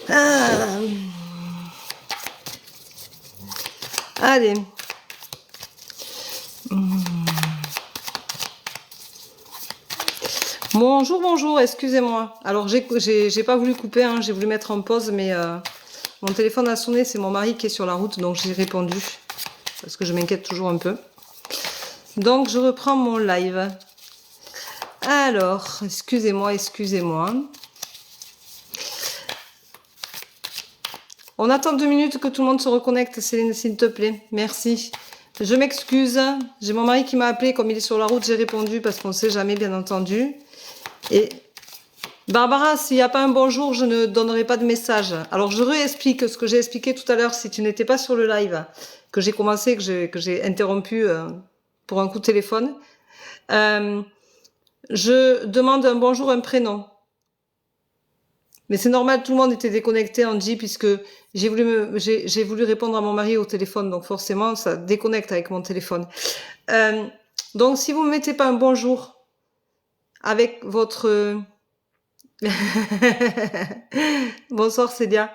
Ah. Allez. Bonjour, bonjour, excusez-moi. Alors, j'ai pas voulu couper, hein, j'ai voulu mettre en pause, mais mon téléphone a sonné, c'est mon mari qui est sur la route, donc j'ai répondu, parce que je m'inquiète toujours un peu. Donc, je reprends mon live. Alors, excusez-moi, excusez-moi. On attend 2 minutes que tout le monde se reconnecte, Céline, s'il te plaît. Merci. Je m'excuse. J'ai mon mari qui m'a appelé. Comme il est sur la route, j'ai répondu parce qu'on ne sait jamais, bien entendu. Et Barbara, s'il n'y a pas un bonjour, je ne donnerai pas de message. Alors, je réexplique ce que j'ai expliqué tout à l'heure si tu n'étais pas sur le live, que j'ai commencé, que j'ai interrompu pour un coup de téléphone. Je demande un bonjour, un prénom. Mais c'est normal, tout le monde était déconnecté, Angie, puisque j'ai voulu répondre à mon mari au téléphone, donc forcément, ça déconnecte avec mon téléphone. Donc, si vous ne mettez pas un bonjour avec votre... Bonsoir, Célia.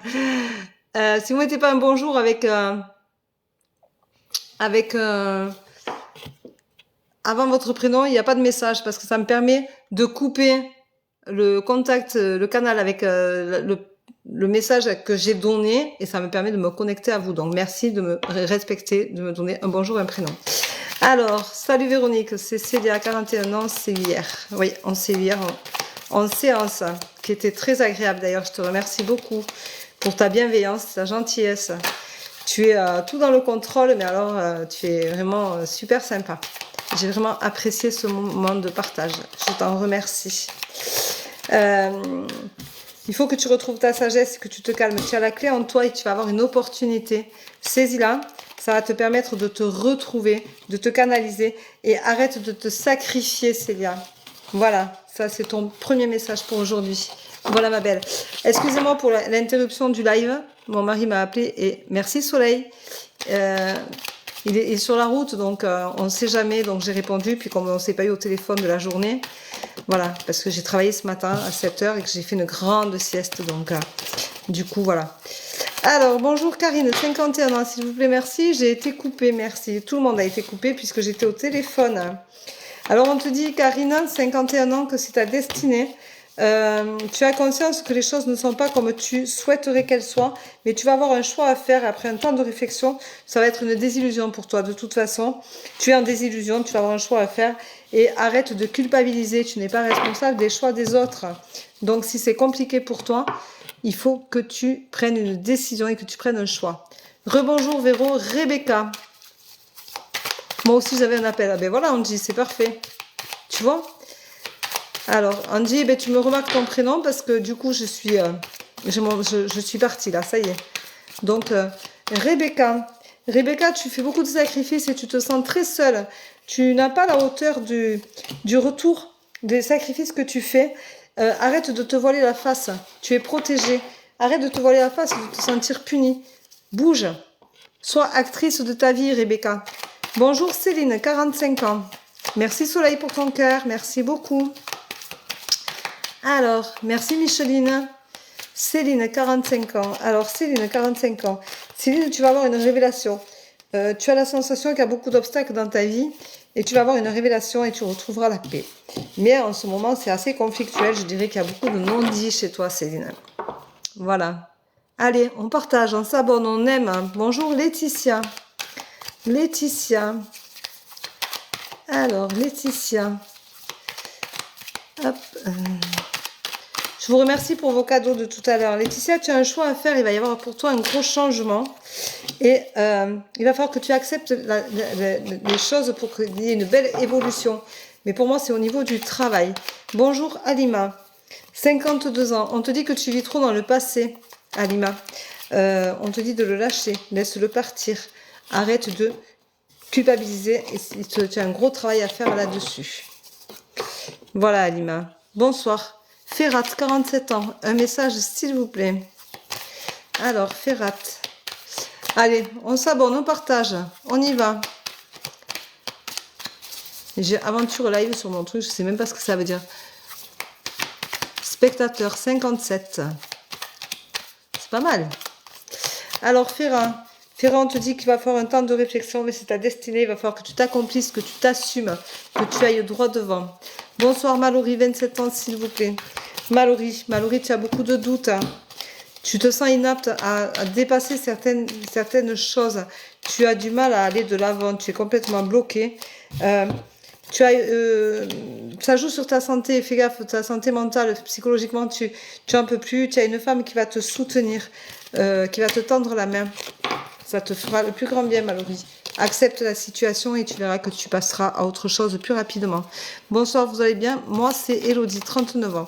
Si vous ne mettez pas un bonjour avec... avant votre prénom, il n'y a pas de message, parce que ça me permet de couper le contact, le canal avec le message que j'ai donné et ça me permet de me connecter à vous. Donc, merci de me respecter, de me donner un bonjour et un prénom. Alors, salut Véronique, c'est Célia, 41 ans, c'est hier. Oui, on s'est hier en séance, qui était très agréable d'ailleurs. Je te remercie beaucoup pour ta bienveillance, ta gentillesse. Tu es tout dans le contrôle, mais alors tu es vraiment super sympa. J'ai vraiment apprécié ce moment de partage. Je t'en remercie. Il faut que tu retrouves ta sagesse, que tu te calmes. Tu as la clé en toi et tu vas avoir une opportunité. Saisis-la. Ça va te permettre de te retrouver, de te canaliser et arrête de te sacrifier, Célia. Voilà, ça c'est ton premier message pour aujourd'hui. Voilà ma belle. Excusez-moi pour l'interruption du live. Mon mari m'a appelé et merci Soleil. Il est sur la route, donc on ne sait jamais, donc j'ai répondu. Puis comme on ne s'est pas eu au téléphone de la journée, voilà, parce que j'ai travaillé ce matin à 7 h et que j'ai fait une grande sieste, donc du coup, voilà. Alors, bonjour Karine, 51 ans, s'il vous plaît, merci. J'ai été coupée, merci. Tout le monde a été coupé puisque j'étais au téléphone. Alors, on te dit, Karine, 51 ans, que c'est ta destinée. Tu as conscience que les choses ne sont pas comme tu souhaiterais qu'elles soient, mais tu vas avoir un choix à faire après un temps de réflexion. Ça va être une désillusion pour toi de toute façon. Tu es en désillusion, tu vas avoir un choix à faire et arrête de culpabiliser. Tu n'es pas responsable des choix des autres. Donc si c'est compliqué pour toi, il faut que tu prennes une décision et que tu prennes un choix. Rebonjour Véro, Rebecca. Moi aussi j'avais un appel. Ah ben voilà Angie, c'est parfait. Tu vois ? Alors, Angie, ben, tu me remarques ton prénom parce que du coup, je suis partie là, ça y est. Donc, Rebecca. Rebecca, tu fais beaucoup de sacrifices et tu te sens très seule. Tu n'as pas la hauteur du retour des sacrifices que tu fais. Arrête de te voiler la face. Tu es protégée. Arrête de te voiler la face et de te sentir punie. Bouge. Sois actrice de ta vie, Rebecca. Bonjour Céline, 45 ans. Merci Soleil pour ton cœur. Merci beaucoup. Alors, merci Micheline. Céline, 45 ans. Alors, Céline, 45 ans. Céline, tu vas avoir une révélation. Tu as la sensation qu'il y a beaucoup d'obstacles dans ta vie et tu vas avoir une révélation et tu retrouveras la paix. Mais en ce moment, c'est assez conflictuel. Je dirais qu'il y a beaucoup de non-dits chez toi, Céline. Voilà. Allez, on partage, on s'abonne, on aime. Bonjour Laetitia. Laetitia. Alors, Laetitia. Hop. Je vous remercie pour vos cadeaux de tout à l'heure. Laetitia, tu as un choix à faire. Il va y avoir pour toi un gros changement. Et il va falloir que tu acceptes les choses pour qu'il y ait une belle évolution. Mais pour moi, c'est au niveau du travail. Bonjour Alima, 52 ans. On te dit que tu vis trop dans le passé, Alima. On te dit de le lâcher. Laisse-le partir. Arrête de culpabiliser. Et tu as un gros travail à faire là-dessus. Voilà Alima. Bonsoir. Ferrat, 47 ans. Un message, s'il vous plaît. Alors, Ferrat. Allez, on s'abonne, on partage. On y va. J'ai aventure live sur mon truc. Je ne sais même pas ce que ça veut dire. Spectateur, 57. pas mal. Alors, Ferra, on te dit qu'il va falloir un temps de réflexion, mais c'est ta destinée. Il va falloir que tu t'accomplisses, que tu t'assumes, que tu ailles droit devant. Bonsoir, Mallory, 27 ans, s'il vous plaît. Mallory, tu as beaucoup de doutes. Hein. Tu te sens inapte à dépasser certaines choses. Tu as du mal à aller de l'avant. Tu es complètement bloqué. Ça joue sur ta santé, fais gaffe, ta santé mentale, psychologiquement, tu en peux plus. Tu as une femme qui va te soutenir, qui va te tendre la main. Ça te fera le plus grand bien, Mallory. Accepte la situation et tu verras que tu passeras à autre chose plus rapidement. Bonsoir, vous allez bien? Moi, c'est Elodie, 39 ans.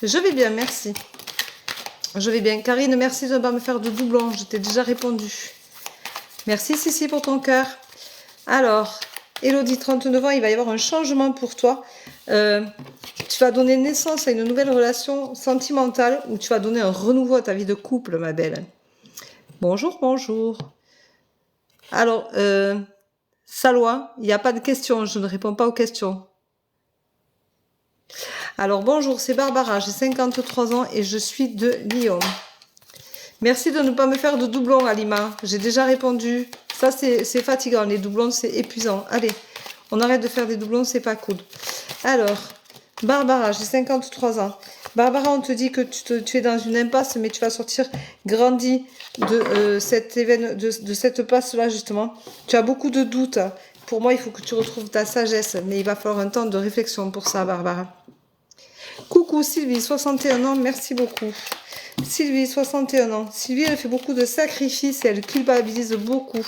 Je vais bien, merci. Je vais bien. Karine, merci de ne pas me faire de doublons. Je t'ai déjà répondu. Merci, Sissi, pour ton cœur. Alors... Elodie, 39 ans, il va y avoir un changement pour toi. Tu vas donner naissance à une nouvelle relation sentimentale où tu vas donner un renouveau à ta vie de couple, ma belle. Bonjour, bonjour. Alors, Salois, il n'y a pas de questions, je ne réponds pas aux questions. Alors, bonjour, c'est Barbara, j'ai 53 ans et je suis de Lyon. Merci de ne pas me faire de doublons, Alima. J'ai déjà répondu. Ça, c'est fatigant. Les doublons, c'est épuisant. Allez, on arrête de faire des doublons, c'est pas cool. Alors, Barbara, j'ai 53 ans. Barbara, on te dit que tu es dans une impasse, mais tu vas sortir grandi de cette passe-là, justement. Tu as beaucoup de doutes. Pour moi, il faut que tu retrouves ta sagesse, mais il va falloir un temps de réflexion pour ça, Barbara. Coucou Sylvie, 61 ans, merci beaucoup. Sylvie, 61 ans. Sylvie, elle fait beaucoup de sacrifices et elle culpabilise beaucoup.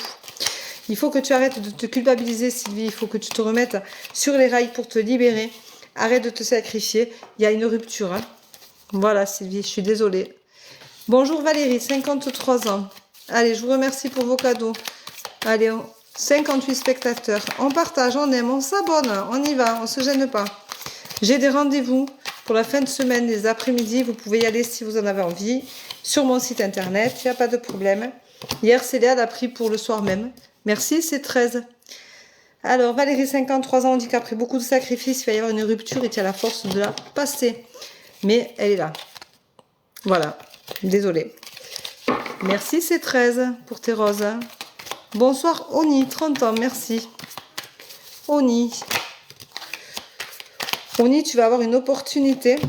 Il faut que tu arrêtes de te culpabiliser, Sylvie. Il faut que tu te remettes sur les rails pour te libérer. Arrête de te sacrifier. Il y a une rupture. Hein. Voilà, Sylvie, je suis désolée. Bonjour Valérie, 53 ans. Allez, je vous remercie pour vos cadeaux. Allez, 58 spectateurs. On partage, on aime, on s'abonne. On y va, on ne se gêne pas. J'ai des rendez-vous pour la fin de semaine, les après-midi. Vous pouvez y aller si vous en avez envie. Sur mon site internet, il n'y a pas de problème. Hier, Célia a pris pour le soir même. Merci, c'est 13. Alors, Valérie, 53 ans, on dit qu'après beaucoup de sacrifices, il va y avoir une rupture et tu as la force de la passer. Mais elle est là. Voilà. Désolée. Merci, c'est 13 pour tes roses. Bonsoir, Oni, 30 ans, merci. Oni, tu vas avoir une opportunité,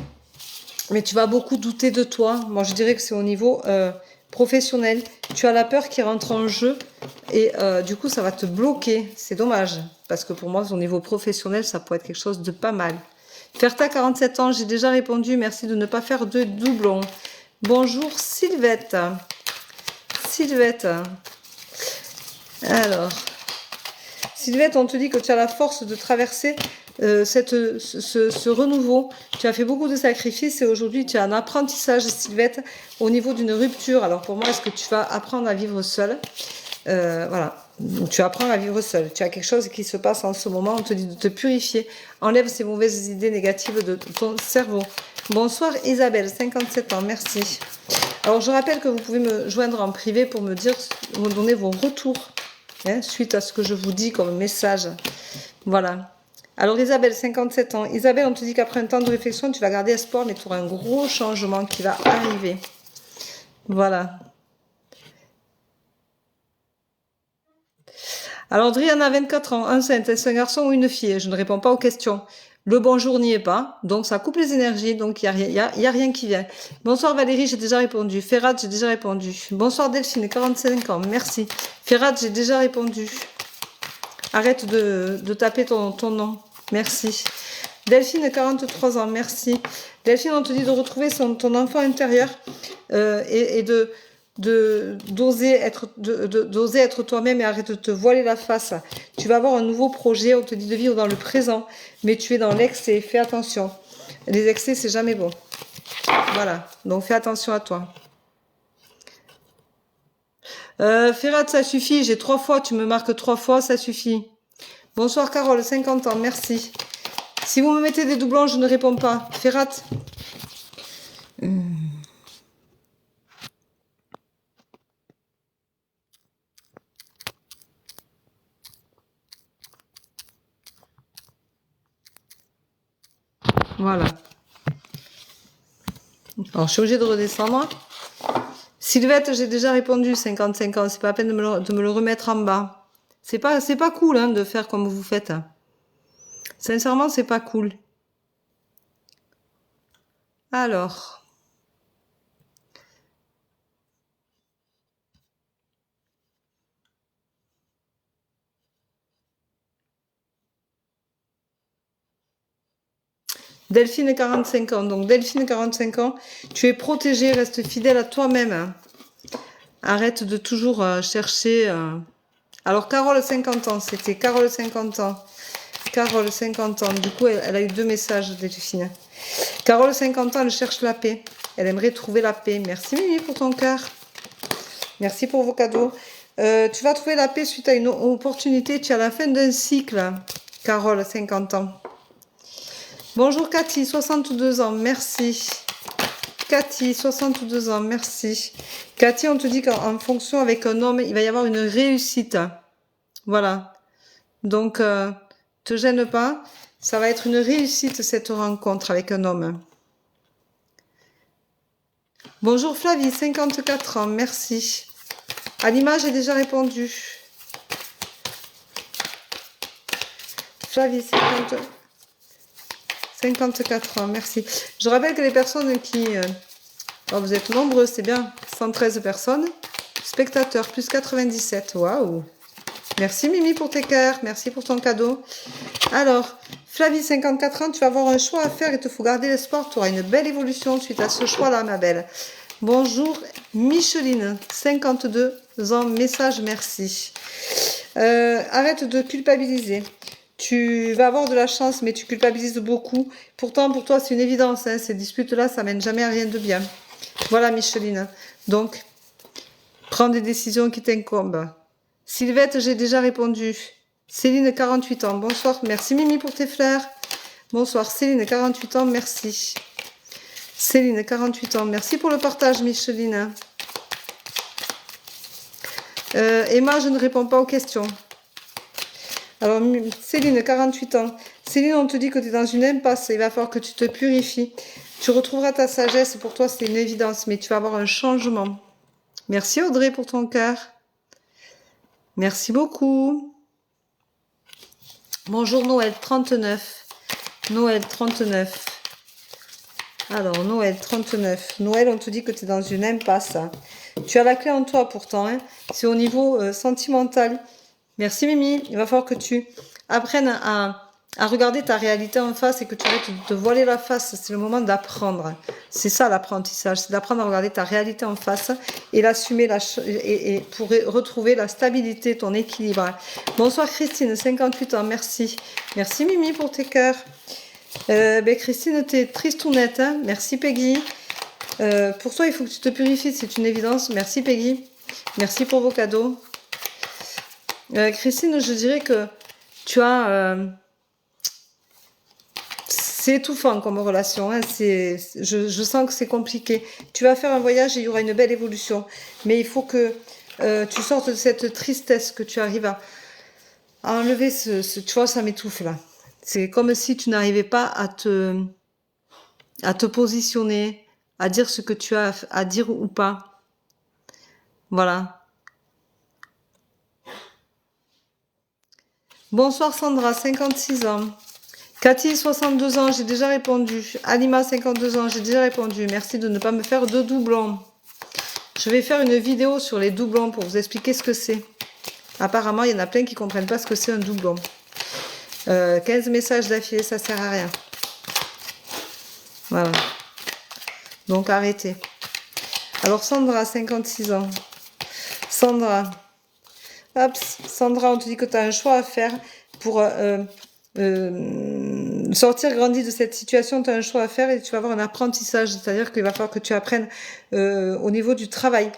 mais tu vas beaucoup douter de toi. Moi, je dirais que c'est au niveau professionnel. Tu as la peur qui rentre en jeu et du coup, ça va te bloquer. C'est dommage, parce que pour moi, au niveau professionnel, ça pourrait être quelque chose de pas mal. Ferta, 47 ans, j'ai déjà répondu. Merci de ne pas faire de doublons. Bonjour, Sylvette. Sylvette. Alors, Sylvette, on te dit que tu as la force de traverser ce renouveau. Tu as fait beaucoup de sacrifices et aujourd'hui tu as un apprentissage, Sylvette, au niveau d'une rupture. Alors pour moi, est-ce que tu vas apprendre à vivre seule? Voilà, tu apprends à vivre seule. Tu as quelque chose qui se passe en ce moment, on te dit de te purifier. Enlève ces mauvaises idées négatives de ton cerveau. Bonsoir Isabelle, 57 ans, merci. Alors je rappelle que vous pouvez me joindre en privé pour me donner vos retours suite à ce que je vous dis comme message. Voilà. Alors Isabelle, 57 ans. Isabelle, on te dit qu'après un temps de réflexion, tu vas garder espoir, mais tu auras un gros changement qui va arriver. Voilà. Alors Driana, 24 ans, enceinte, est-ce un garçon ou une fille? Je ne réponds pas aux questions. Le bonjour n'y est pas, donc ça coupe les énergies, donc il n'y a rien qui vient. Bonsoir Valérie, j'ai déjà répondu. Ferrat, j'ai déjà répondu. Bonsoir Delphine, 45 ans, merci. Ferrat, j'ai déjà répondu. Arrête de taper ton nom. Merci. Delphine, 43 ans, merci. Delphine, on te dit de retrouver ton enfant intérieur et d'oser être toi-même et arrête de te voiler la face. Tu vas avoir un nouveau projet, on te dit de vivre dans le présent, mais tu es dans l'excès, fais attention. Les excès, c'est jamais bon. Voilà, donc fais attention à toi. Ferrat, ça suffit, j'ai 3 fois, tu me marques 3 fois, ça suffit. Bonsoir Carole, 50 ans, merci. Si vous me mettez des doublons, je ne réponds pas. Ferrat. Voilà. Alors, je suis obligée de redescendre. Sylvette, j'ai déjà répondu, 55 ans. C'est pas la peine de me le remettre en bas. C'est pas cool hein, de faire comme vous faites. Sincèrement, c'est pas cool. Alors. Delphine, 45 ans. Donc, Delphine, 45 ans, tu es protégée, reste fidèle à toi-même. Hein. Arrête de toujours chercher... Alors, Carole, 50 ans, c'était Carole, 50 ans. Carole, 50 ans. Du coup, elle a eu 2 messages, Delphine. Carole, 50 ans, elle cherche la paix. Elle aimerait trouver la paix. Merci, Mimi, pour ton cœur. Merci pour vos cadeaux. Tu vas trouver la paix suite à une opportunité. Tu es à la fin d'un cycle, Carole, 50 ans. Bonjour Cathy, 62 ans, merci. Cathy, 62 ans, merci. Cathy, on te dit qu'en fonction avec un homme, il va y avoir une réussite. Voilà. Donc, te gêne pas. Ça va être une réussite, cette rencontre avec un homme. Bonjour Flavie, 54 ans, merci. À l'image, j'ai déjà répondu. Flavie, 54 ans, merci. Je rappelle que les personnes qui... oh, vous êtes nombreux, c'est bien. 113 personnes. Spectateurs, plus 97. Waouh. Merci Mimi pour tes cœurs. Merci pour ton cadeau. Alors, Flavie, 54 ans, tu vas avoir un choix à faire. Il te faut garder l'espoir. Tu auras une belle évolution suite à ce choix-là, ma belle. Bonjour Micheline, 52 ans. Message, merci. Arrête de culpabiliser. Tu vas avoir de la chance, mais tu culpabilises beaucoup. Pourtant, pour toi, c'est une évidence. Hein, ces disputes-là, ça mène jamais à rien de bien. Voilà, Micheline. Donc, prends des décisions qui t'incombent. Sylvette, j'ai déjà répondu. Céline, 48 ans. Bonsoir. Merci, Mimi, pour tes fleurs. Bonsoir. Céline, 48 ans. Merci. Céline, 48 ans. Merci pour le partage, Micheline. Emma, je ne réponds pas aux questions. Alors, Céline, 48 ans. Céline, on te dit que tu es dans une impasse. Il va falloir que tu te purifies. Tu retrouveras ta sagesse. Pour toi, c'est une évidence. Mais tu vas avoir un changement. Merci, Audrey, pour ton cœur. Merci beaucoup. Bonjour, Noël, 39. Noël, 39. Alors, Noël, 39. Noël, on te dit que tu es dans une impasse. Tu as la clé en toi, pourtant. Hein. C'est au niveau sentimental. Merci Mimi, il va falloir que tu apprennes à regarder ta réalité en face et que tu arrêtes de te voiler la face. C'est le moment d'apprendre. C'est ça l'apprentissage, c'est d'apprendre à regarder ta réalité en face et l'assumer et pour retrouver la stabilité, ton équilibre. Bonsoir Christine, 58 ans, merci. Merci Mimi pour tes cœurs. Christine, t'es triste ou nette, hein. Merci Peggy. Pour toi, il faut que tu te purifies, c'est une évidence. Merci Peggy. Merci pour vos cadeaux. Christine, je dirais que tu as... c'est étouffant comme relation. Hein, je sens que c'est compliqué. Tu vas faire un voyage et il y aura une belle évolution. Mais il faut que tu sortes de cette tristesse, que tu arrives à enlever tu vois, ça m'étouffe là. C'est comme si tu n'arrivais pas à te positionner, à dire ce que tu as à dire ou pas. Voilà. Bonsoir Sandra, 56 ans. Cathy, 62 ans, j'ai déjà répondu. Alima, 52 ans, j'ai déjà répondu. Merci de ne pas me faire de doublons. Je vais faire une vidéo sur les doublons pour vous expliquer ce que c'est. Apparemment, il y en a plein qui ne comprennent pas ce que c'est un doublon. 15 messages d'affilée, ça sert à rien. Voilà. Donc, arrêtez. Alors, Sandra, 56 ans. Sandra... Hop, Sandra, on te dit que tu as un choix à faire pour sortir grandi de cette situation. Tu as un choix à faire et tu vas avoir un apprentissage. C'est-à-dire qu'il va falloir que tu apprennes au niveau du travail.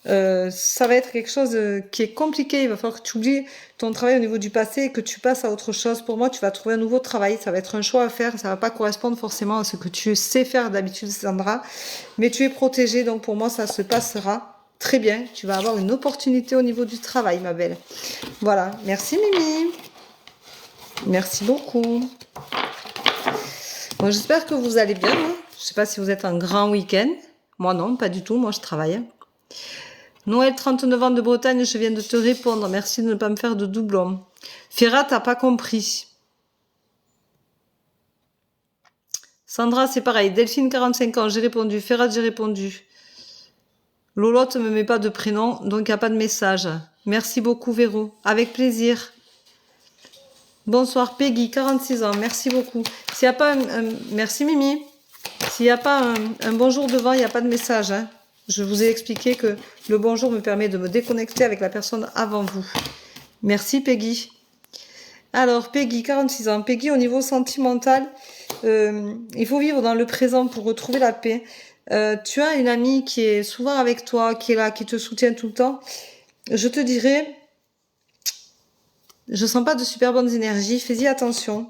Ça va être quelque chose qui est compliqué. Il va falloir que tu oublies ton travail au niveau du passé et que tu passes à autre chose. Pour moi, tu vas trouver un nouveau travail. Ça va être un choix à faire. Ça va pas correspondre forcément à ce que tu sais faire d'habitude, Sandra. Mais tu es protégée. Donc, pour moi, ça se passera. Très bien, tu vas avoir une opportunité au niveau du travail, ma belle. Voilà, merci Mimi. Merci beaucoup. Bon, j'espère que vous allez bien. Hein. Je ne sais pas si vous êtes un grand week-end. Moi non, pas du tout. Moi, je travaille. Noël, 39 ans de Bretagne, je viens de te répondre. Merci de ne pas me faire de doublons. Ferrat, t'as pas compris. Sandra, c'est pareil. Delphine, 45 ans, j'ai répondu. Ferrat, j'ai répondu. Lolotte ne me met pas de prénom, donc il n'y a pas de message. Merci beaucoup, Véro. Avec plaisir. Bonsoir, Peggy, 46 ans. Merci beaucoup. S'il y a pas merci, Mimi. S'il n'y a pas un bonjour devant, il n'y a pas de message. Hein. Je vous ai expliqué que le bonjour me permet de me déconnecter avec la personne avant vous. Merci, Peggy. Alors, Peggy, 46 ans. Peggy, au niveau sentimental, il faut vivre dans le présent pour retrouver la paix. Tu as une amie qui est souvent avec toi, qui est là, qui te soutient tout le temps. Je te dirais, je sens pas de super bonnes énergies, fais-y attention.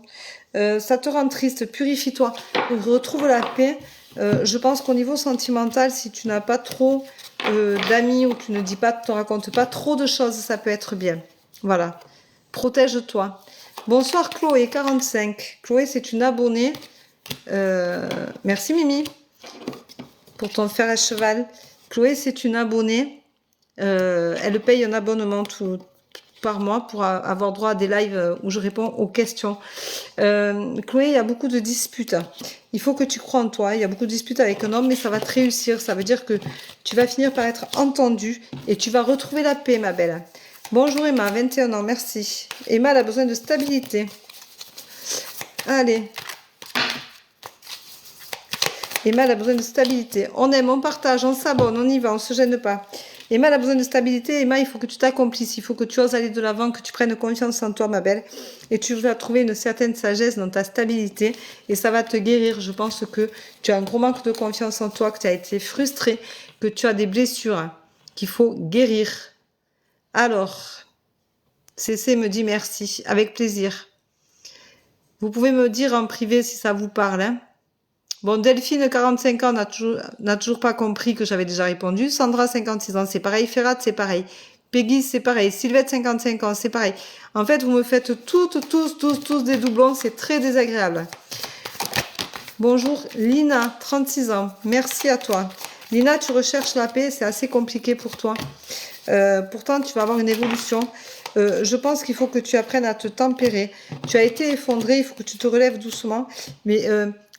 Ça te rend triste, purifie-toi, retrouve la paix. Je pense qu'au niveau sentimental, si tu n'as pas trop d'amis ou tu ne dis pas, te racontes pas trop de choses, ça peut être bien. Voilà, protège-toi. Bonsoir Chloé, 45. Chloé, c'est une abonnée. Merci Mimi pour ton fer à cheval. Chloé, c'est une abonnée. Elle paye un abonnement par mois pour avoir droit à des lives où je réponds aux questions. Chloé, il y a beaucoup de disputes. Il faut que tu crois en toi. Il y a beaucoup de disputes avec un homme, mais ça va te réussir. Ça veut dire que tu vas finir par être entendue et tu vas retrouver la paix, ma belle. Bonjour Emma, 21 ans, merci. Emma, elle a besoin de stabilité. Allez. Emma, elle a besoin de stabilité. On aime, on partage, on s'abonne, on y va, on se gêne pas. Emma, elle a besoin de stabilité. Emma, il faut que tu t'accomplisses. Il faut que tu oses aller de l'avant, que tu prennes confiance en toi, ma belle. Et tu vas trouver une certaine sagesse dans ta stabilité. Et ça va te guérir. Je pense que tu as un gros manque de confiance en toi, que tu as été frustré, que tu as des blessures qu'il faut guérir. Alors, CC me dit merci. Avec plaisir. Vous pouvez me dire en privé si ça vous parle, hein. Bon, Delphine, 45 ans, n'a toujours pas compris que j'avais déjà répondu. Sandra, 56 ans, c'est pareil. Ferrat, c'est pareil. Peggy, c'est pareil. Sylvette, 55 ans, c'est pareil. En fait, vous me faites tous des doublons. C'est très désagréable. Bonjour, Lina, 36 ans. Merci à toi. Lina, tu recherches la paix. C'est assez compliqué pour toi. Pourtant, tu vas avoir une évolution. Je pense qu'il faut que tu apprennes à te tempérer. Tu as été effondré. Il faut que tu te relèves doucement. Mais...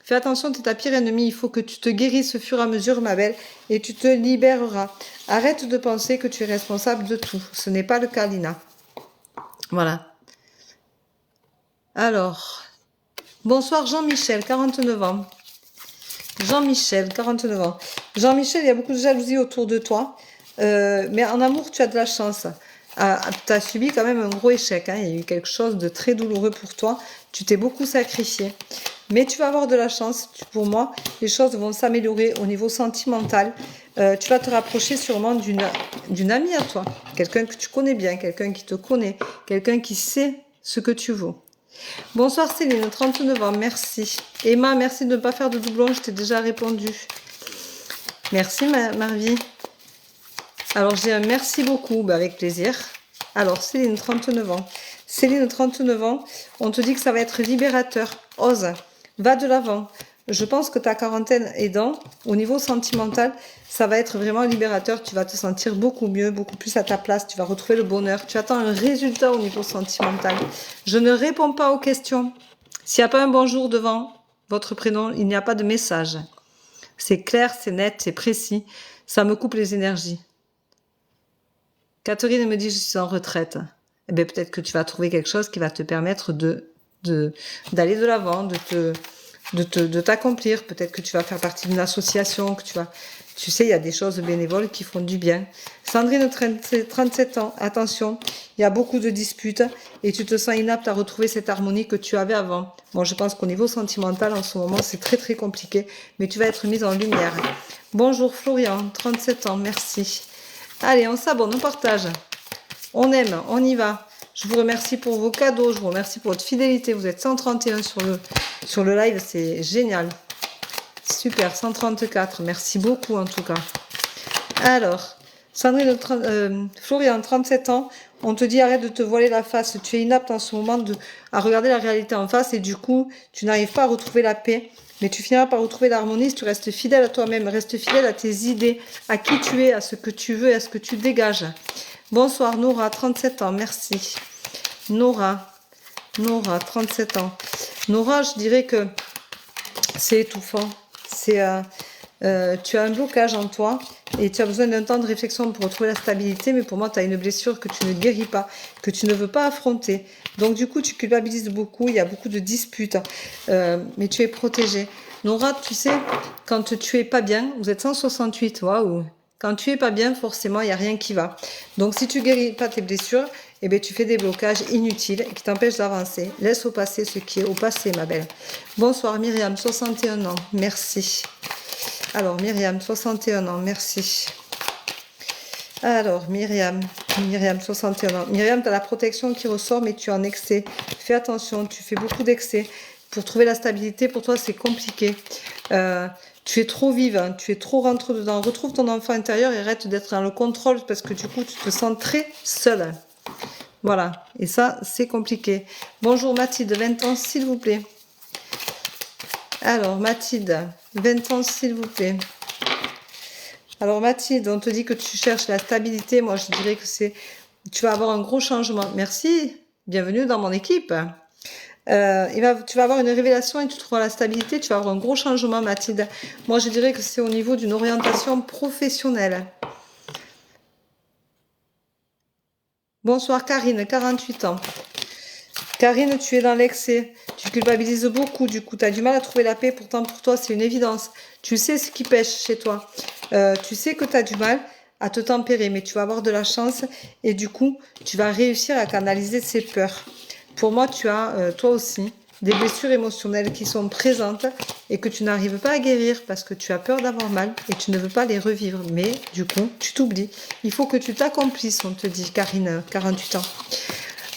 fais attention, tu es ta pire ennemie. Il faut que tu te guérisses au fur et à mesure, ma belle, et tu te libéreras. Arrête de penser que tu es responsable de tout. Ce n'est pas le cas, Lina. Voilà. Alors, bonsoir Jean-Michel, 49 ans. Jean-Michel, 49 ans. Jean-Michel, il y a beaucoup de jalousie autour de toi. Mais en amour, tu as de la chance. Tu as subi quand même un gros échec. Hein. Il y a eu quelque chose de très douloureux pour toi. Tu t'es beaucoup sacrifié. Mais tu vas avoir de la chance. Pour moi, les choses vont s'améliorer au niveau sentimental. Tu vas te rapprocher sûrement d'une amie à toi. Quelqu'un que tu connais bien, quelqu'un qui te connaît, quelqu'un qui sait ce que tu vaux. Bonsoir Céline, 39 ans, merci. Emma, merci de ne pas faire de doublons, je t'ai déjà répondu. Merci Marvie. Alors j'ai un merci beaucoup, avec plaisir. Alors Céline, 39 ans. Céline, 39 ans, on te dit que ça va être libérateur. Ose, va de l'avant. Je pense que ta quarantaine aidant, au niveau sentimental, ça va être vraiment libérateur. Tu vas te sentir beaucoup mieux, beaucoup plus à ta place. Tu vas retrouver le bonheur. Tu attends un résultat au niveau sentimental. Je ne réponds pas aux questions. S'il n'y a pas un bonjour devant votre prénom, il n'y a pas de message. C'est clair, c'est net, c'est précis. Ça me coupe les énergies. Catherine me dit, je suis en retraite. Eh bien, peut-être que tu vas trouver quelque chose qui va te permettre d'aller de l'avant, de t'accomplir. Peut-être que tu vas faire partie d'une association, tu sais, il y a des choses bénévoles qui font du bien. Sandrine, 37 ans, attention, il y a beaucoup de disputes et tu te sens inapte à retrouver cette harmonie que tu avais avant. Bon, je pense qu'au niveau sentimental, en ce moment, c'est très très compliqué, mais tu vas être mise en lumière. Bonjour Florian, 37 ans, merci. Allez, on s'abonne, on partage. On aime, on y va. Je vous remercie pour vos cadeaux, je vous remercie pour votre fidélité. Vous êtes 131 sur le live, c'est génial. Super, 134, merci beaucoup en tout cas. Alors, Sandrine, Florian, 37 ans, on te dit arrête de te voiler la face. Tu es inapte en ce moment à regarder la réalité en face et du coup, tu n'arrives pas à retrouver la paix. mais tu finiras par retrouver l'harmonie si tu restes fidèle à toi-même, reste fidèle à tes idées, à qui tu es, à ce que tu veux, à ce que tu dégages. Bonsoir Nora, 37 ans, merci. Nora, 37 ans. Nora, je dirais que c'est étouffant. Tu as un blocage en toi et tu as besoin d'un temps de réflexion pour retrouver la stabilité, mais pour moi, tu as une blessure que tu ne guéris pas, que tu ne veux pas affronter. Donc du coup, tu culpabilises beaucoup, il y a beaucoup de disputes, mais tu es protégée. Nora, tu sais, quand tu es pas bien, vous êtes 168, waouh. Quand tu es pas bien, forcément, il n'y a rien qui va. Donc si tu guéris pas tes blessures, eh bien, tu fais des blocages inutiles qui t'empêchent d'avancer. Laisse au passé ce qui est au passé, ma belle. Bonsoir Myriam, 61 ans, merci. Alors, Myriam, 61 ans, merci. Alors, Myriam, 61 ans. Myriam, tu as la protection qui ressort, mais tu es en excès. Fais attention, tu fais beaucoup d'excès. Pour trouver la stabilité, pour toi, c'est compliqué. Tu es trop vive, hein, tu es trop rentre dedans. Retrouve ton enfant intérieur et arrête d'être dans le contrôle parce que du coup, tu te sens très seule. Voilà, et ça, c'est compliqué. Bonjour Mathilde, 20 ans, s'il vous plaît. Alors, Mathilde, 20 ans, s'il vous plaît. Alors, Mathilde, on te dit que tu cherches la stabilité. Moi, je dirais que tu vas avoir un gros changement. Merci, bienvenue dans mon équipe. Tu vas avoir une révélation et tu trouveras la stabilité. Tu vas avoir un gros changement, Mathilde. Moi, je dirais que c'est au niveau d'une orientation professionnelle. Bonsoir, Karine, 48 ans. Karine, tu es dans l'excès, tu culpabilises beaucoup, du coup, tu as du mal à trouver la paix, pourtant pour toi, c'est une évidence. Tu sais ce qui pêche chez toi. Tu sais que tu as du mal à te tempérer, mais tu vas avoir de la chance et du coup, tu vas réussir à canaliser ces peurs. Pour moi, tu as, toi aussi, des blessures émotionnelles qui sont présentes et que tu n'arrives pas à guérir parce que tu as peur d'avoir mal et tu ne veux pas les revivre. Mais du coup, tu t'oublies. Il faut que tu t'accomplisses, on te dit, Karine, 48 ans.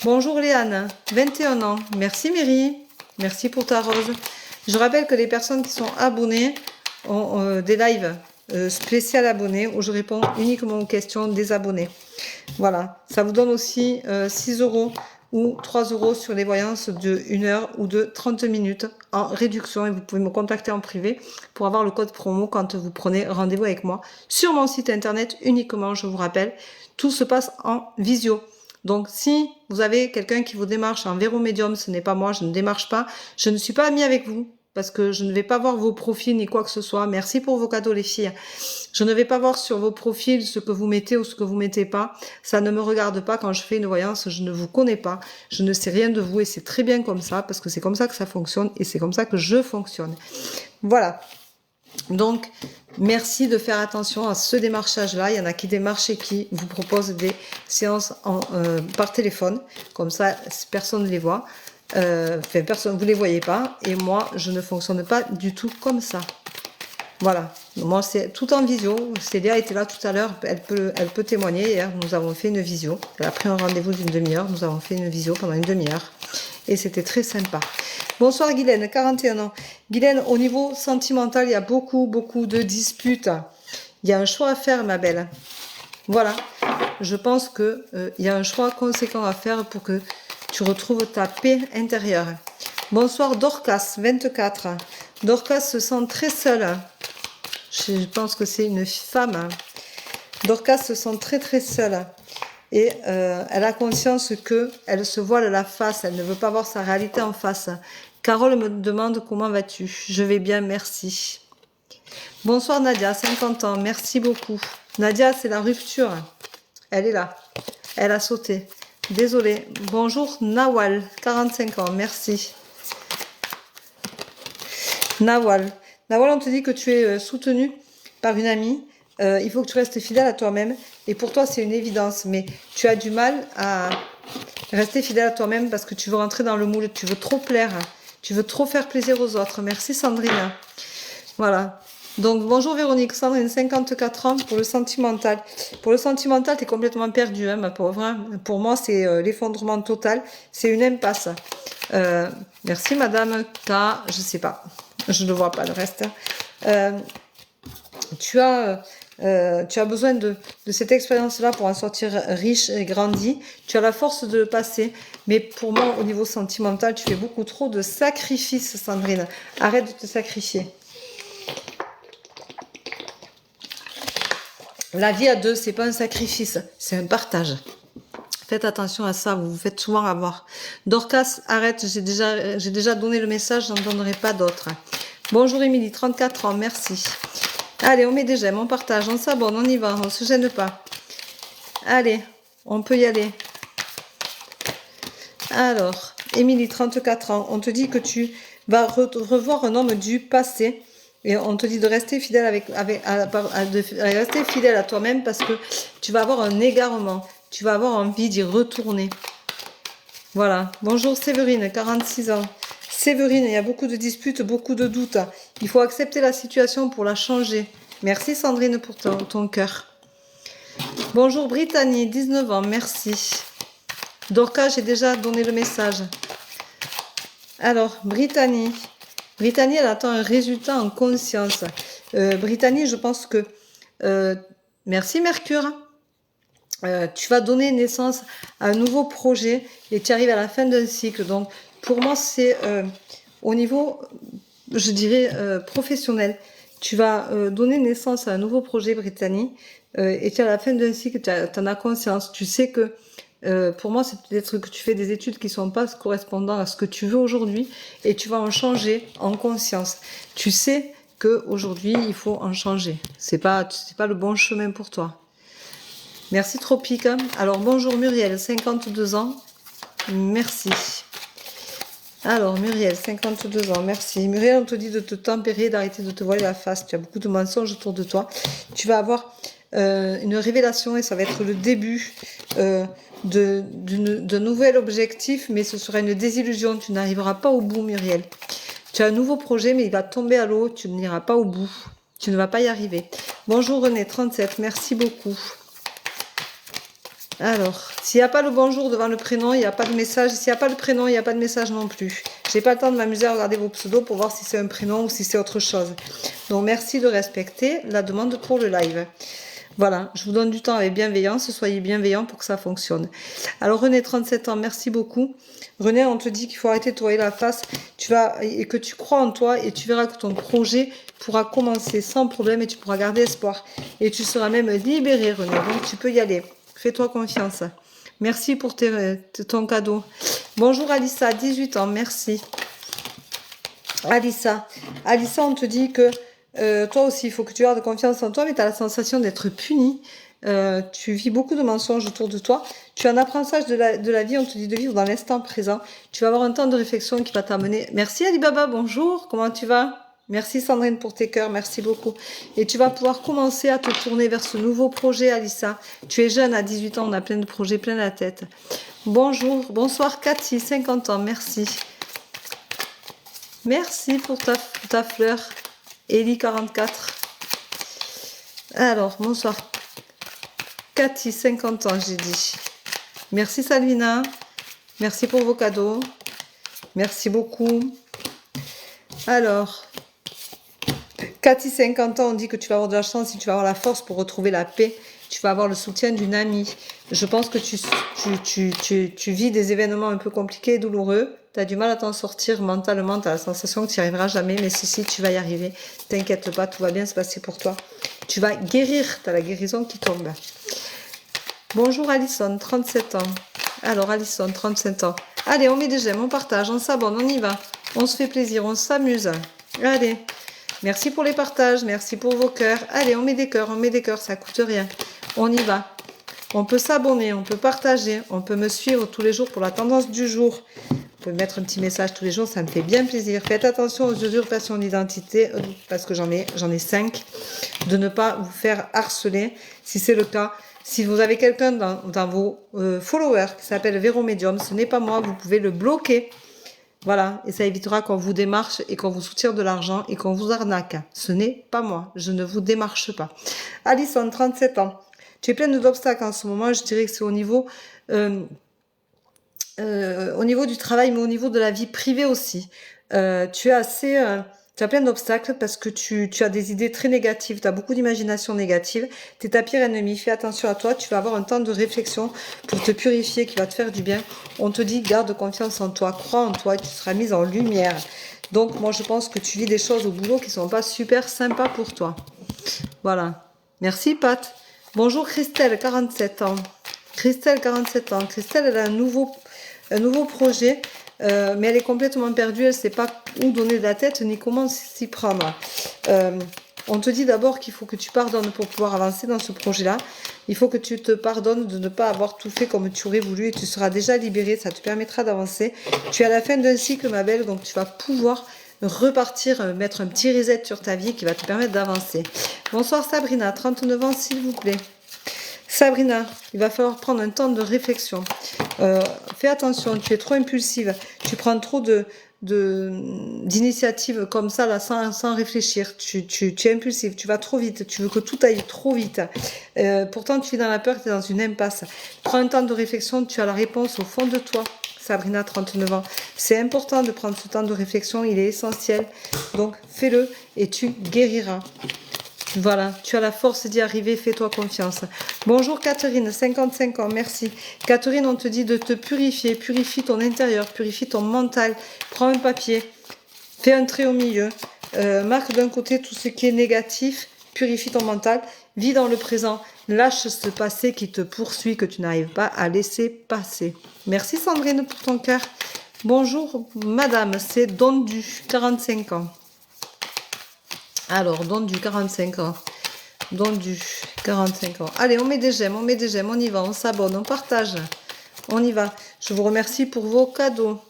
Bonjour Léane, 21 ans. Merci Méry, merci pour ta rose. Je rappelle que les personnes qui sont abonnées ont des lives spécial abonnés où je réponds uniquement aux questions des abonnés. Voilà, ça vous donne aussi 6 € ou 3 € sur les voyances de 1 heure ou de 30 minutes en réduction et vous pouvez me contacter en privé pour avoir le code promo quand vous prenez rendez-vous avec moi sur mon site internet uniquement, je vous rappelle. Tout se passe en visio. Donc, si vous avez quelqu'un qui vous démarche en Vero Medium, ce n'est pas moi, je ne démarche pas. Je ne suis pas amie avec vous parce que je ne vais pas voir vos profils ni quoi que ce soit. Merci pour vos cadeaux, les filles. Je ne vais pas voir sur vos profils ce que vous mettez ou ce que vous mettez pas. Ça ne me regarde pas quand je fais une voyance. Je ne vous connais pas. Je ne sais rien de vous et c'est très bien comme ça parce que c'est comme ça que ça fonctionne et c'est comme ça que je fonctionne. Voilà. Donc, merci de faire attention à ce démarchage-là. Il y en a qui démarchent et qui vous proposent des séances par téléphone. Comme ça, personne ne les voit. Personne, vous ne les voyez pas. Et moi, je ne fonctionne pas du tout comme ça. Voilà. Moi, c'est tout en visio. Célia était là tout à l'heure. Elle peut témoigner. Hier, nous avons fait une visio. Elle a pris un rendez-vous d'une demi-heure. Nous avons fait une visio pendant une demi-heure. Et c'était très sympa. Bonsoir Guylaine, 41 ans. Guylaine, au niveau sentimental, il y a beaucoup de disputes. Il y a un choix à faire, ma belle. Voilà. Je pense que il y a un choix conséquent à faire pour que tu retrouves ta paix intérieure. Bonsoir Dorcas, 24. Dorcas se sent très seule. Je pense que c'est une femme. Dorcas se sent très seule. Et elle a conscience qu'elle se voile la face, elle ne veut pas voir sa réalité en face. Carole me demande comment vas-tu? Je vais bien, merci. Bonsoir Nadia, 50 ans, merci beaucoup. Nadia, c'est la rupture. Elle est là. Elle a sauté. Désolée. Bonjour Nawal, 45 ans, merci. Nawal, on te dit que tu es soutenue par une amie. Il faut que tu restes fidèle à toi-même. Et pour toi, c'est une évidence. Mais tu as du mal à rester fidèle à toi-même parce que tu veux rentrer dans le moule. Tu veux trop plaire. Tu veux trop faire plaisir aux autres. Merci Sandrine. Voilà. Donc, bonjour Véronique. Sandrine, 54 ans pour le sentimental. Pour le sentimental, tu es complètement perdue, hein, ma pauvre. Hein. Pour moi, c'est l'effondrement total. C'est une impasse. Merci madame. Je sais pas. Je ne vois pas le reste. Tu as Tu as besoin de cette expérience-là pour en sortir riche et grandi. Tu as la force de le passer. Mais pour moi, au niveau sentimental, tu fais beaucoup trop de sacrifices, Sandrine. Arrête de te sacrifier. La vie à deux, c'est pas un sacrifice, c'est un partage. Faites attention à ça, vous vous faites souvent avoir. Dorcas, arrête, j'ai déjà donné le message, j'en donnerai pas d'autres. Bonjour Émilie, 34 ans, merci. Allez, on met des j'aime, on partage, on s'abonne, on y va, on se gêne pas. Allez, on peut y aller. Alors, Émilie, 34 ans, on te dit que tu vas revoir un homme du passé. Et on te dit de rester fidèle rester fidèle à toi-même parce que tu vas avoir un égarement. Tu vas avoir envie d'y retourner. Voilà. Bonjour Séverine, 46 ans. Séverine, il y a beaucoup de disputes, beaucoup de doutes. Il faut accepter la situation pour la changer. Merci Sandrine pour ton cœur. Bonjour Brittany, 19 ans, merci. Dorca, j'ai déjà donné le message. Alors, Brittany, elle attend un résultat en conscience. Brittany, je pense que... merci Mercure. Tu vas donner naissance à un nouveau projet et tu arrives à la fin d'un cycle. Donc, pour moi, c'est au niveau, je dirais, professionnel. Tu vas donner naissance à un nouveau projet, Brittany, et tu es à la fin d'un cycle, tu en as conscience. Tu sais que, pour moi, c'est peut-être que tu fais des études qui sont pas correspondant à ce que tu veux aujourd'hui et tu vas en changer en conscience. Tu sais que aujourd'hui il faut en changer. C'est pas le bon chemin pour toi. Merci Tropique. Alors bonjour Muriel, 52 ans. Merci. Alors Muriel, 52 ans, merci. Muriel, on te dit de te tempérer, d'arrêter de te voiler la face. Tu as beaucoup de mensonges autour de toi. Tu vas avoir une révélation et ça va être le début d'un nouvel objectif, mais ce sera une désillusion. Tu n'arriveras pas au bout, Muriel. Tu as un nouveau projet, mais il va tomber à l'eau. Tu n'iras pas au bout. Tu ne vas pas y arriver. Bonjour René, 37, merci beaucoup. Alors, s'il n'y a pas le bonjour devant le prénom, il n'y a pas de message. S'il n'y a pas le prénom, il n'y a pas de message non plus. J'ai pas le temps de m'amuser à regarder vos pseudos pour voir si c'est un prénom ou si c'est autre chose. Donc, merci de respecter la demande pour le live. Voilà, je vous donne du temps avec bienveillance. Soyez bienveillants pour que ça fonctionne. Alors, René, 37 ans, merci beaucoup. René, on te dit qu'il faut arrêter de te voiler la face. Et que tu crois en toi et tu verras que ton projet pourra commencer sans problème et tu pourras garder espoir. Et tu seras même libéré, René. Donc, tu peux y aller. Fais-toi confiance. Merci pour ton cadeau. Bonjour Alissa, 18 ans, merci. Alissa, on te dit que toi aussi, il faut que tu aies confiance en toi, mais tu as la sensation d'être puni. Tu vis beaucoup de mensonges autour de toi. Tu as un apprentissage de la vie, on te dit de vivre dans l'instant présent. Tu vas avoir un temps de réflexion qui va t'amener. Merci Alibaba, bonjour, comment tu vas ? Merci Sandrine pour tes cœurs, merci beaucoup. Et tu vas pouvoir commencer à te tourner vers ce nouveau projet, Alissa. Tu es jeune, à 18 ans, on a plein de projets, plein la tête. Bonsoir Cathy, 50 ans, merci. Merci pour ta fleur. Ellie, 44. Alors, bonsoir. Cathy, 50 ans, j'ai dit. Merci Salvina. Merci pour vos cadeaux. Merci beaucoup. Alors... Cathy, 50 ans, on dit que tu vas avoir de la chance, si tu vas avoir la force pour retrouver la paix, tu vas avoir le soutien d'une amie. Je pense que tu vis des événements un peu compliqués et douloureux. Tu as du mal à t'en sortir mentalement, tu as la sensation que tu n'y arriveras jamais, mais si, tu vas y arriver. T'inquiète pas, tout va bien se passer pour toi. Tu vas guérir, tu as la guérison qui tombe. Bonjour Alison, 37 ans. Alors Alison, 35 ans. Allez, on met des j'aime, on partage, on s'abonne, on y va. On se fait plaisir, on s'amuse. Allez. Merci pour les partages, merci pour vos cœurs. Allez, on met des cœurs, ça coûte rien. On y va. On peut s'abonner, on peut partager, on peut me suivre tous les jours pour la tendance du jour. Vous pouvez mettre un petit message tous les jours, ça me fait bien plaisir. Faites attention aux usurpations d'identité, parce que j'en ai 5, de ne pas vous faire harceler. Si c'est le cas, si vous avez quelqu'un dans vos followers qui s'appelle Véro Medium, ce n'est pas moi, vous pouvez le bloquer. Voilà, et ça évitera qu'on vous démarche et qu'on vous soutire de l'argent et qu'on vous arnaque. Ce n'est pas moi, je ne vous démarche pas. Alison, 37 ans. Tu es pleine d'obstacles en ce moment, je dirais que c'est au niveau du travail, mais au niveau de la vie privée aussi. Tu es assez Tu as plein d'obstacles parce que tu as des idées très négatives, tu as beaucoup d'imagination négative, tu es ta pire ennemie, fais attention à toi, tu vas avoir un temps de réflexion pour te purifier qui va te faire du bien. On te dit garde confiance en toi, crois en toi, tu seras mise en lumière. Donc moi je pense que tu vis des choses au boulot qui sont pas super sympas pour toi. Voilà. Merci Pat. Bonjour Christelle, 47 ans. Christelle, 47 ans. Christelle, elle a un nouveau projet. Mais elle est complètement perdue, elle ne sait pas où donner de la tête ni comment s'y prendre. On te dit d'abord qu'il faut que tu pardonnes pour pouvoir avancer dans ce projet-là. Il faut que tu te pardonnes de ne pas avoir tout fait comme tu aurais voulu et tu seras déjà libéré, ça te permettra d'avancer. Tu es à la fin d'un cycle, ma belle, donc tu vas pouvoir repartir, mettre un petit reset sur ta vie qui va te permettre d'avancer. Bonsoir Sabrina, 39 ans s'il vous plaît. Sabrina, il va falloir prendre un temps de réflexion. Fais attention, tu es trop impulsive. Tu prends trop d'initiatives comme ça, là, sans réfléchir. Tu es impulsive, tu vas trop vite. Tu veux que tout aille trop vite. Pourtant, tu es dans la peur, tu es dans une impasse. Prends un temps de réflexion, tu as la réponse au fond de toi. Sabrina, 39 ans. C'est important de prendre ce temps de réflexion, il est essentiel. Donc, fais-le et tu guériras. Voilà, tu as la force d'y arriver, fais-toi confiance. Bonjour Catherine, 55 ans, merci. Catherine, on te dit de te purifier, purifie ton intérieur, purifie ton mental. Prends un papier, fais un trait au milieu, marque d'un côté tout ce qui est négatif, purifie ton mental, vis dans le présent, lâche ce passé qui te poursuit, que tu n'arrives pas à laisser passer. Merci Sandrine pour ton cœur. Bonjour madame, c'est Dondu, 45 ans. Alors, Dondu, 45 ans. Dondu, 45 ans. Allez, on met des j'aime, on y va, on s'abonne, on partage. On y va. Je vous remercie pour vos cadeaux.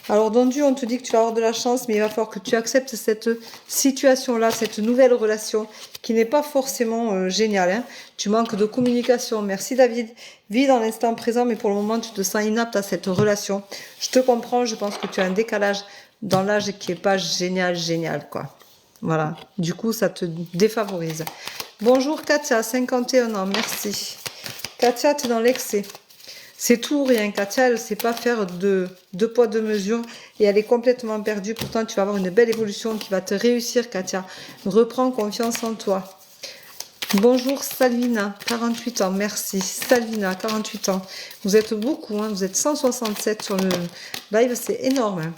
Alors, Dondu, on te dit que tu vas avoir de la chance, mais il va falloir que tu acceptes cette situation-là, cette nouvelle relation qui n'est pas forcément géniale. Hein. Tu manques de communication. Merci David. Vis dans l'instant présent, mais pour le moment, tu te sens inapte à cette relation. Je te comprends, je pense que tu as un décalage dans l'âge qui n'est pas génial, quoi. Voilà, du coup, ça te défavorise. Bonjour Katia, 51 ans, merci. Katia, tu es dans l'excès. C'est tout ou rien. Katia, elle ne sait pas faire de poids, de mesure et elle est complètement perdue. Pourtant, tu vas avoir une belle évolution qui va te réussir, Katia. Reprends confiance en toi. Bonjour Salvina, 48 ans, merci. Salvina, 48 ans. Vous êtes beaucoup, hein, vous êtes 167 sur le live, c'est énorme. Hein.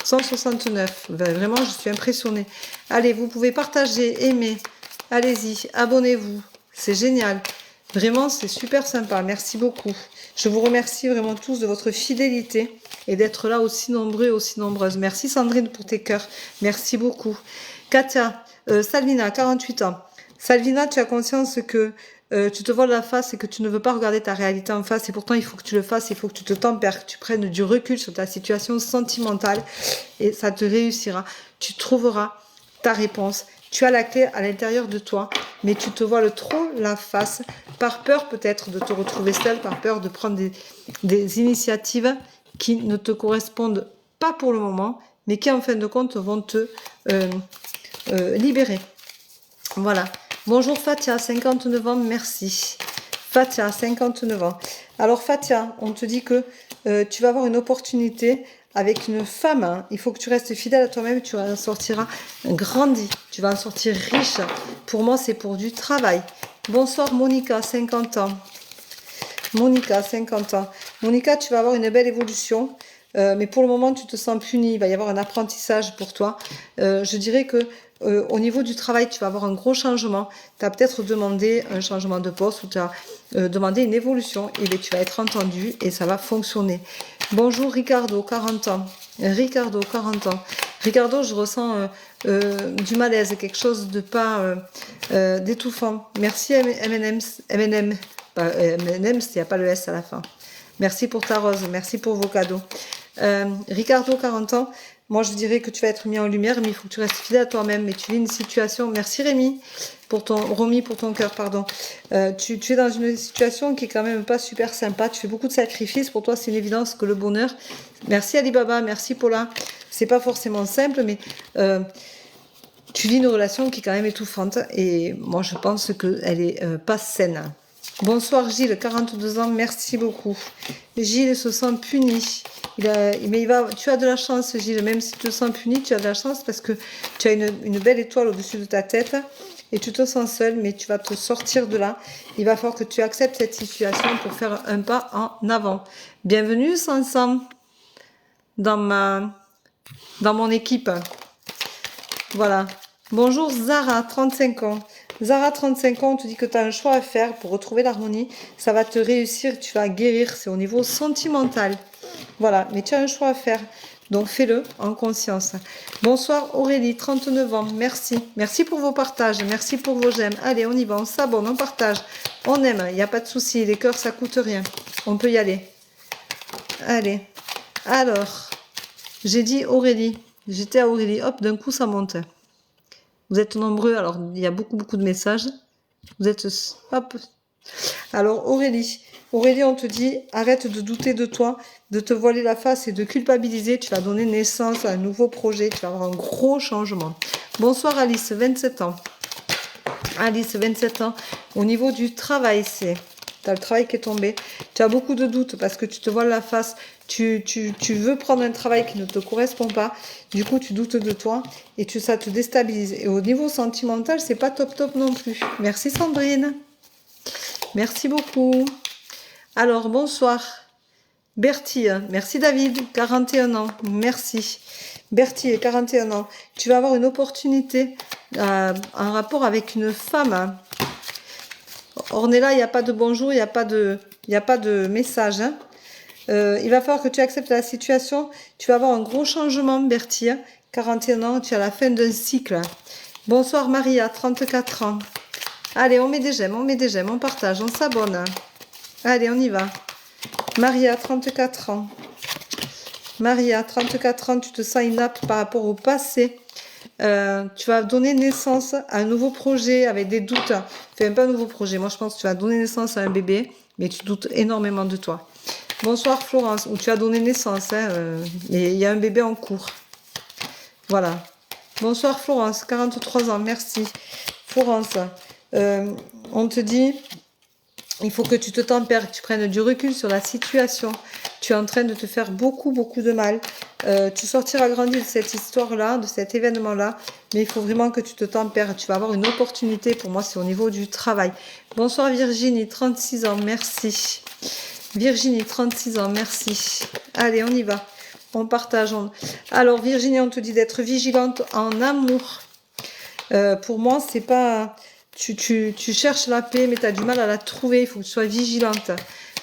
169, vraiment je suis impressionnée. Allez, vous pouvez partager, aimer, allez-y, abonnez-vous, c'est génial. Vraiment, c'est super sympa, merci beaucoup. Je vous remercie vraiment tous de votre fidélité et d'être là aussi nombreux et aussi nombreuses. Merci Sandrine pour tes cœurs, merci beaucoup. Katia, Salvina, 48 ans. Salvina, tu as conscience que tu te vois de la face et que tu ne veux pas regarder ta réalité en face et pourtant il faut que tu le fasses, il faut que tu te tempères, que tu prennes du recul sur ta situation sentimentale et ça te réussira. Tu trouveras ta réponse. Tu as la clé à l'intérieur de toi, mais tu te voiles trop la face par peur peut-être de te retrouver seule, par peur de prendre des initiatives qui ne te correspondent pas pour le moment, mais qui en fin de compte vont te libérer. Voilà. Bonjour Fatia, 59 ans, merci. Fatia, 59 ans. Alors Fatia, on te dit que tu vas avoir une opportunité avec une femme. Hein. Il faut que tu restes fidèle à toi-même, tu en sortiras grandi. Tu vas en sortir riche. Pour moi, c'est pour du travail. Bonsoir Monica, 50 ans. Monica, 50 ans. Monica, tu vas avoir une belle évolution. Mais pour le moment, tu te sens punie. Il va y avoir un apprentissage pour toi. Je dirais que au niveau du travail, tu vas avoir un gros changement. Tu as peut-être demandé un changement de poste ou tu as demandé une évolution. Et bien, tu vas être entendu et ça va fonctionner. Bonjour Ricardo, 40 ans. Ricardo, 40 ans. Ricardo, je ressens du malaise, quelque chose de pas d'étouffant. Merci M&M's, M&M. M&M's, il n'y a pas le S à la fin. Merci pour ta rose, merci pour vos cadeaux. Ricardo, 40 ans. Moi, je dirais que tu vas être mis en lumière, mais il faut que tu restes fidèle à toi-même. Mais tu vis une situation... Merci Romy pour ton cœur, pardon. Tu es dans une situation qui est quand même pas super sympa. Tu fais beaucoup de sacrifices. Pour toi, c'est une évidence que le bonheur... Merci Alibaba, merci Paula. C'est pas forcément simple, mais tu vis une relation qui est quand même étouffante. Et moi, je pense qu'elle est pas saine. Bonsoir Gilles, 42 ans, merci beaucoup. Gilles se sent puni. Tu as de la chance Gilles, même si tu te sens puni, tu as de la chance parce que tu as une belle étoile au-dessus de ta tête et tu te sens seul, mais tu vas te sortir de là. Il va falloir que tu acceptes cette situation pour faire un pas en avant. Bienvenue Sansan dans mon équipe. Voilà. Bonjour Zara, 35 ans. Zara, 35 ans, on te dit que tu as un choix à faire pour retrouver l'harmonie. Ça va te réussir, tu vas guérir. C'est au niveau sentimental. Voilà, mais tu as un choix à faire. Donc fais-le en conscience. Bonsoir Aurélie, 39 ans. Merci. Merci pour vos partages. Merci pour vos j'aime. Allez, on y va. On s'abonne, on partage. On aime. Il n'y a pas de souci. Les cœurs, ça coûte rien. On peut y aller. Allez. Alors, j'ai dit Aurélie. J'étais à Aurélie. Hop, d'un coup, ça monte. Vous êtes nombreux, alors il y a beaucoup de messages. Vous êtes... Hop. Alors Aurélie, on te dit, arrête de douter de toi, de te voiler la face et de culpabiliser. Tu vas donner naissance à un nouveau projet. Tu vas avoir un gros changement. Bonsoir Alice, 27 ans. Alice, 27 ans. Au niveau du travail, tu as le travail qui est tombé. Tu as beaucoup de doutes parce que tu te voiles la face. Tu veux prendre un travail qui ne te correspond pas. Du coup, tu doutes de toi et ça te déstabilise. Et au niveau sentimental, c'est pas top non plus. Merci Sandrine. Merci beaucoup. Alors, bonsoir. Bertille, merci David, 41 ans. Merci. Bertille, 41 ans. Tu vas avoir une opportunité en rapport avec une femme. Ornella, il n'y a pas de bonjour, il n'y a pas de message. Hein. Il va falloir que tu acceptes la situation. Tu vas avoir un gros changement, Bertille. 41 ans, tu es à la fin d'un cycle. Bonsoir Maria, 34 ans. Allez, on met des j'aime, on partage, on s'abonne. Allez, on y va. Maria, 34 ans. Maria, 34 ans, tu te sens inapte par rapport au passé. Tu vas donner naissance à un nouveau projet avec des doutes. Enfin, pas un nouveau projet. Moi, je pense que tu vas donner naissance à un bébé, mais tu doutes énormément de toi. Bonsoir Florence, où tu as donné naissance. Mais il y a un bébé en cours. Voilà. Bonsoir Florence, 43 ans. Merci. Florence, on te dit... Il faut que tu te tempères, que tu prennes du recul sur la situation. Tu es en train de te faire beaucoup de mal. Tu sortiras grandi de cette histoire-là, de cet événement-là. Mais il faut vraiment que tu te tempères. Tu vas avoir une opportunité. Pour moi, c'est au niveau du travail. Bonsoir Virginie, 36 ans. Merci. Virginie, 36 ans. Merci. Allez, on y va. On partage. Alors Virginie, on te dit d'être vigilante en amour. Pour moi, c'est pas... Tu cherches la paix, mais tu as du mal à la trouver. Il faut que tu sois vigilante.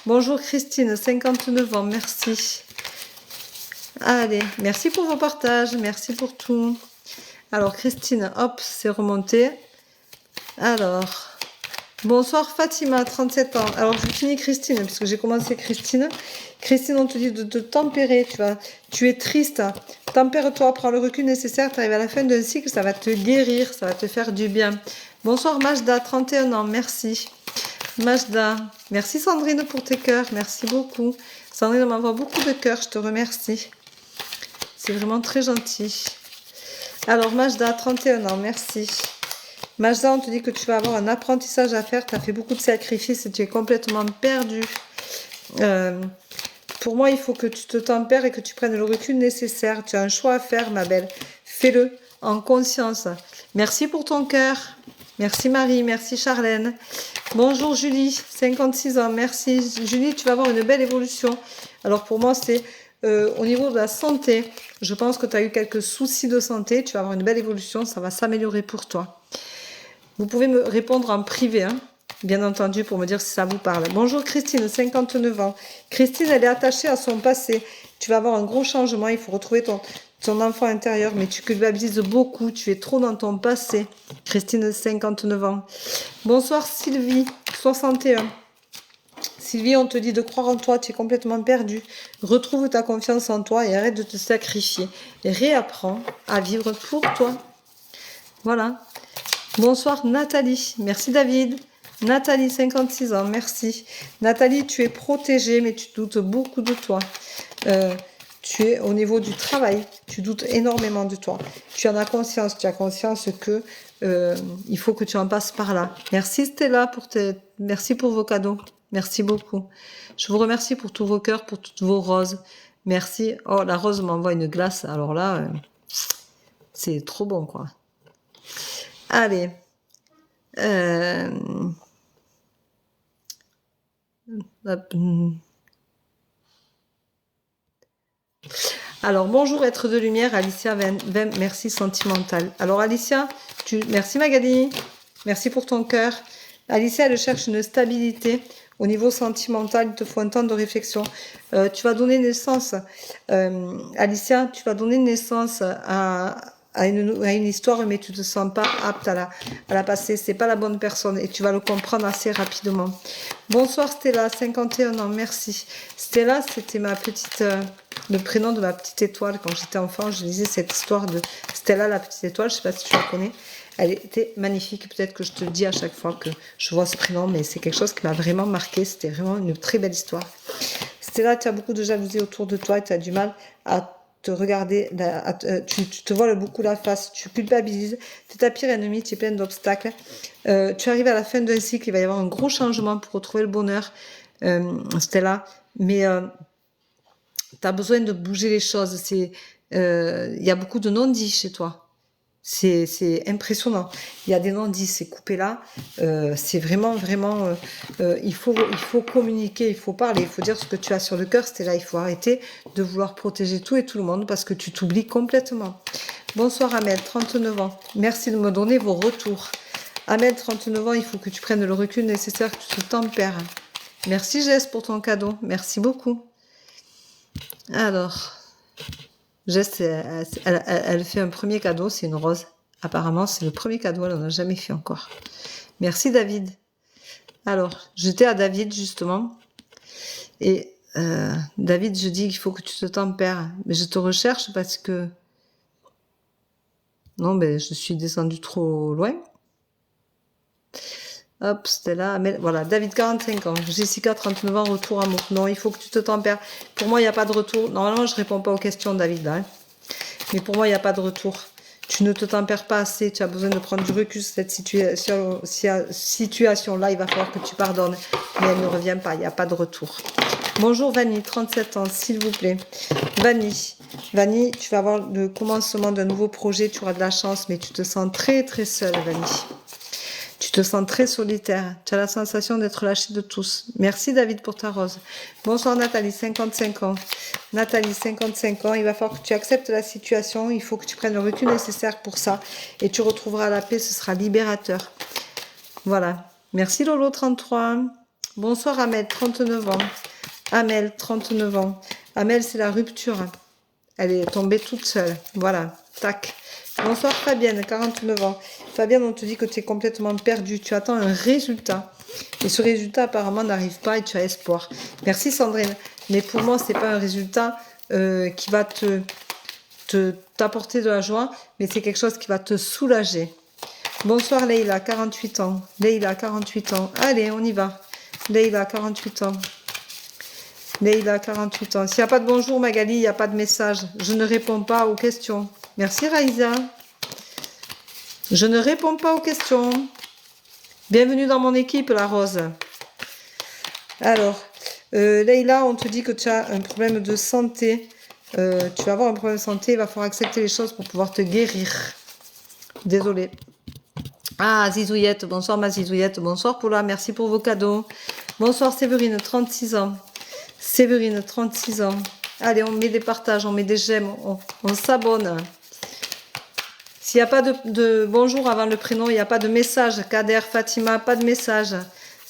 Bonjour Christine, 59 ans. Merci. Allez, merci pour vos partages. Merci pour tout. Alors Christine, hop, c'est remonté. Alors, bonsoir Fatima, 37 ans. Alors je finis Christine, puisque j'ai commencé Christine. Christine, on te dit de te tempérer. Tu es triste. Tempère-toi, prends le recul nécessaire. Tu arrives à la fin d'un cycle, ça va te guérir, ça va te faire du bien. Bonsoir Majda, 31 ans, merci. Majda, merci Sandrine pour tes cœurs, merci beaucoup. Sandrine m'envoie beaucoup de cœurs, je te remercie. C'est vraiment très gentil. Alors Majda, 31 ans, merci. Majda, on te dit que tu vas avoir un apprentissage à faire, tu as fait beaucoup de sacrifices et tu es complètement perdu. Pour moi, il faut que tu te tempères et que tu prennes le recul nécessaire. Tu as un choix à faire, ma belle. Fais-le en conscience. Merci pour ton cœur. Merci Marie, merci Charlène. Bonjour Julie, 56 ans, merci. Julie, tu vas avoir une belle évolution. Alors pour moi, c'est au niveau de la santé. Je pense que tu as eu quelques soucis de santé. Tu vas avoir une belle évolution, ça va s'améliorer pour toi. Vous pouvez me répondre en privé, hein, bien entendu, pour me dire si ça vous parle. Bonjour Christine, 59 ans. Christine, elle est attachée à son passé. Tu vas avoir un gros changement, il faut retrouver ton enfant intérieur, mais tu culpabilises beaucoup, tu es trop dans ton passé. Christine, 59 ans. Bonsoir Sylvie, 61. Sylvie, on te dit de croire en toi, tu es complètement perdu. Retrouve ta confiance en toi et arrête de te sacrifier. Et réapprends à vivre pour toi. Voilà. Bonsoir Nathalie, merci David. Nathalie, 56 ans, merci. Nathalie, tu es protégée, mais tu doutes beaucoup de toi. Tu es au niveau du travail, tu doutes énormément de toi. Tu en as conscience, tu as conscience que il faut que tu en passes par là. Merci Stella merci pour vos cadeaux. Merci beaucoup. Je vous remercie pour tous vos cœurs, pour toutes vos roses. Merci. Oh, la rose m'envoie une glace. Alors là, c'est trop bon, quoi. Allez. Alors, bonjour, être de lumière, Alicia 20, merci, sentimental. Alors, Alicia, merci Magali, merci pour ton cœur. Alicia, elle cherche une stabilité au niveau sentimental, il te faut un temps de réflexion. Tu vas donner naissance, Alicia, tu vas donner naissance à une histoire, mais tu te sens pas apte à la passer. C'est pas la bonne personne et tu vas le comprendre assez rapidement. Bonsoir Stella, 51 ans, merci. Stella, c'était ma petite, le prénom de ma petite étoile. Quand j'étais enfant, je lisais cette histoire de Stella, la petite étoile. Je sais pas si tu la connais. Elle était magnifique. Peut-être que je te le dis à chaque fois que je vois ce prénom, mais c'est quelque chose qui m'a vraiment marqué. C'était vraiment une très belle histoire. Stella, tu as beaucoup de jalousie autour de toi et tu as du mal à te regarder, tu te voiles beaucoup la face, tu culpabilises, tu es ta pire ennemie, tu es plein d'obstacles. Tu arrives à la fin d'un cycle, il va y avoir un gros changement pour retrouver le bonheur, Stella, mais tu as besoin de bouger les choses. Il y a beaucoup de non-dits chez toi. C'est impressionnant. Il y a des non-dits, c'est coupé là. C'est vraiment, il faut communiquer, il faut parler, il faut dire ce que tu as sur le cœur. C'était là, il faut arrêter de vouloir protéger tout et tout le monde parce que tu t'oublies complètement. Bonsoir Ahmed, 39 ans. Merci de me donner vos retours. Ahmed, 39 ans, il faut que tu prennes le recul nécessaire, que tu te tempères. Merci Jess pour ton cadeau. Merci beaucoup. Alors... Jess, elle fait un premier cadeau, c'est une rose. Apparemment, c'est le premier cadeau, elle n'en a jamais fait encore. Merci David. Alors, j'étais à David justement. Et David, je dis qu'il faut que tu te tempères. Mais je te recherche parce que... Non, mais je suis descendue trop loin. Hop, Stella, voilà, David, 45 ans. Jessica, 39 ans, retour amour. Non, il faut que tu te tempères. Pour moi, il n'y a pas de retour. Normalement, je réponds pas aux questions, David, là. Hein. Mais pour moi, il n'y a pas de retour. Tu ne te tempères pas assez. Tu as besoin de prendre du recul sur cette situation-là. Il va falloir que tu pardonnes. Mais elle ne revient pas. Il n'y a pas de retour. Bonjour, Vanny, 37 ans, s'il vous plaît. Vanny, tu vas avoir le commencement d'un nouveau projet. Tu auras de la chance, mais tu te sens très, très seule, Vanny. Tu te sens très solitaire. Tu as la sensation d'être lâché de tous. Merci David pour ta rose. Bonsoir Nathalie, 55 ans. Nathalie, 55 ans. Il va falloir que tu acceptes la situation. Il faut que tu prennes le recul nécessaire pour ça. Et tu retrouveras la paix. Ce sera libérateur. Voilà. Merci Lolo, 33. Bonsoir Amel, 39 ans. Amel, 39 ans. Amel, c'est la rupture. Elle est tombée toute seule. Voilà. Tac. Bonsoir Fabienne, 49 ans. Fabienne, on te dit que tu es complètement perdu. Tu attends un résultat. Et ce résultat, apparemment, n'arrive pas et tu as espoir. Merci Sandrine. Mais pour moi, c'est pas un résultat qui va t'apporter de la joie, mais c'est quelque chose qui va te soulager. Bonsoir Leïla, 48 ans. Leïla, 48 ans. Allez, on y va. Leïla, 48 ans. Leïla, 48 ans. S'il n'y a pas de bonjour Magali, il n'y a pas de message. Je ne réponds pas aux questions. Merci Raïsa. Je ne réponds pas aux questions. Bienvenue dans mon équipe, la Rose. Alors, Leïla, on te dit que tu as un problème de santé. Tu vas avoir un problème de santé. Il va falloir accepter les choses pour pouvoir te guérir. Désolée. Ah, Zizouillette. Bonsoir ma Zizouillette. Bonsoir Paula. Merci pour vos cadeaux. Bonsoir Séverine, 36 ans. Séverine, 36 ans. Allez, on met des partages, on met des j'aime, on s'abonne. S'il n'y a pas de bonjour avant le prénom, il n'y a pas de message. Kader, Fatima, pas de message.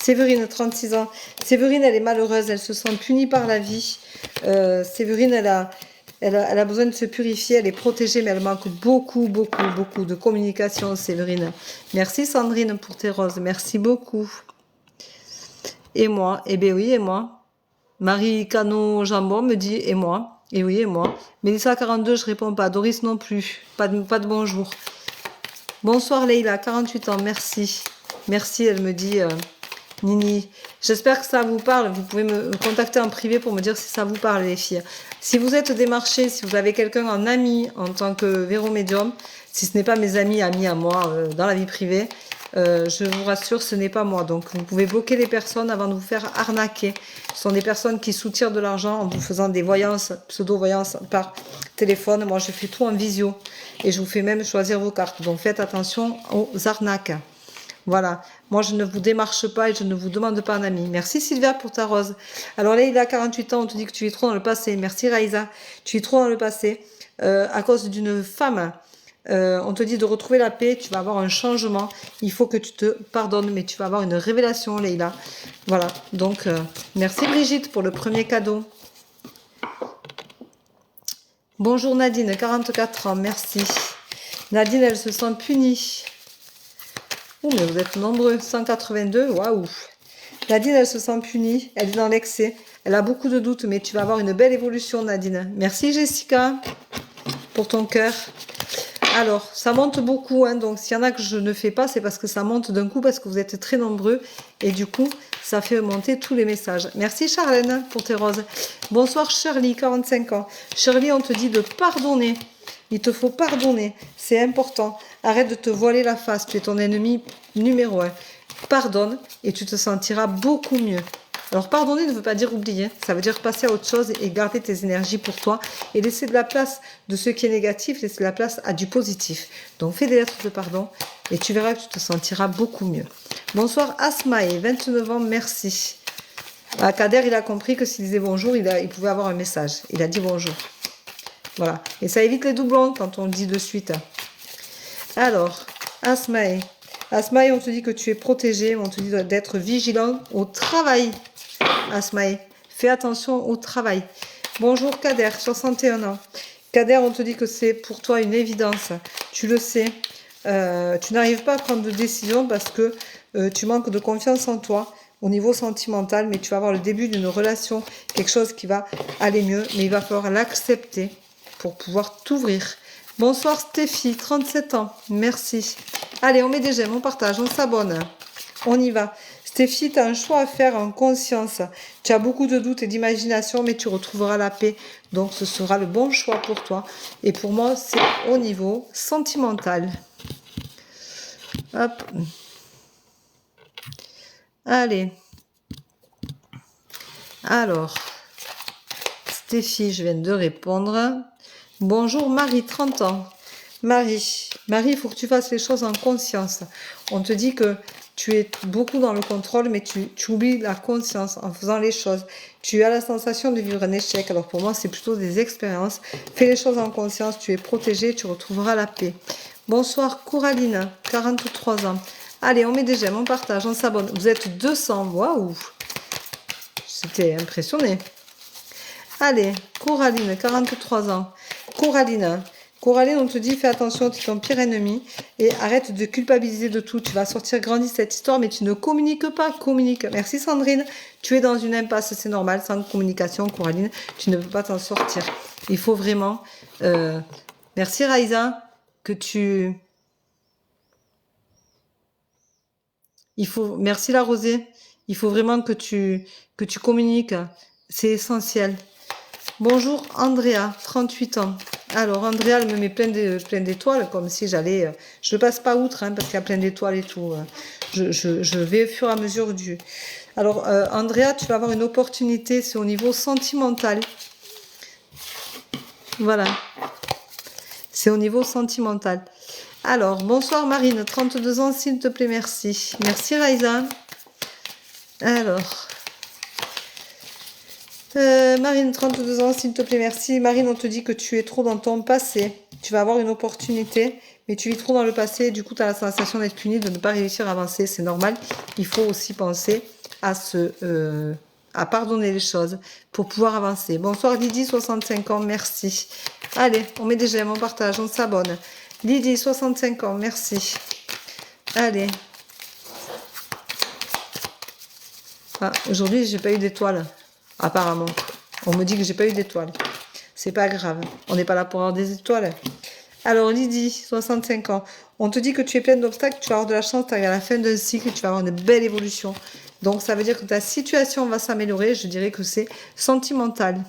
Séverine, 36 ans. Séverine, elle est malheureuse, elle se sent punie par la vie. Séverine, elle a besoin de se purifier, elle est protégée, mais elle manque beaucoup de communication, Séverine. Merci Sandrine pour tes roses, merci beaucoup. Et moi, eh bien oui, et moi. Marie Cano Jambon me dit et moi. Et oui, et moi. Mélissa 42, je réponds pas. Doris non plus. Pas de bonjour. Bonsoir Leïla, 48 ans, merci. Merci, elle me dit Nini. J'espère que ça vous parle. Vous pouvez me contacter en privé pour me dire si ça vous parle, les filles. Si vous êtes démarché, si vous avez quelqu'un en ami en tant que Véro Médium, si ce n'est pas mes amis à moi dans la vie privée, je vous rassure, ce n'est pas moi. Donc, vous pouvez bloquer les personnes avant de vous faire arnaquer. Ce sont des personnes qui soutirent de l'argent en vous faisant des voyances, pseudo-voyances par téléphone. Moi, je fais tout en visio. Et je vous fais même choisir vos cartes. Donc, faites attention aux arnaques. Voilà. Moi, je ne vous démarche pas et je ne vous demande pas un ami. Merci Sylvia pour ta rose. Alors là, il a 48 ans. On te dit que tu es trop dans le passé. Merci Raïsa. Tu es trop dans le passé. À cause d'une femme. On te dit de retrouver la paix, tu vas avoir un changement, il faut que tu te pardonnes, mais tu vas avoir une révélation, Leïla. Voilà, donc merci Brigitte pour le premier cadeau. Bonjour Nadine, 44 ans, merci. Nadine, elle se sent punie. Oh, mais vous êtes nombreux, 182, waouh. Nadine, elle se sent punie, elle est dans l'excès, elle a beaucoup de doutes, mais tu vas avoir une belle évolution, Nadine. Merci Jessica pour ton cœur. Alors, ça monte beaucoup, hein, donc s'il y en a que je ne fais pas, c'est parce que ça monte d'un coup, parce que vous êtes très nombreux, et du coup, ça fait monter tous les messages. Merci Charlène pour tes roses. Bonsoir Shirley, 45 ans. Shirley, on te dit de pardonner. Il te faut pardonner, c'est important. Arrête de te voiler la face, tu es ton ennemi numéro 1. Pardonne et tu te sentiras beaucoup mieux. Alors, pardonner ne veut pas dire oublier, ça veut dire passer à autre chose et garder tes énergies pour toi et laisser de la place de ce qui est négatif, laisser de la place à du positif. Donc, fais des lettres de pardon et tu verras que tu te sentiras beaucoup mieux. Bonsoir Asmae, 29 ans, merci. Ah, Kader, il a compris que s'il disait bonjour, il pouvait avoir un message. Il a dit bonjour. Voilà. Et ça évite les doublons quand on le dit de suite. Alors, Asmae. Asmae, on te dit que tu es protégé, on te dit d'être vigilant au travail. Asmae, fais attention au travail. Bonjour Kader, 61 ans. Kader, on te dit que c'est pour toi une évidence. Tu le sais. Tu n'arrives pas à prendre de décision parce que tu manques de confiance en toi au niveau sentimental, mais tu vas avoir le début d'une relation, quelque chose qui va aller mieux, mais il va falloir l'accepter pour pouvoir t'ouvrir. Bonsoir Stéphie, 37 ans. Merci. Allez, on met des j'aime, on partage, on s'abonne. On y va. Stéphie, tu as un choix à faire en conscience. Tu as beaucoup de doutes et d'imagination, mais tu retrouveras la paix. Donc, ce sera le bon choix pour toi. Et pour moi, c'est au niveau sentimental. Hop. Allez. Alors, Stéphie, je viens de répondre. Bonjour Marie, 30 ans. Marie, il faut que tu fasses les choses en conscience. On te dit que tu es beaucoup dans le contrôle, mais tu oublies la conscience en faisant les choses. Tu as la sensation de vivre un échec. Alors pour moi, c'est plutôt des expériences. Fais les choses en conscience, tu es protégé, tu retrouveras la paix. Bonsoir Coraline, 43 ans. Allez, on met des j'aime, on partage, on s'abonne. Vous êtes 200, waouh. J'étais impressionnée. Allez, Coraline, 43 ans. Coraline, on te dit, fais attention, tu es ton pire ennemi et arrête de culpabiliser de tout. Tu vas sortir grandi de cette histoire, mais tu ne communiques pas, communique. Merci Sandrine, tu es dans une impasse, c'est normal, sans communication, Coraline, tu ne peux pas t'en sortir. Il faut vraiment... Merci Raïsa, que tu... Merci la Rosée, il faut vraiment que tu communiques, c'est essentiel. Bonjour Andrea, 38 ans. Alors Andrea, elle me met plein d'étoiles, comme si j'allais... je ne passe pas outre, hein, parce qu'il y a plein d'étoiles et tout. Je vais au fur et à mesure du... Alors Andrea, tu vas avoir une opportunité, c'est au niveau sentimental. Voilà. C'est au niveau sentimental. Alors, bonsoir Marine, 32 ans, s'il te plaît, merci. Merci Raïsa. Alors... Marine, 32 ans, s'il te plaît, merci. Marine, on te dit que tu es trop dans ton passé. Tu vas avoir une opportunité, mais tu vis trop dans le passé. Du coup, tu as la sensation d'être punie, de ne pas réussir à avancer. C'est normal. Il faut aussi penser à pardonner les choses pour pouvoir avancer. Bonsoir Lydie, 65 ans, merci. Allez, on met des j'aime, on partage, on s'abonne. Lydie, 65 ans, merci. Allez. Ah, aujourd'hui, j'ai pas eu d'étoiles. Apparemment, on me dit que j'ai pas eu d'étoiles. C'est pas grave, on n'est pas là pour avoir des étoiles. Alors Lydie, 65 ans, on te dit que tu es pleine d'obstacles, tu vas avoir de la chance, tu arrives à la fin d'un cycle, tu vas avoir une belle évolution. Donc, ça veut dire que ta situation va s'améliorer. Je dirais que c'est sentimental.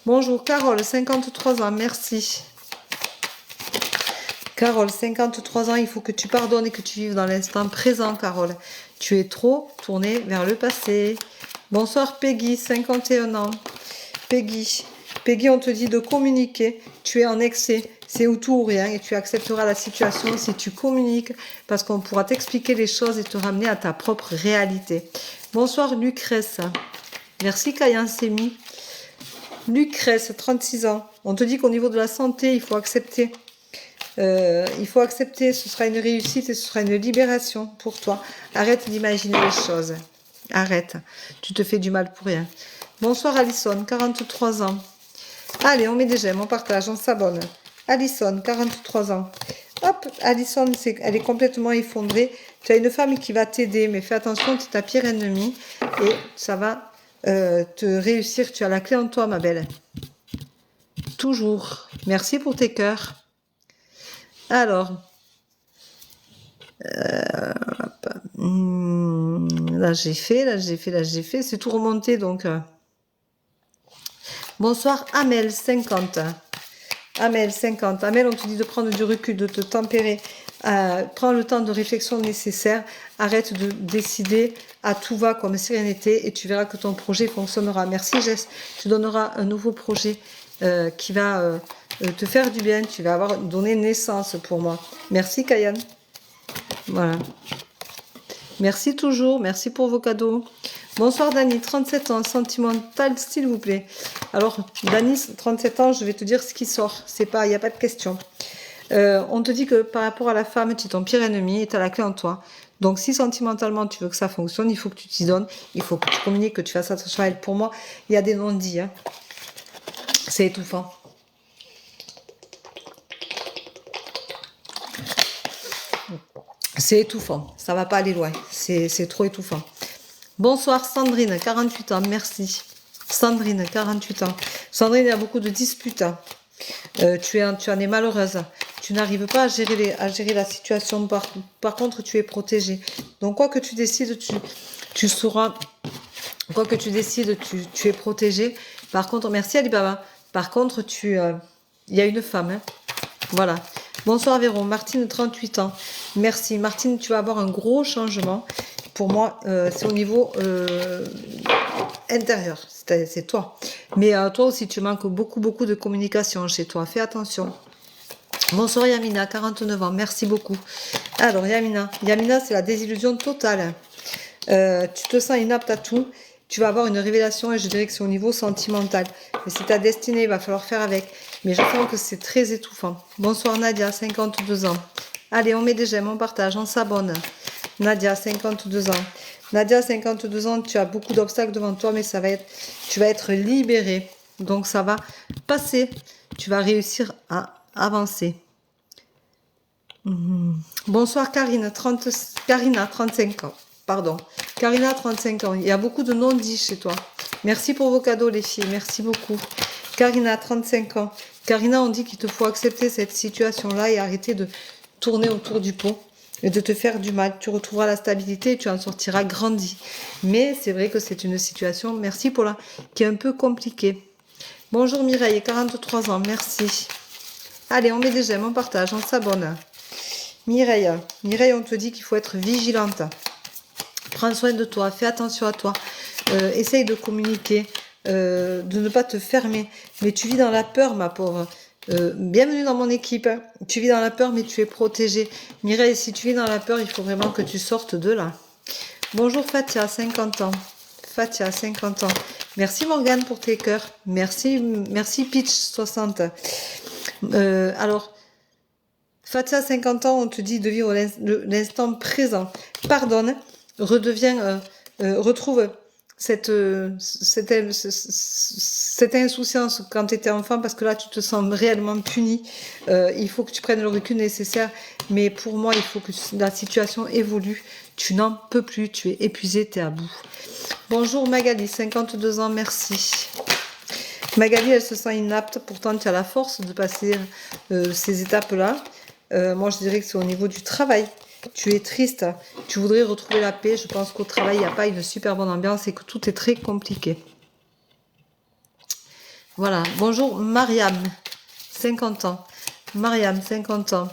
Bonjour, Carole, 53 ans, merci. Carole, 53 ans, il faut que tu pardonnes et que tu vives dans l'instant présent, Carole. Tu es trop tournée vers le passé. Bonsoir, Peggy, 51 ans. Peggy, on te dit de communiquer. Tu es en excès. C'est ou tout ou rien et tu accepteras la situation si tu communiques parce qu'on pourra t'expliquer les choses et te ramener à ta propre réalité. Bonsoir, Lucrèce. Merci, Kayan Semi. Lucrèce, 36 ans. On te dit qu'au niveau de la santé, il faut accepter. Ce sera une réussite et ce sera une libération pour toi. Arrête d'imaginer les choses. Arrête. Tu te fais du mal pour rien. Bonsoir Alison, 43 ans. Allez, on met des j'aime, on partage, on s'abonne. Alison, 43 ans. Hop, Alison, elle est complètement effondrée. Tu as une femme qui va t'aider, mais fais attention, c'est ta pire ennemie. Et ça va te réussir. Tu as la clé en toi, ma belle. Toujours. Merci pour tes cœurs. Alors, là j'ai fait, c'est tout remonté donc. Bonsoir Amel, 50. Amel, 50. Amel, on te dit de prendre du recul, de te tempérer. Prends le temps de réflexion nécessaire. Arrête de décider à tout va comme si rien n'était et tu verras que ton projet fonctionnera. Merci Jess. Tu donneras un nouveau projet qui va te faire du bien. Tu vas donné naissance pour moi. Merci Kayan. Voilà. Merci toujours. Merci pour vos cadeaux. Bonsoir Dani, 37 ans, sentimental s'il vous plaît. Alors Dani, 37 ans, je vais te dire ce qui sort. Il n'y a pas de question. On te dit que par rapport à la femme, tu es ton pire ennemi et tu as la clé en toi. Donc si sentimentalement tu veux que ça fonctionne, il faut que tu t'y donnes, il faut que tu communiques, que tu fasses attention à elle. Pour moi, il y a des non-dits. Hein. C'est étouffant. C'est étouffant. Ça va pas aller loin. C'est trop étouffant. Bonsoir Sandrine, 48 ans, merci. Sandrine, 48 ans. Sandrine, il y a beaucoup de disputes. Hein. Tu en es malheureuse. Tu n'arrives pas à gérer la situation. Par contre, tu es protégée. Donc, quoi que tu décides, tu sauras. Quoi que tu décides, tu es protégée. Par contre, merci Alibaba. Par contre, il y a une femme. Hein. Voilà. Bonsoir Véron, Martine, 38 ans. Merci. Martine, tu vas avoir un gros changement. Pour moi, c'est au niveau intérieur. C'est toi. Mais toi aussi, tu manques beaucoup de communication chez toi. Fais attention. Bonsoir Yamina, 49 ans. Merci beaucoup. Alors Yamina, c'est la désillusion totale. Tu te sens inapte à tout. Tu vas avoir une révélation et je dirais que c'est au niveau sentimental. Mais c'est ta destinée, il va falloir faire avec. Mais je sens que c'est très étouffant. Bonsoir Nadia, 52 ans. Allez, on met des j'aime, on partage, on s'abonne. Nadia, 52 ans. Nadia, 52 ans, tu as beaucoup d'obstacles devant toi, mais tu vas être libérée. Donc ça va passer. Tu vas réussir à avancer. Bonsoir Karina, 35 ans. Pardon. Karina, 35 ans. Il y a beaucoup de non-dits chez toi. Merci pour vos cadeaux, les filles. Merci beaucoup. Karina, 35 ans. Karina, on dit qu'il te faut accepter cette situation-là et arrêter de tourner autour du pot et de te faire du mal. Tu retrouveras la stabilité et tu en sortiras grandi. Mais c'est vrai que c'est une situation, merci Paula, qui est un peu compliquée. Bonjour Mireille, 43 ans. Merci. Allez, on met des j'aime, on partage, on s'abonne. Mireille, on te dit qu'il faut être vigilante. Prends soin de toi, fais attention à toi. Essaye de communiquer, de ne pas te fermer. Mais tu vis dans la peur, ma pauvre. Bienvenue dans mon équipe. Tu vis dans la peur, mais tu es protégée. Mireille, si tu vis dans la peur, il faut vraiment que tu sortes de là. Bonjour Fatia, 50 ans. Fatia, 50 ans. Merci Morgane pour tes cœurs. Merci Pitch, 60. Alors, Fatia, 50 ans, on te dit de vivre l'instant présent. Pardonne, retrouve cette insouciance quand tu étais enfant, parce que là, tu te sens réellement puni. Il faut que tu prennes le recul nécessaire. Mais pour moi, il faut que la situation évolue. Tu n'en peux plus, tu es épuisé, tu es à bout. Bonjour Magali, 52 ans, merci. Magali, elle se sent inapte, pourtant tu as la force de passer ces étapes-là. Moi, je dirais que c'est au niveau du travail. Tu es triste, tu voudrais retrouver la paix. Je pense qu'au travail, il n'y a pas une super bonne ambiance et que tout est très compliqué. Voilà. Bonjour Mariam, 50 ans. Mariam, 50 ans.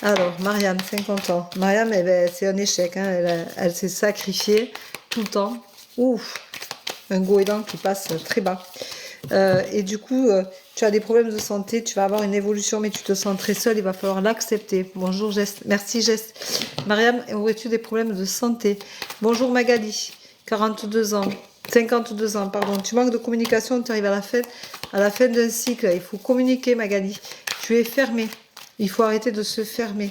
Alors, Mariam, 50 ans. Mariam, eh ben, c'est un échec. Hein. Elle s'est sacrifiée tout le temps. Ouf, un goéland qui passe très bas. Et du coup, tu as des problèmes de santé, tu vas avoir une évolution, mais tu te sens très seule, il va falloir l'accepter. Bonjour Geste, merci Geste. Mariam, aurais-tu des problèmes de santé? Bonjour Magali, 42 ans, 52 ans, pardon. Tu manques de communication, tu arrives à la fin d'un cycle. Il faut communiquer Magali. Tu es fermée. Il faut arrêter de se fermer.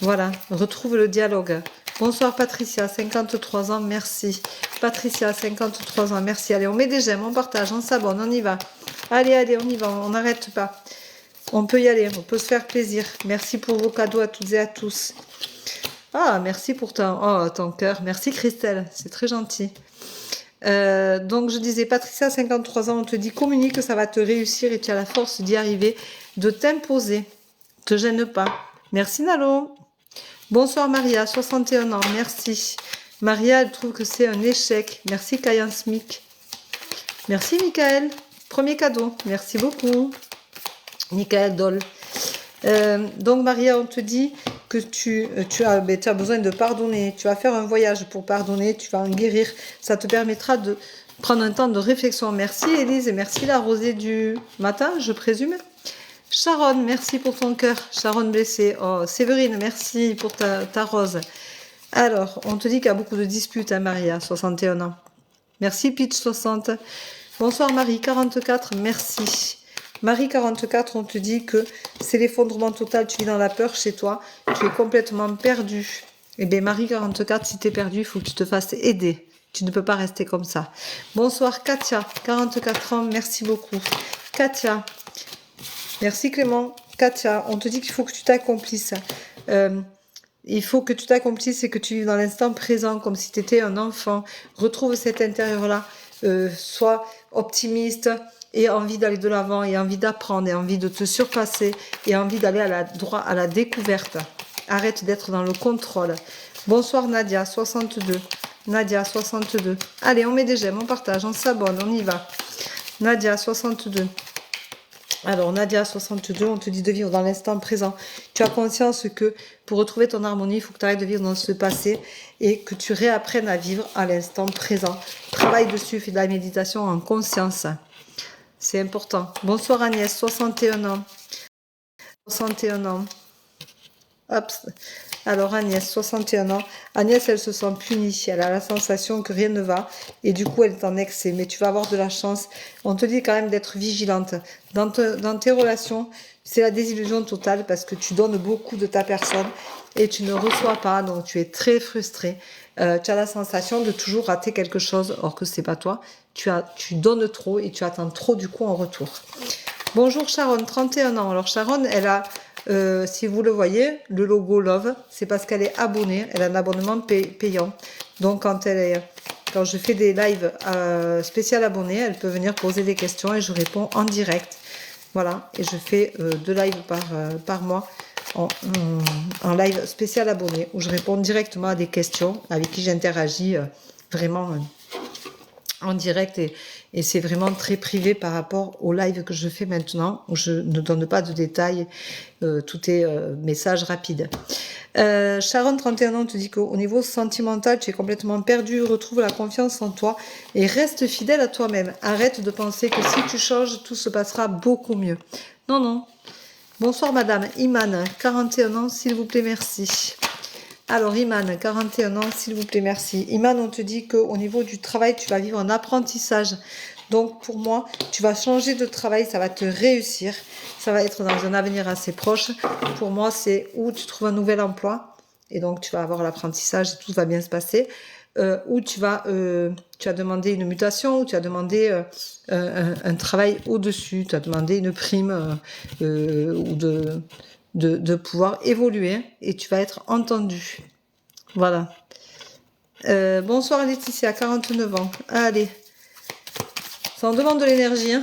Voilà, retrouve le dialogue. Bonsoir Patricia, 53 ans, merci. Patricia, 53 ans, merci. Allez, on met des j'aime, on partage, on s'abonne, on y va. Allez, allez, on y va, on n'arrête pas. On peut y aller, on peut se faire plaisir. Merci pour vos cadeaux à toutes et à tous. Ah, merci pour ton cœur. Merci Christelle, c'est très gentil. Donc je disais, Patricia, 53 ans, on te dit communique, ça va te réussir et tu as la force d'y arriver, de t'imposer. Te gêne pas. Merci Nalo. Bonsoir Maria, 61 ans, merci. Maria, elle trouve que c'est un échec. Merci Kayan Smith. Merci Michael. Premier cadeau, merci beaucoup. Michael Doll. Donc Maria, on te dit que tu as besoin de pardonner. Tu vas faire un voyage pour pardonner, tu vas en guérir. Ça te permettra de prendre un temps de réflexion. Merci Élise et merci la rosée du matin, je présume. Sharon, merci pour ton cœur. Sharon blessée. Oh, Séverine, merci pour ta rose. Alors, on te dit qu'il y a beaucoup de disputes, hein, Maria, 61 ans. Merci, Pitch 60. Bonsoir, Marie, 44, merci. Marie, 44, on te dit que c'est l'effondrement total. Tu vis dans la peur chez toi. Tu es complètement perdu. Eh bien, Marie, 44, si tu es perdu, il faut que tu te fasses aider. Tu ne peux pas rester comme ça. Bonsoir, Katia, 44 ans, merci beaucoup. Katia. Merci Clément. Katia, on te dit qu'il faut que tu t'accomplisses. Il faut que tu t'accomplisses et que tu vives dans l'instant présent comme si tu étais un enfant. Retrouve cet intérieur-là. Sois optimiste et envie d'aller de l'avant et envie d'apprendre et envie de te surpasser et envie d'aller à la découverte. Arrête d'être dans le contrôle. Bonsoir Nadia, 62. Nadia, 62. Allez, on met des j'aime, on partage, on s'abonne, on y va. Nadia, 62. Alors, Nadia, 62, on te dit de vivre dans l'instant présent. Tu as conscience que pour retrouver ton harmonie, il faut que tu arrêtes de vivre dans ce passé et que tu réapprennes à vivre à l'instant présent. Travaille dessus, fais de la méditation en conscience. C'est important. Bonsoir Agnès, 61 ans. 61 ans. Hop. Alors Agnès, 61 ans. Agnès, elle se sent punie. Elle a la sensation que rien ne va. Et du coup, elle est en excès. Mais tu vas avoir de la chance. On te dit quand même d'être vigilante. Dans tes relations, c'est la désillusion totale parce que tu donnes beaucoup de ta personne et tu ne reçois pas. Donc, tu es très frustré. Tu as la sensation de toujours rater quelque chose, or que c'est pas toi. Tu donnes trop et tu attends trop du coup en retour. Bonjour Sharon, 31 ans. Alors Sharon, elle a... si vous le voyez, le logo Love, c'est parce qu'elle est abonnée, elle a un abonnement payant. Donc quand je fais des lives spécial abonnés, elle peut venir poser des questions et je réponds en direct. Voilà, et je fais 2 lives par mois en live spécial abonné où je réponds directement à des questions avec qui j'interagis vraiment en direct et c'est vraiment très privé par rapport au live que je fais maintenant où je ne donne pas de détails, tout est message rapide. Sharon, 31 ans, te dit qu'au niveau sentimental, tu es complètement perdu, retrouve la confiance en toi et reste fidèle à toi-même. Arrête de penser que si tu changes, tout se passera beaucoup mieux. Non, non. Bonsoir madame, Iman, 41 ans, s'il vous plaît, merci. Alors Iman, 41 ans, s'il vous plaît, merci. Iman, on te dit qu'au niveau du travail, tu vas vivre un apprentissage. Donc pour moi, tu vas changer de travail, ça va te réussir. Ça va être dans un avenir assez proche. Pour moi, c'est où tu trouves un nouvel emploi. Et donc tu vas avoir l'apprentissage et tout va bien se passer. Où tu as demandé une mutation, où tu as demandé un travail au-dessus, tu as demandé une prime ou de pouvoir évoluer et tu vas être entendu. Voilà. Bonsoir Laetitia, 49 ans. Allez. Ça en demande de l'énergie. Hein.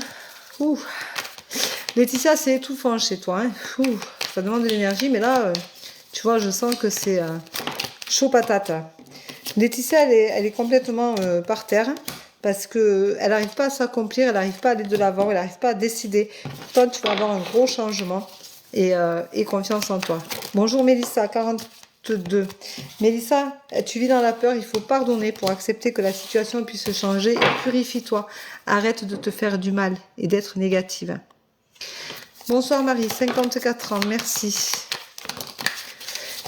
Laetitia, c'est étouffant chez toi. Hein. Ça demande de l'énergie, mais là, Tu vois, je sens que c'est chaud patate. Laetitia, elle est complètement par terre parce qu'elle n'arrive pas à s'accomplir, elle n'arrive pas à aller de l'avant, elle n'arrive pas à décider. Pourtant, tu vas avoir un gros changement et confiance en toi. Bonjour Mélissa, 42. Mélissa, tu vis dans la peur, il faut pardonner pour accepter que la situation puisse changer et purifie-toi. Arrête de te faire du mal et d'être négative. Bonsoir Marie, 54 ans, merci.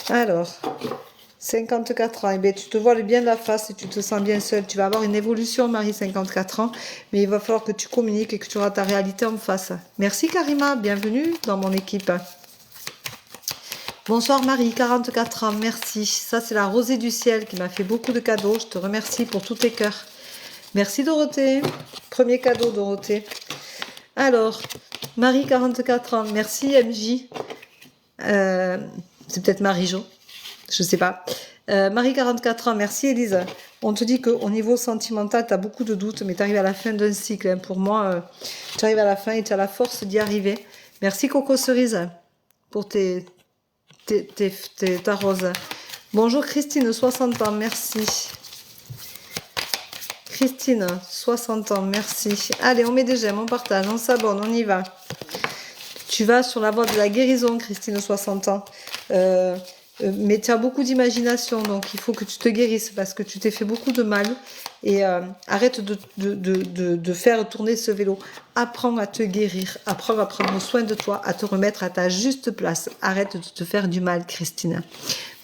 Alors, 54 ans, eh bien, tu te vois le bien de la face et tu te sens bien seule. Tu vas avoir une évolution, Marie, 54 ans, mais il va falloir que tu communiques et que tu auras ta réalité en face. Merci Karima, bienvenue dans mon équipe. Bonsoir Marie, 44 ans, merci. Ça, c'est la rosée du ciel qui m'a fait beaucoup de cadeaux. Je te remercie pour tous tes cœurs. Merci Dorothée. Premier cadeau, Dorothée. Alors, Marie, 44 ans, merci MJ. C'est peut-être Marie-Jo, je sais pas. Marie, 44 ans, merci Élise. On te dit qu'au niveau sentimental, tu as beaucoup de doutes, mais tu arrives à la fin d'un cycle. Hein. Pour moi, tu arrives à la fin et tu as la force d'y arriver. Merci Coco Cerise pour ta rose. Bonjour Christine, 60 ans, merci. Christine, 60 ans, merci. Allez, on met des j'aime, on partage, on s'abonne, on y va. Tu vas sur la voie de la guérison, Christine, 60 ans. Mais tu as beaucoup d'imagination, donc il faut que tu te guérisses parce que tu t'es fait beaucoup de mal. Et arrête de faire tourner ce vélo. Apprends à te guérir, apprends à prendre soin de toi, à te remettre à ta juste place. Arrête de te faire du mal, Christine.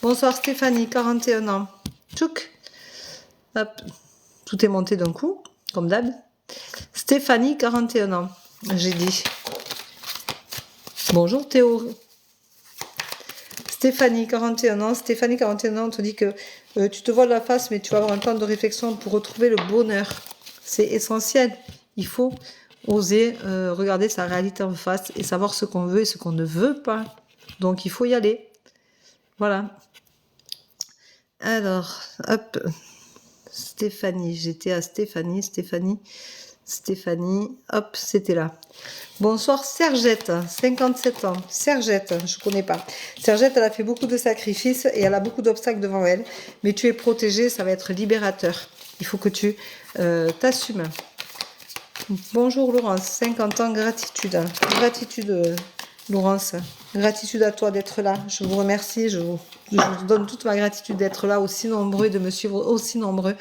Bonsoir Stéphanie, 41 ans. Tchouk. Hop. Tout est monté d'un coup, comme d'hab. Stéphanie, 41 ans. J'ai dit. Bonjour Théo. Stéphanie, 41 ans. Stéphanie, 41 ans, on te dit que tu te vois de la face, mais tu vas avoir un temps de réflexion pour retrouver le bonheur. C'est essentiel. Il faut oser regarder sa réalité en face et savoir ce qu'on veut et ce qu'on ne veut pas. Donc, il faut y aller. Voilà. Alors, hop. Stéphanie, j'étais à Stéphanie, hop, c'était là. Bonsoir Sergette, 57 ans. Sergette, je ne connais pas. Sergette, elle a fait beaucoup de sacrifices et elle a beaucoup d'obstacles devant elle. Mais tu es protégée, ça va être libérateur. Il faut que tu t'assumes. Bonjour Laurence, 50 ans, gratitude. Gratitude Laurence. Gratitude à toi d'être là. Je vous remercie. Je vous donne toute ma gratitude d'être là, aussi nombreux, et de me suivre aussi nombreux.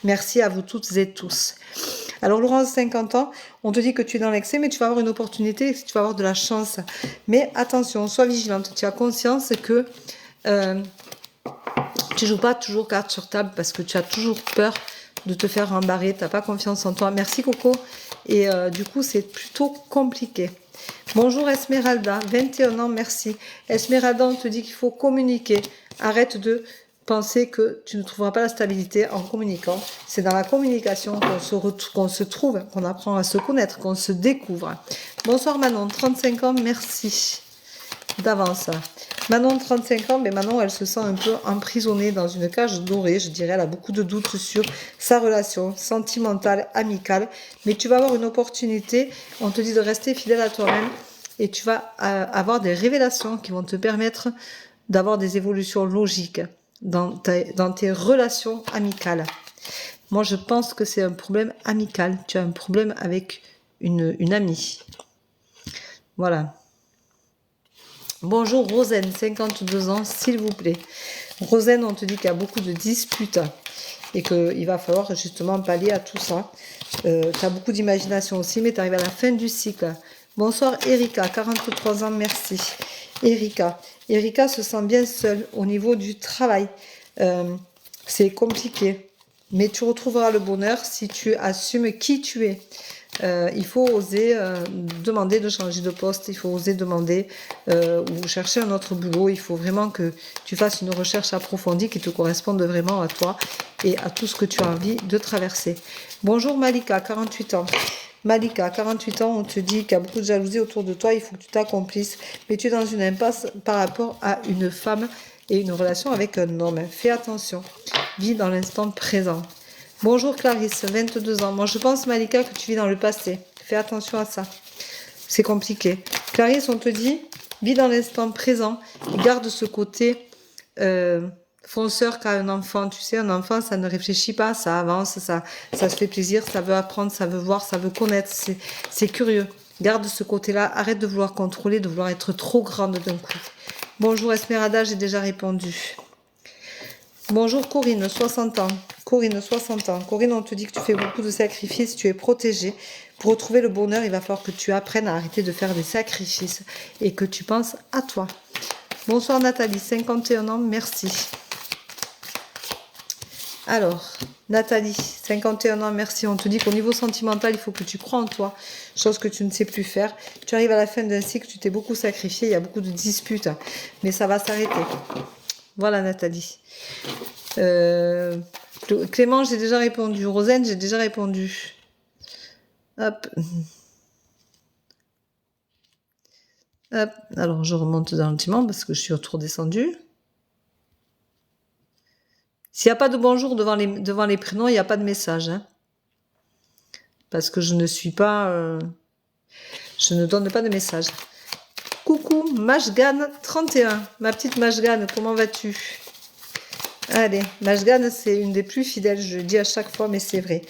Merci à vous toutes et tous. Alors Laurence, 50 ans, on te dit que tu es dans l'excès, mais tu vas avoir une opportunité, tu vas avoir de la chance. Mais attention, sois vigilante. Tu as conscience que tu joues pas toujours carte sur table parce que tu as toujours peur de te faire rembarrer. Tu n'as pas confiance en toi. Merci Coco. Et du coup, c'est plutôt compliqué. Bonjour Esmeralda, 21 ans, merci. Esmeralda, on te dit qu'il faut communiquer. Arrête de penser que tu ne trouveras pas la stabilité en communiquant. C'est dans la communication qu'on se trouve, qu'on apprend à se connaître, qu'on se découvre. Bonsoir Manon, 35 ans, merci d'avance. Manon, 35 ans, mais Manon, elle se sent un peu emprisonnée dans une cage dorée, je dirais. Elle a beaucoup de doutes sur sa relation sentimentale, amicale. Mais tu vas avoir une opportunité. On te dit de rester fidèle à toi-même et tu vas avoir des révélations qui vont te permettre d'avoir des évolutions logiques dans tes relations amicales. Moi, je pense que c'est un problème amical. Tu as un problème avec une amie. Voilà. Bonjour Rosen, 52 ans, s'il vous plaît. Rosen, on te dit qu'il y a beaucoup de disputes et qu'il va falloir justement pallier à tout ça. Tu as beaucoup d'imagination aussi, mais tu arrives à la fin du cycle. Bonsoir Erika, 43 ans, merci. Erika se sent bien seule au niveau du travail. C'est compliqué, mais tu retrouveras le bonheur si tu assumes qui tu es. Il faut oser demander de changer de poste, il faut oser demander ou chercher un autre boulot. Il faut vraiment que tu fasses une recherche approfondie qui te corresponde vraiment à toi et à tout ce que tu as envie de traverser. Bonjour Malika, 48 ans. Malika, 48 ans, on te dit qu'il y a beaucoup de jalousie autour de toi, il faut que tu t'accomplisses, mais tu es dans une impasse par rapport à une femme et une relation avec un homme. Fais attention, vis dans l'instant présent. Bonjour Clarisse, 22 ans. Moi, je pense, Malika, que tu vis dans le passé. Fais attention à ça. C'est compliqué. Clarisse, on te dit, vis dans l'instant présent et garde ce côté fonceur qu'un enfant. Tu sais, un enfant, ça ne réfléchit pas, ça avance, ça se fait plaisir, ça veut apprendre, ça veut voir, ça veut connaître, c'est curieux. Garde ce côté-là, arrête de vouloir contrôler, de vouloir être trop grande d'un coup. Bonjour Esmeralda, j'ai déjà répondu. Bonjour Corinne, 60 ans. Corinne, 60 ans. Corinne, on te dit que tu fais beaucoup de sacrifices, tu es protégée. Pour retrouver le bonheur, il va falloir que tu apprennes à arrêter de faire des sacrifices et que tu penses à toi. Bonsoir Nathalie, 51 ans, merci. Alors, Nathalie, 51 ans, merci. On te dit qu'au niveau sentimental, il faut que tu crois en toi, chose que tu ne sais plus faire. Tu arrives à la fin d'un cycle, tu t'es beaucoup sacrifié, il y a beaucoup de disputes, mais ça va s'arrêter. Voilà Nathalie. Clément, j'ai déjà répondu. Rosane, j'ai déjà répondu. Hop. Hop. Alors, je remonte gentiment parce que je suis trop descendue. S'il n'y a pas de bonjour devant les prénoms, il n'y a pas de message. Hein. Parce que je ne suis pas... je ne donne pas de message. Coucou, Mashgan 31. Ma petite Mashgan, comment vas-tu? Allez, Mashgan, c'est une des plus fidèles, je le dis à chaque fois, mais c'est vrai.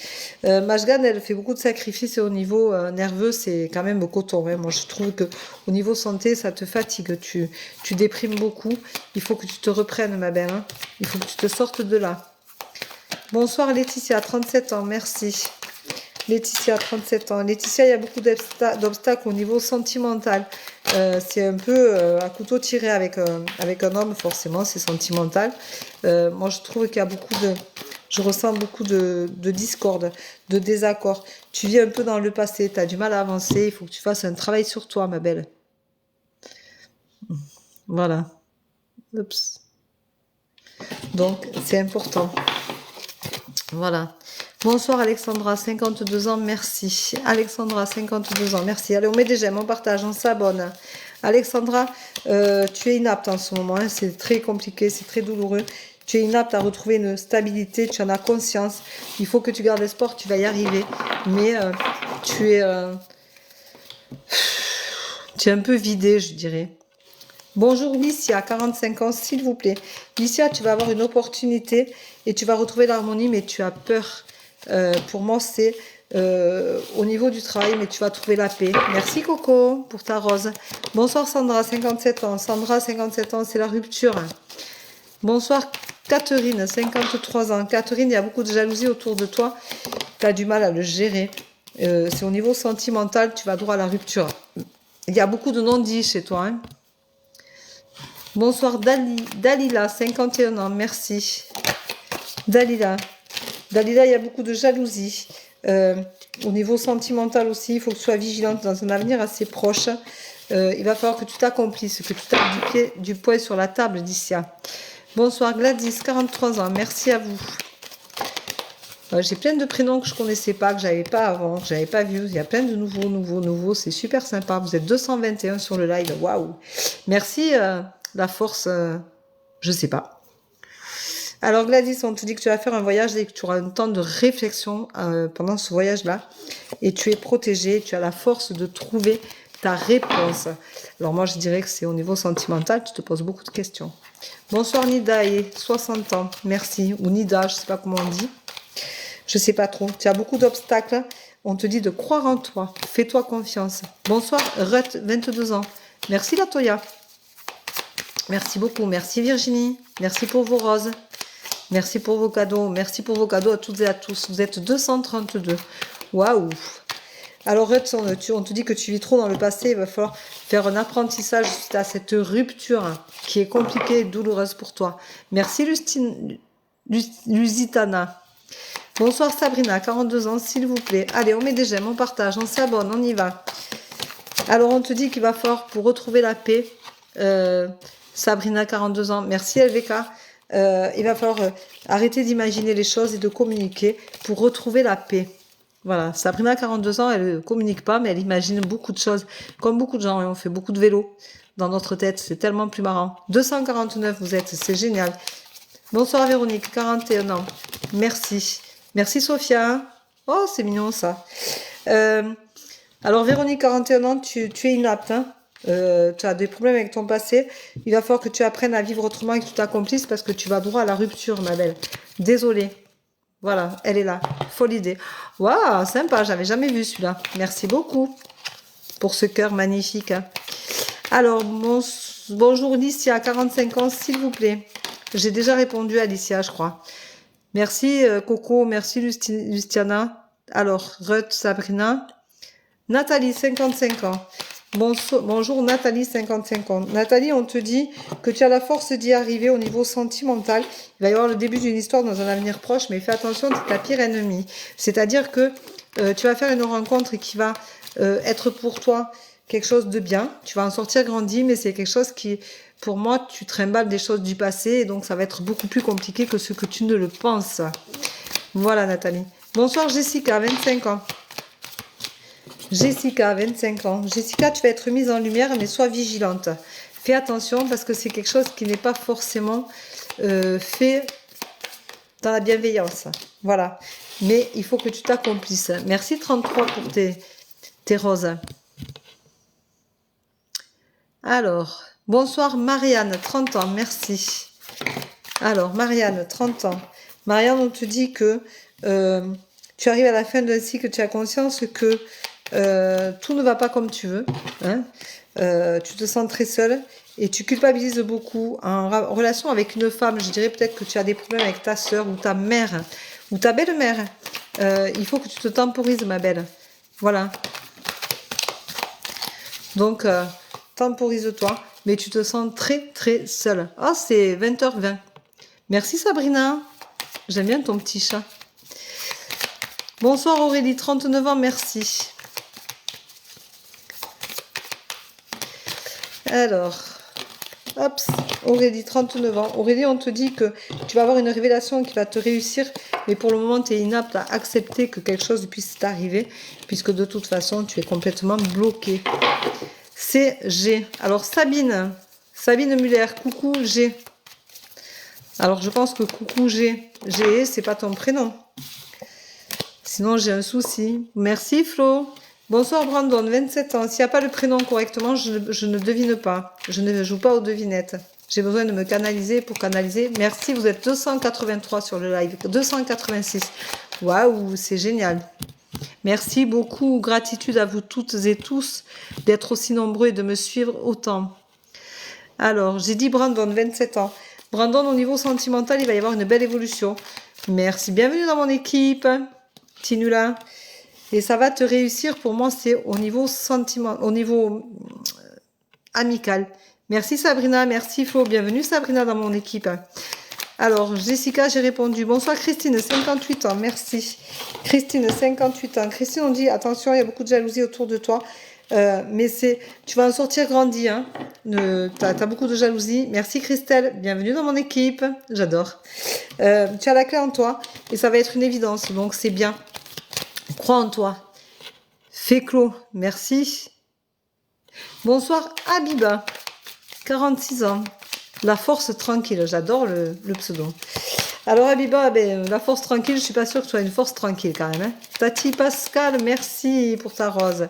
Mashgan, elle fait beaucoup de sacrifices et au niveau nerveux, c'est quand même au coton. Hein. Moi, je trouve que au niveau santé, ça te fatigue, tu déprimes beaucoup. Il faut que tu te reprennes, ma belle. Hein. Il faut que tu te sortes de là. Bonsoir Laetitia, 37 ans, merci. Laetitia, 37 ans. Laetitia, il y a beaucoup d'obstacles au niveau sentimental. C'est un peu à couteau tiré avec un homme, forcément, c'est sentimental. Moi, je trouve qu'il y a je ressens beaucoup de discorde, de désaccord. Tu vis un peu dans le passé, tu as du mal à avancer, il faut que tu fasses un travail sur toi, ma belle. Voilà. Oups. Donc, c'est important. Voilà. Bonsoir Alexandra, 52 ans, merci. Alexandra, 52 ans, merci. Allez, on met des j'aime, on partage, on s'abonne. Alexandra, tu es inapte en ce moment, hein, c'est très compliqué, c'est très douloureux. Tu es inapte à retrouver une stabilité, tu en as conscience. Il faut que tu gardes espoir, tu vas y arriver. Mais tu es un peu vidé, je dirais. Bonjour Licia, 45 ans, s'il vous plaît. Licia, tu vas avoir une opportunité et tu vas retrouver l'harmonie, mais tu as peur. Pour moi, c'est au niveau du travail, mais tu vas trouver la paix. Merci Coco pour ta rose. Bonsoir Sandra, 57 ans. Sandra, 57 ans, c'est la rupture. Bonsoir Catherine, 53 ans. Catherine, il y a beaucoup de jalousie autour de toi. Tu as du mal à le gérer. C'est au niveau sentimental, tu vas droit à la rupture. Il y a beaucoup de non-dits chez toi. Hein. Bonsoir Dalila, 51 ans, merci. Dalila, il y a beaucoup de jalousie. Au niveau sentimental aussi, il faut que tu sois vigilante dans un avenir assez proche. Il va falloir que tu t'accomplisses, que tu tapes du poing sur la table, Dicia. Bonsoir Gladys, 43 ans, merci à vous. J'ai plein de prénoms que je ne connaissais pas, que j'avais pas avant, que j'avais pas vu. Il y a plein de nouveaux. C'est super sympa. Vous êtes 221 sur le live. Waouh. Merci la force. Je sais pas. Alors Gladys, on te dit que tu vas faire un voyage et que tu auras un temps de réflexion pendant ce voyage-là. Et tu es protégée, tu as la force de trouver ta réponse. Alors moi, je dirais que c'est au niveau sentimental, tu te poses beaucoup de questions. Bonsoir Nida, et 60 ans, merci. Ou Nida, je ne sais pas comment on dit. Je ne sais pas trop. Tu as beaucoup d'obstacles. On te dit de croire en toi. Fais-toi confiance. Bonsoir Ruth, 22 ans. Merci Latoya. Merci beaucoup. Merci Virginie. Merci pour vos roses. Merci pour vos cadeaux. Merci pour vos cadeaux à toutes et à tous. Vous êtes 232. Waouh. Alors Ruth, on te dit que tu vis trop dans le passé. Il va falloir faire un apprentissage suite à cette rupture qui est compliquée et douloureuse pour toi. Merci Lusitana. Bonsoir Sabrina, 42 ans, s'il vous plaît. Allez, on met des j'aime, on partage, on s'abonne, on y va. Alors, on te dit qu'il va falloir, pour retrouver la paix, Sabrina, 42 ans, merci LVK, il va falloir arrêter d'imaginer les choses et de communiquer pour retrouver la paix. Voilà, Sabrina, 42 ans, elle ne communique pas, mais elle imagine beaucoup de choses. Comme beaucoup de gens, on fait beaucoup de vélo dans notre tête, c'est tellement plus marrant. 249, vous êtes, c'est génial. Bonsoir Véronique, 41 ans, merci. Merci Sophia. Oh, c'est mignon ça. Alors Véronique, 41 ans, tu es inapte. Hein. tu as des problèmes avec ton passé, il va falloir que tu apprennes à vivre autrement et que tu t'accomplisses parce que tu vas droit à la rupture, ma belle. Désolée. Voilà, elle est là. Folle idée. Waouh, sympa, j'avais jamais vu celui-là. Merci beaucoup pour ce cœur magnifique. Hein. Alors, bonjour Alicia, 45 ans, s'il vous plaît. J'ai déjà répondu à Alicia, je crois. Merci Coco, merci Lustiana. Alors, Ruth, Sabrina. Nathalie, 55 ans. Bonjour Nathalie, 55 ans. Nathalie, on te dit que tu as la force d'y arriver au niveau sentimental. Il va y avoir le début d'une histoire dans un avenir proche, mais fais attention, c'est ta pire ennemie. C'est-à-dire que tu vas faire une rencontre qui va être pour toi quelque chose de bien. Tu vas en sortir grandi, mais c'est quelque chose qui, pour moi, tu trimbales des choses du passé, et donc ça va être beaucoup plus compliqué que ce que tu ne le penses. Voilà Nathalie. Bonsoir Jessica, 25 ans. Jessica, 25 ans. Jessica, tu vas être mise en lumière, mais sois vigilante. Fais attention parce que c'est quelque chose qui n'est pas forcément fait dans la bienveillance. Voilà. Mais il faut que tu t'accomplisses. Merci 33 pour tes roses. Alors, bonsoir Marianne, 30 ans, merci. Alors, Marianne, 30 ans. Marianne, on te dit que tu arrives à la fin d'un cycle, tu as conscience que tout ne va pas comme tu veux. Hein. Tu te sens très seule et tu culpabilises beaucoup. En relation avec une femme, je dirais peut-être que tu as des problèmes avec ta soeur ou ta mère ou ta belle-mère. Il faut que tu te temporises, ma belle. Voilà. Donc, temporise-toi, mais tu te sens très, très seule. Oh, c'est 20h20. Merci, Sabrina. J'aime bien ton petit chat. Bonsoir, Aurélie, 39 ans, merci. Alors, hop, Aurélie, 39 ans. Aurélie, on te dit que tu vas avoir une révélation qui va te réussir, mais pour le moment, tu es inapte à accepter que quelque chose puisse t'arriver, puisque de toute façon, tu es complètement bloqué. C'est G. Alors, Sabine Muller, coucou G. Alors, je pense que coucou G, c'est pas ton prénom. Sinon, j'ai un souci. Merci, Flo. Bonsoir, Brandon, 27 ans. S'il n'y a pas le prénom correctement, je ne devine pas. Je ne joue pas aux devinettes. J'ai besoin de me canaliser pour canaliser. Merci, vous êtes 283 sur le live. 286. Waouh, c'est génial. Merci beaucoup. Gratitude à vous toutes et tous d'être aussi nombreux et de me suivre autant. Alors, j'ai dit Brandon, 27 ans. Brandon, au niveau sentimental, il va y avoir une belle évolution. Merci. Bienvenue dans mon équipe. Tinula. Et ça va te réussir. Pour moi, c'est au niveau amical. Merci Sabrina, merci Flo. Bienvenue Sabrina dans mon équipe. Alors, Jessica, j'ai répondu. Bonsoir Christine, 58 ans, merci. Christine, 58 ans. Christine, on dit, attention, il y a beaucoup de jalousie autour de toi. Mais tu vas en sortir grandi. Hein. T'as beaucoup de jalousie. Merci Christelle, bienvenue dans mon équipe. J'adore. Tu as la clé en toi et ça va être une évidence. Donc, c'est bien. Crois en toi. Fais clos. Merci. Bonsoir Habiba. 46 ans. La force tranquille. J'adore le pseudo. Alors Habiba, la force tranquille, je suis pas sûre que tu sois une force tranquille quand même. Hein. Tati Pascal, merci pour ta rose.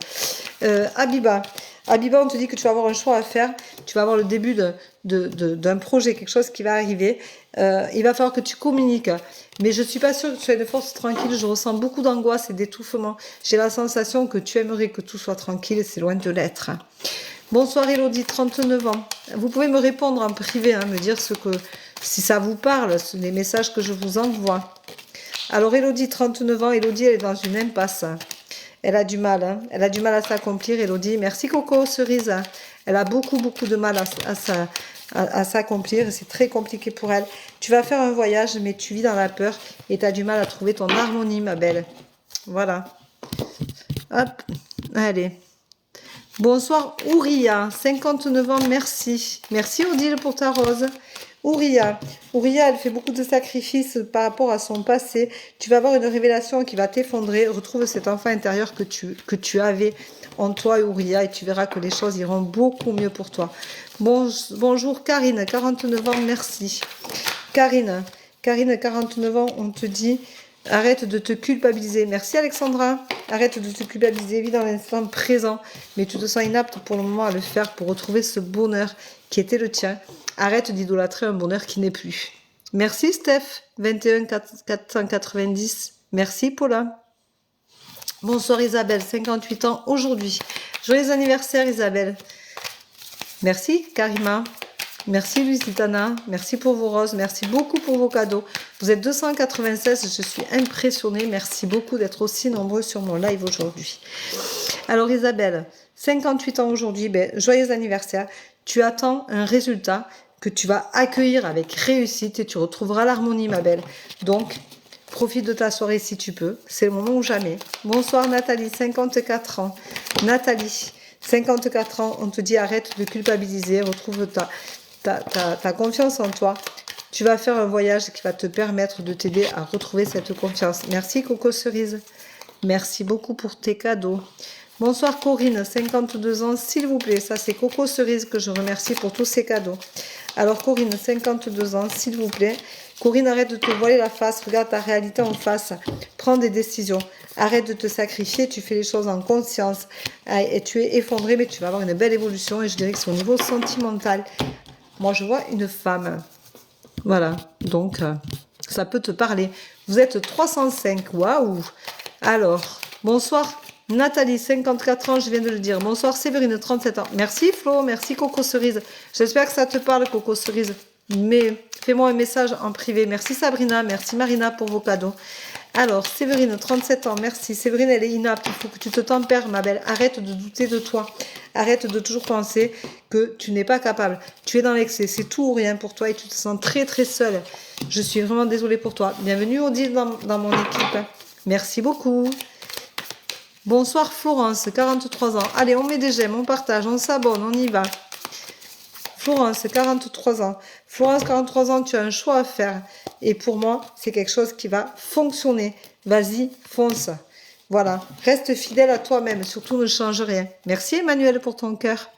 Habiba, on te dit que tu vas avoir un choix à faire. Tu vas avoir le début d'un projet, quelque chose qui va arriver. Il va falloir que tu communiques. Mais je suis pas sûre que tu sois une force tranquille. Je ressens beaucoup d'angoisse et d'étouffement. J'ai la sensation que tu aimerais que tout soit tranquille. C'est loin de l'être. Bonsoir Elodie, 39 ans. Vous pouvez me répondre en privé, hein, me dire si ça vous parle, les messages que je vous envoie. Alors Elodie, 39 ans. Elodie, elle est dans une impasse. Elle a du mal. Hein. Elle a du mal à s'accomplir, Elodie. Merci Coco, cerise. Elle a beaucoup de mal à s'accomplir. C'est très compliqué pour elle. Tu vas faire un voyage, mais tu vis dans la peur et tu as du mal à trouver ton harmonie, ma belle. Voilà. Hop. Allez. Bonsoir Ouria, 59 ans, merci. Merci Odile pour ta rose. Ouria, elle fait beaucoup de sacrifices par rapport à son passé. Tu vas avoir une révélation qui va t'effondrer. Retrouve cet enfant intérieur que tu avais en toi, Ouria, et tu verras que les choses iront beaucoup mieux pour toi. Bonjour Karine, 49 ans, merci. Karine, 49 ans, on te dit Arrête de te culpabiliser. Merci Alexandra. Arrête de te culpabiliser. Vis dans l'instant présent. Mais tu te sens inapte pour le moment à le faire pour retrouver ce bonheur qui était le tien. Arrête d'idolâtrer un bonheur qui n'est plus. Merci Steph. 21 490. Merci Paula. Bonsoir Isabelle. 58 ans aujourd'hui. Joyeux anniversaire Isabelle. Merci Karima. Merci Lusitana, merci pour vos roses, merci beaucoup pour vos cadeaux. Vous êtes 296, je suis impressionnée. Merci beaucoup d'être aussi nombreux sur mon live aujourd'hui. Alors Isabelle, 58 ans aujourd'hui, joyeux anniversaire. Tu attends un résultat que tu vas accueillir avec réussite et tu retrouveras l'harmonie ma belle. Donc, profite de ta soirée si tu peux, c'est le moment ou jamais. Bonsoir Nathalie, 54 ans. Nathalie, 54 ans, on te dit arrête de culpabiliser, retrouve ta confiance en toi. Tu vas faire un voyage qui va te permettre de t'aider à retrouver cette confiance. Merci Coco Cerise. Merci beaucoup pour tes cadeaux. Bonsoir Corinne, 52 ans, s'il vous plaît. Ça c'est Coco Cerise que je remercie pour tous ces cadeaux. Alors Corinne, 52 ans, s'il vous plaît. Corinne, arrête de te voiler la face. Regarde ta réalité en face. Prends des décisions. Arrête de te sacrifier. Tu fais les choses en conscience. Et tu es effondré, mais tu vas avoir une belle évolution. Et je dirais que c'est au niveau sentimental. Moi, je vois une femme. Voilà. Donc, ça peut te parler. Vous êtes 305. Waouh. Alors, bonsoir Nathalie, 54 ans, je viens de le dire. Bonsoir Séverine, 37 ans. Merci Flo, merci Coco Cerise. J'espère que ça te parle, Coco Cerise. Mais fais-moi un message en privé. Merci Sabrina, merci Marina pour vos cadeaux. Alors, Séverine, 37 ans, merci. Séverine, elle est inapte. Il faut que tu te tempères, ma belle. Arrête de douter de toi. Arrête de toujours penser que tu n'es pas capable. Tu es dans l'excès. C'est tout ou rien pour toi et tu te sens très, très seule. Je suis vraiment désolée pour toi. Bienvenue, Odile, dans mon équipe. Merci beaucoup. Bonsoir, Florence, 43 ans. Allez, on met des j'aime, on partage, on s'abonne, on y va. Florence, 43 ans. Florence, 43 ans, tu as un choix à faire. Et pour moi, c'est quelque chose qui va fonctionner. Vas-y, fonce. Voilà. Reste fidèle à toi-même. Surtout, ne change rien. Merci, Emmanuel, pour ton cœur.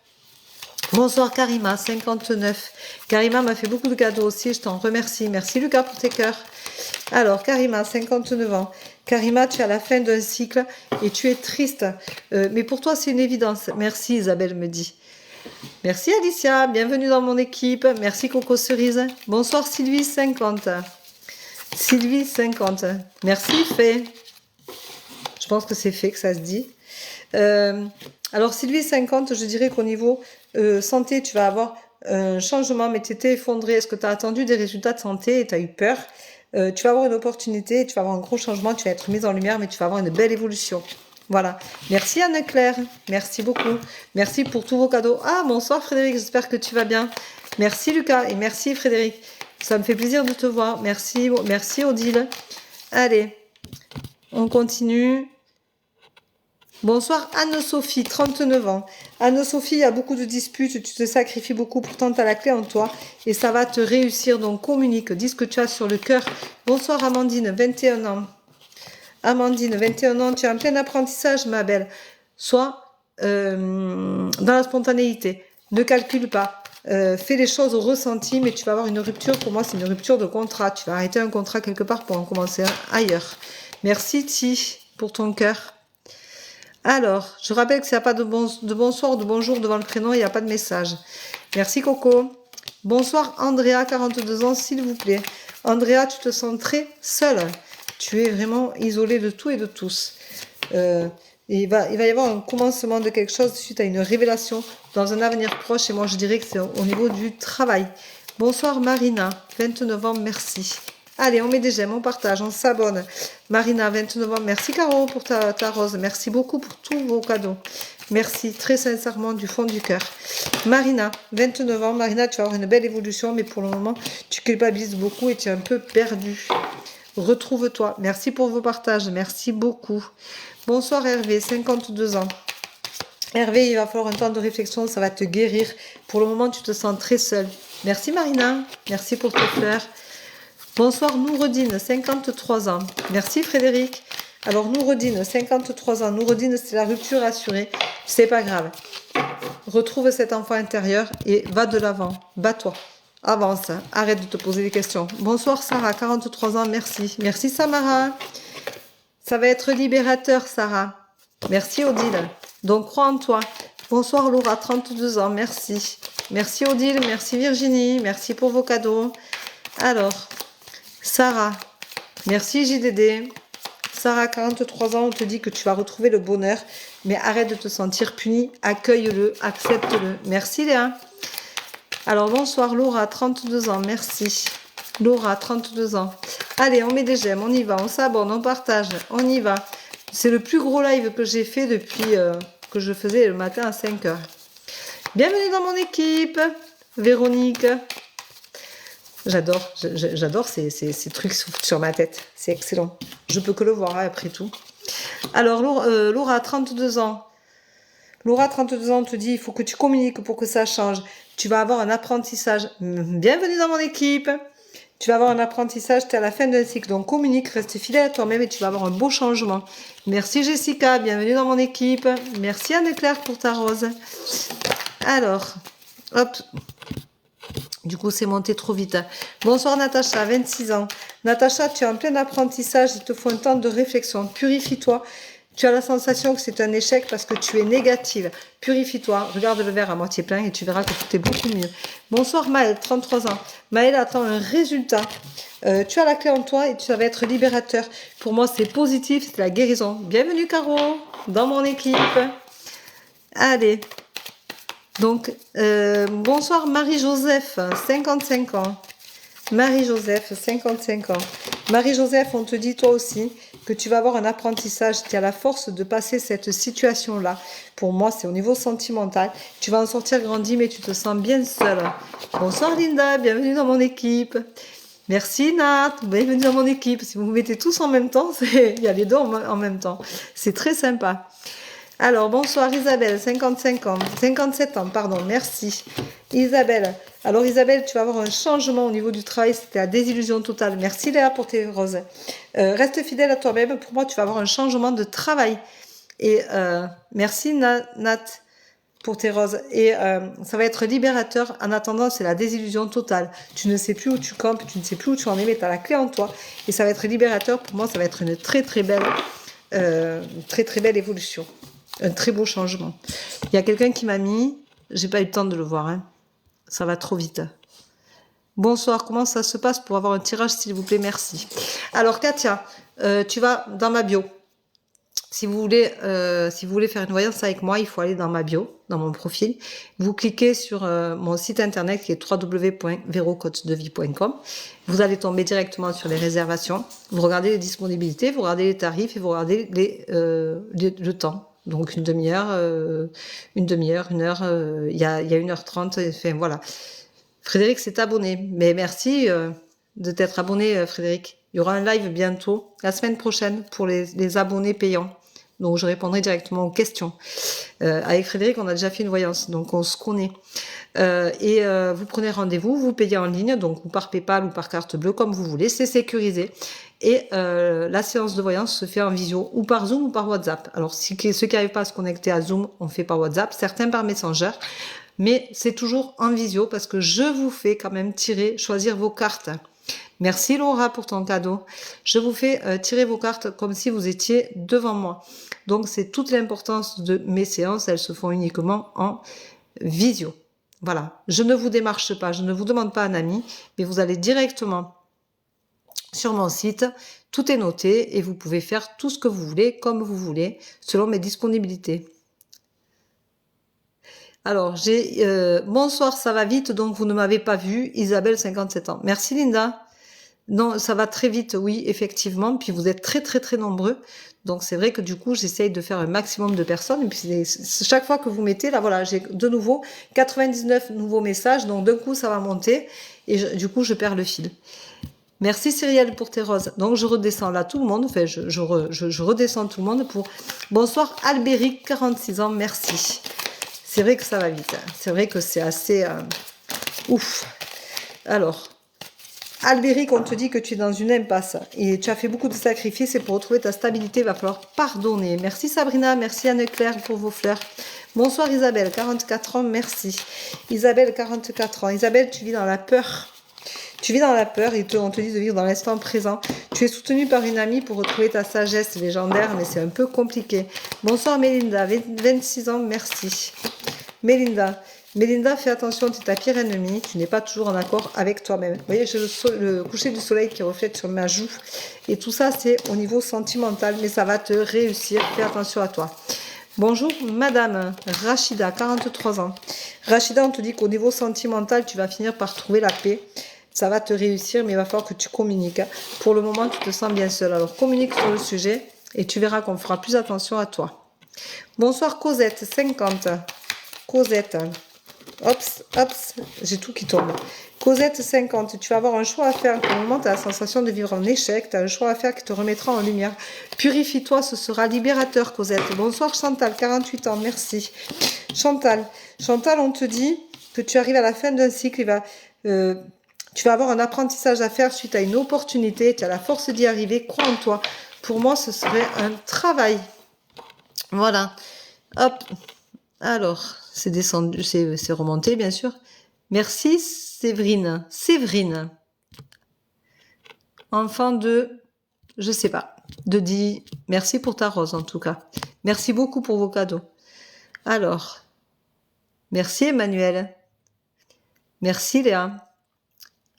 Bonsoir, Karima, 59. Karima m'a fait beaucoup de cadeaux aussi. Je t'en remercie. Merci, Lucas, pour tes cœurs. Alors, Karima, 59 ans. Karima, tu es à la fin d'un cycle et tu es triste. Mais pour toi, c'est une évidence. Merci, Isabelle me dit. Merci Alicia, bienvenue dans mon équipe. Merci Coco Cerise. Bonsoir Sylvie 50. Sylvie 50. Merci Fée. Je pense que c'est Fée que ça se dit. Alors Sylvie 50, je dirais qu'au niveau santé, tu vas avoir un changement, mais tu étais effondré. Est-ce que tu as attendu des résultats de santé et tu as eu peur? Tu vas avoir une opportunité, tu vas avoir un gros changement, tu vas être mise en lumière, mais tu vas avoir une belle évolution. Voilà. Merci Anne-Claire. Merci beaucoup. Merci pour tous vos cadeaux. Ah, bonsoir Frédéric. J'espère que tu vas bien. Merci Lucas et merci Frédéric. Ça me fait plaisir de te voir. Merci. Merci Odile. Allez. On continue. Bonsoir Anne-Sophie, 39 ans. Anne-Sophie, il y a beaucoup de disputes. Tu te sacrifies beaucoup. Pourtant, tu as la clé en toi. Et ça va te réussir. Donc, communique. Dis ce que tu as sur le cœur. Bonsoir Amandine, 21 ans. Amandine, 21 ans, tu es en plein apprentissage, ma belle. Sois dans la spontanéité. Ne calcule pas. Fais les choses au ressenti, mais tu vas avoir une rupture. Pour moi, c'est une rupture de contrat. Tu vas arrêter un contrat quelque part pour en commencer un ailleurs. Merci, Ti, pour ton cœur. Alors, je rappelle que s'il n'y a pas de bonsoir ou de bonjour devant le prénom, il n'y a pas de message. Merci, Coco. Bonsoir, Andrea, 42 ans, s'il vous plaît. Andrea, tu te sens très seule. Tu es vraiment isolé de tout et de tous. Il va y avoir un commencement de quelque chose suite à une révélation dans un avenir proche. Et moi, je dirais que c'est au niveau du travail. Bonsoir Marina, 29 ans, merci. Allez, on met des j'aime, on partage, on s'abonne. Marina, 29 ans, merci Caro pour ta rose. Merci beaucoup pour tous vos cadeaux. Merci très sincèrement du fond du cœur. Marina, 29 ans. Marina, tu vas avoir une belle évolution, mais pour le moment, tu culpabilises beaucoup et tu es un peu perdue. Retrouve-toi. Merci pour vos partages. Merci beaucoup. Bonsoir Hervé, 52 ans. Hervé, il va falloir un temps de réflexion. Ça va te guérir. Pour le moment, tu te sens très seule. Merci Marina. Merci pour tes fleurs. Bonsoir Nouredine, 53 ans. Merci Frédéric. Alors Nouredine, 53 ans. Nouredine, c'est la rupture assurée. C'est pas grave. Retrouve cet enfant intérieur et va de l'avant. Bats-toi. avance, arrête de te poser des questions. Bonsoir Sarah, 43 ans, merci. Merci Samara. Ça va être libérateur Sarah. Merci Odile. Donc crois en toi. Bonsoir Laura, 32 ans, merci. Merci Odile, merci Virginie, merci pour vos cadeaux. Alors, Sarah, merci JDD. Sarah, 43 ans, on te dit que tu vas retrouver le bonheur, mais arrête de te sentir puni, accueille-le, accepte-le. Merci Léa. Alors bonsoir Laura, 32 ans, merci. Laura, 32 ans. Allez, on met des j'aime, on y va, on s'abonne, on partage, on y va. C'est le plus gros live que j'ai fait depuis que je faisais le matin à 5 h. Bienvenue dans mon équipe, Véronique. J'adore ces trucs sur ma tête. C'est excellent. Je peux que le voir hein, après tout. Alors, Laura, 32 ans. Laura, 32 ans, te dit, il faut que tu communiques pour que ça change. Tu vas avoir un apprentissage. Bienvenue dans mon équipe. Tu vas avoir un apprentissage, tu es à la fin d'un cycle. Donc, communique, reste fidèle à toi-même et tu vas avoir un beau changement. Merci Jessica, bienvenue dans mon équipe. Merci Anne-Claire pour ta rose. Alors, hop. Du coup, c'est monté trop vite. Bonsoir Natacha, 26 ans. Natacha, tu es en plein apprentissage. Il te faut un temps de réflexion. Purifie-toi. Tu as la sensation que c'est un échec parce que tu es négative. Purifie-toi. Regarde le verre à moitié plein et tu verras que tout est beaucoup mieux. Bonsoir Maëlle, 33 ans. Maëlle attend un résultat. Tu as la clé en toi et ça va être libérateur. Pour moi, c'est positif, c'est la guérison. Bienvenue Caro, dans mon équipe. Allez. Donc, bonsoir Marie-Joseph, 55 ans. Marie-Joseph, 55 ans. Marie-Joseph, on te dit toi aussi que tu vas avoir un apprentissage qui a la force de passer cette situation-là. Pour moi, c'est au niveau sentimental. Tu vas en sortir grandi, mais tu te sens bien seule. Bonsoir Linda, bienvenue dans mon équipe. Merci Nat, bienvenue dans mon équipe. Si vous vous mettez tous en même temps, il y a les deux en même temps. C'est très sympa. Alors, bonsoir Isabelle, 57 ans, pardon, merci. Isabelle. Alors Isabelle, tu vas avoir un changement au niveau du travail, c'était la désillusion totale. Merci Léa pour tes roses. Reste fidèle à toi-même, pour moi tu vas avoir un changement de travail. Et merci Nat pour tes roses. Et ça va être libérateur. En attendant, c'est la désillusion totale. Tu ne sais plus où tu campes, tu ne sais plus où tu en es, mais tu as la clé en toi. Et ça va être libérateur. Pour moi, ça va être une très belle évolution. Un très beau changement. Il y a quelqu'un qui m'a mis, j'ai pas eu le temps de le voir, hein. Ça va trop vite. Bonsoir, comment ça se passe pour avoir un tirage, s'il vous plaît, merci. Alors Katia, tu vas dans ma bio. Si vous voulez faire une voyance avec moi, il faut aller dans ma bio, dans mon profil. Vous cliquez sur mon site internet qui est www.verocoachdevie.com. Vous allez tomber directement sur les réservations. Vous regardez les disponibilités, vous regardez les tarifs et vous regardez le temps. Donc une demi-heure, une heure, il y a 1h30, enfin voilà. Frédéric s'est abonné, mais merci de t'être abonné Frédéric. Il y aura un live bientôt, la semaine prochaine, pour les abonnés payants. Donc je répondrai directement aux questions. Avec Frédéric, on a déjà fait une voyance, donc on se connaît. Vous prenez rendez-vous, vous payez en ligne, donc ou par PayPal ou par carte bleue, comme vous voulez, c'est sécurisé. Et la séance de voyance se fait en visio, ou par Zoom ou par WhatsApp. Alors ceux qui n'arrivent pas à se connecter à Zoom, on fait par WhatsApp, certains par Messenger, mais c'est toujours en visio parce que je vous fais quand même choisir vos cartes. Merci Laura pour ton cadeau. Je vous fais tirer vos cartes comme si vous étiez devant moi. Donc c'est toute l'importance de mes séances, elles se font uniquement en visio. Voilà, je ne vous démarche pas, je ne vous demande pas un ami, mais vous allez directement sur mon site, tout est noté et vous pouvez faire tout ce que vous voulez, comme vous voulez, selon mes disponibilités. Alors, bonsoir, ça va vite, donc vous ne m'avez pas vu, Isabelle, 57 ans. Merci Linda. Non, ça va très vite, oui, effectivement, puis vous êtes très nombreux, donc c'est vrai que du coup, j'essaye de faire un maximum de personnes, et puis chaque fois que vous mettez, là voilà, j'ai de nouveau 99 nouveaux messages, donc d'un coup, ça va monter, et du coup, je perds le fil. Merci Cyrielle pour tes roses. Donc je redescends là tout le monde, enfin je redescends tout le monde pour... Bonsoir Albéric, 46 ans, merci. C'est vrai que ça va vite, c'est vrai que c'est assez... ouf. Alors, Albéric, on te dit que tu es dans une impasse et tu as fait beaucoup de sacrifices et pour retrouver ta stabilité, il va falloir pardonner. Merci Sabrina, merci Anne-Claire pour vos fleurs. Bonsoir Isabelle, 44 ans, merci. Isabelle, 44 ans. Isabelle, tu vis dans la peur. Tu vis dans la peur et on te dit de vivre dans l'instant présent. Tu es soutenue par une amie pour retrouver ta sagesse légendaire, mais c'est un peu compliqué. Bonsoir Mélinda, 26 ans, merci. Mélinda, fais attention, tu es ta pire ennemie, tu n'es pas toujours en accord avec toi-même. Vous voyez, j'ai le coucher du soleil qui reflète sur ma joue. Et tout ça, c'est au niveau sentimental, mais ça va te réussir. Fais attention à toi. Bonjour Madame Rachida, 43 ans. Rachida, on te dit qu'au niveau sentimental, tu vas finir par trouver la paix. Ça va te réussir, mais il va falloir que tu communiques. Pour le moment, tu te sens bien seule. Alors communique sur le sujet et tu verras qu'on fera plus attention à toi. Bonsoir Cosette, 50. Cosette. Ops, j'ai tout qui tombe. Cosette, 50. Tu vas avoir un choix à faire. Pour le moment, tu as la sensation de vivre en échec. Tu as un choix à faire qui te remettra en lumière. Purifie-toi, ce sera libérateur, Cosette. Bonsoir Chantal, 48 ans, merci. Chantal, on te dit que tu arrives à la fin d'un cycle. Tu vas avoir un apprentissage à faire suite à une opportunité. Tu as la force d'y arriver. Crois en toi. Pour moi, ce serait un travail. Voilà. Hop. Alors, c'est descendu, c'est remonté, bien sûr. Merci, Séverine. Séverine. Enfant de, je sais pas, de 10. Merci pour ta rose, en tout cas. Merci beaucoup pour vos cadeaux. Alors, merci Emmanuel. Merci Léa.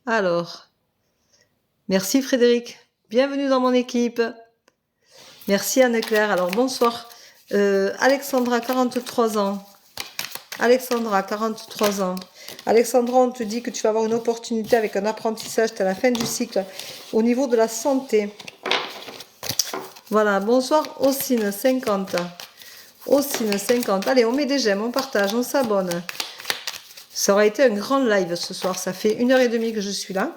Alors, merci Frédéric. Bienvenue dans mon équipe. Merci Anne-Claire. Alors, bonsoir. Alexandra, 43 ans. Alexandra, 43 ans. Alexandra, on te dit que tu vas avoir une opportunité avec un apprentissage à la fin du cycle au niveau de la santé. Voilà, bonsoir Ossine, 50. Ossine, 50. Allez, on met des j'aime, on partage, on s'abonne. Ça aura été un grand live ce soir. Ça fait 1h30 que je suis là.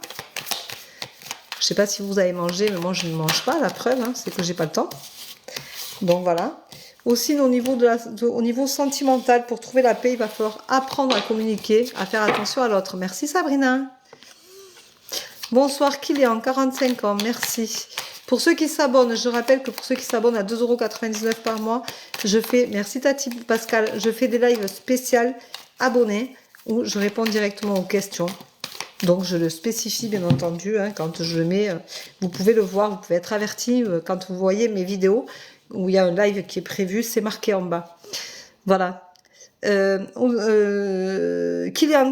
Je ne sais pas si vous avez mangé, mais moi je ne mange pas, la preuve, hein, c'est que j'ai pas le temps. Donc voilà. Aussi au niveau sentimental, pour trouver la paix, il va falloir apprendre à communiquer, à faire attention à l'autre. Merci Sabrina. Bonsoir Kylian, 45 ans, merci. Pour ceux qui s'abonnent, je rappelle que pour ceux qui s'abonnent à 2,99 € par mois, je fais, merci Tati Pascal, je fais des lives spéciaux abonnés où je réponds directement aux questions. Donc je le spécifie bien entendu, hein, quand je le mets, vous pouvez le voir, vous pouvez être averti quand vous voyez mes vidéos où il y a un live qui est prévu, c'est marqué en bas. Voilà. Kylian,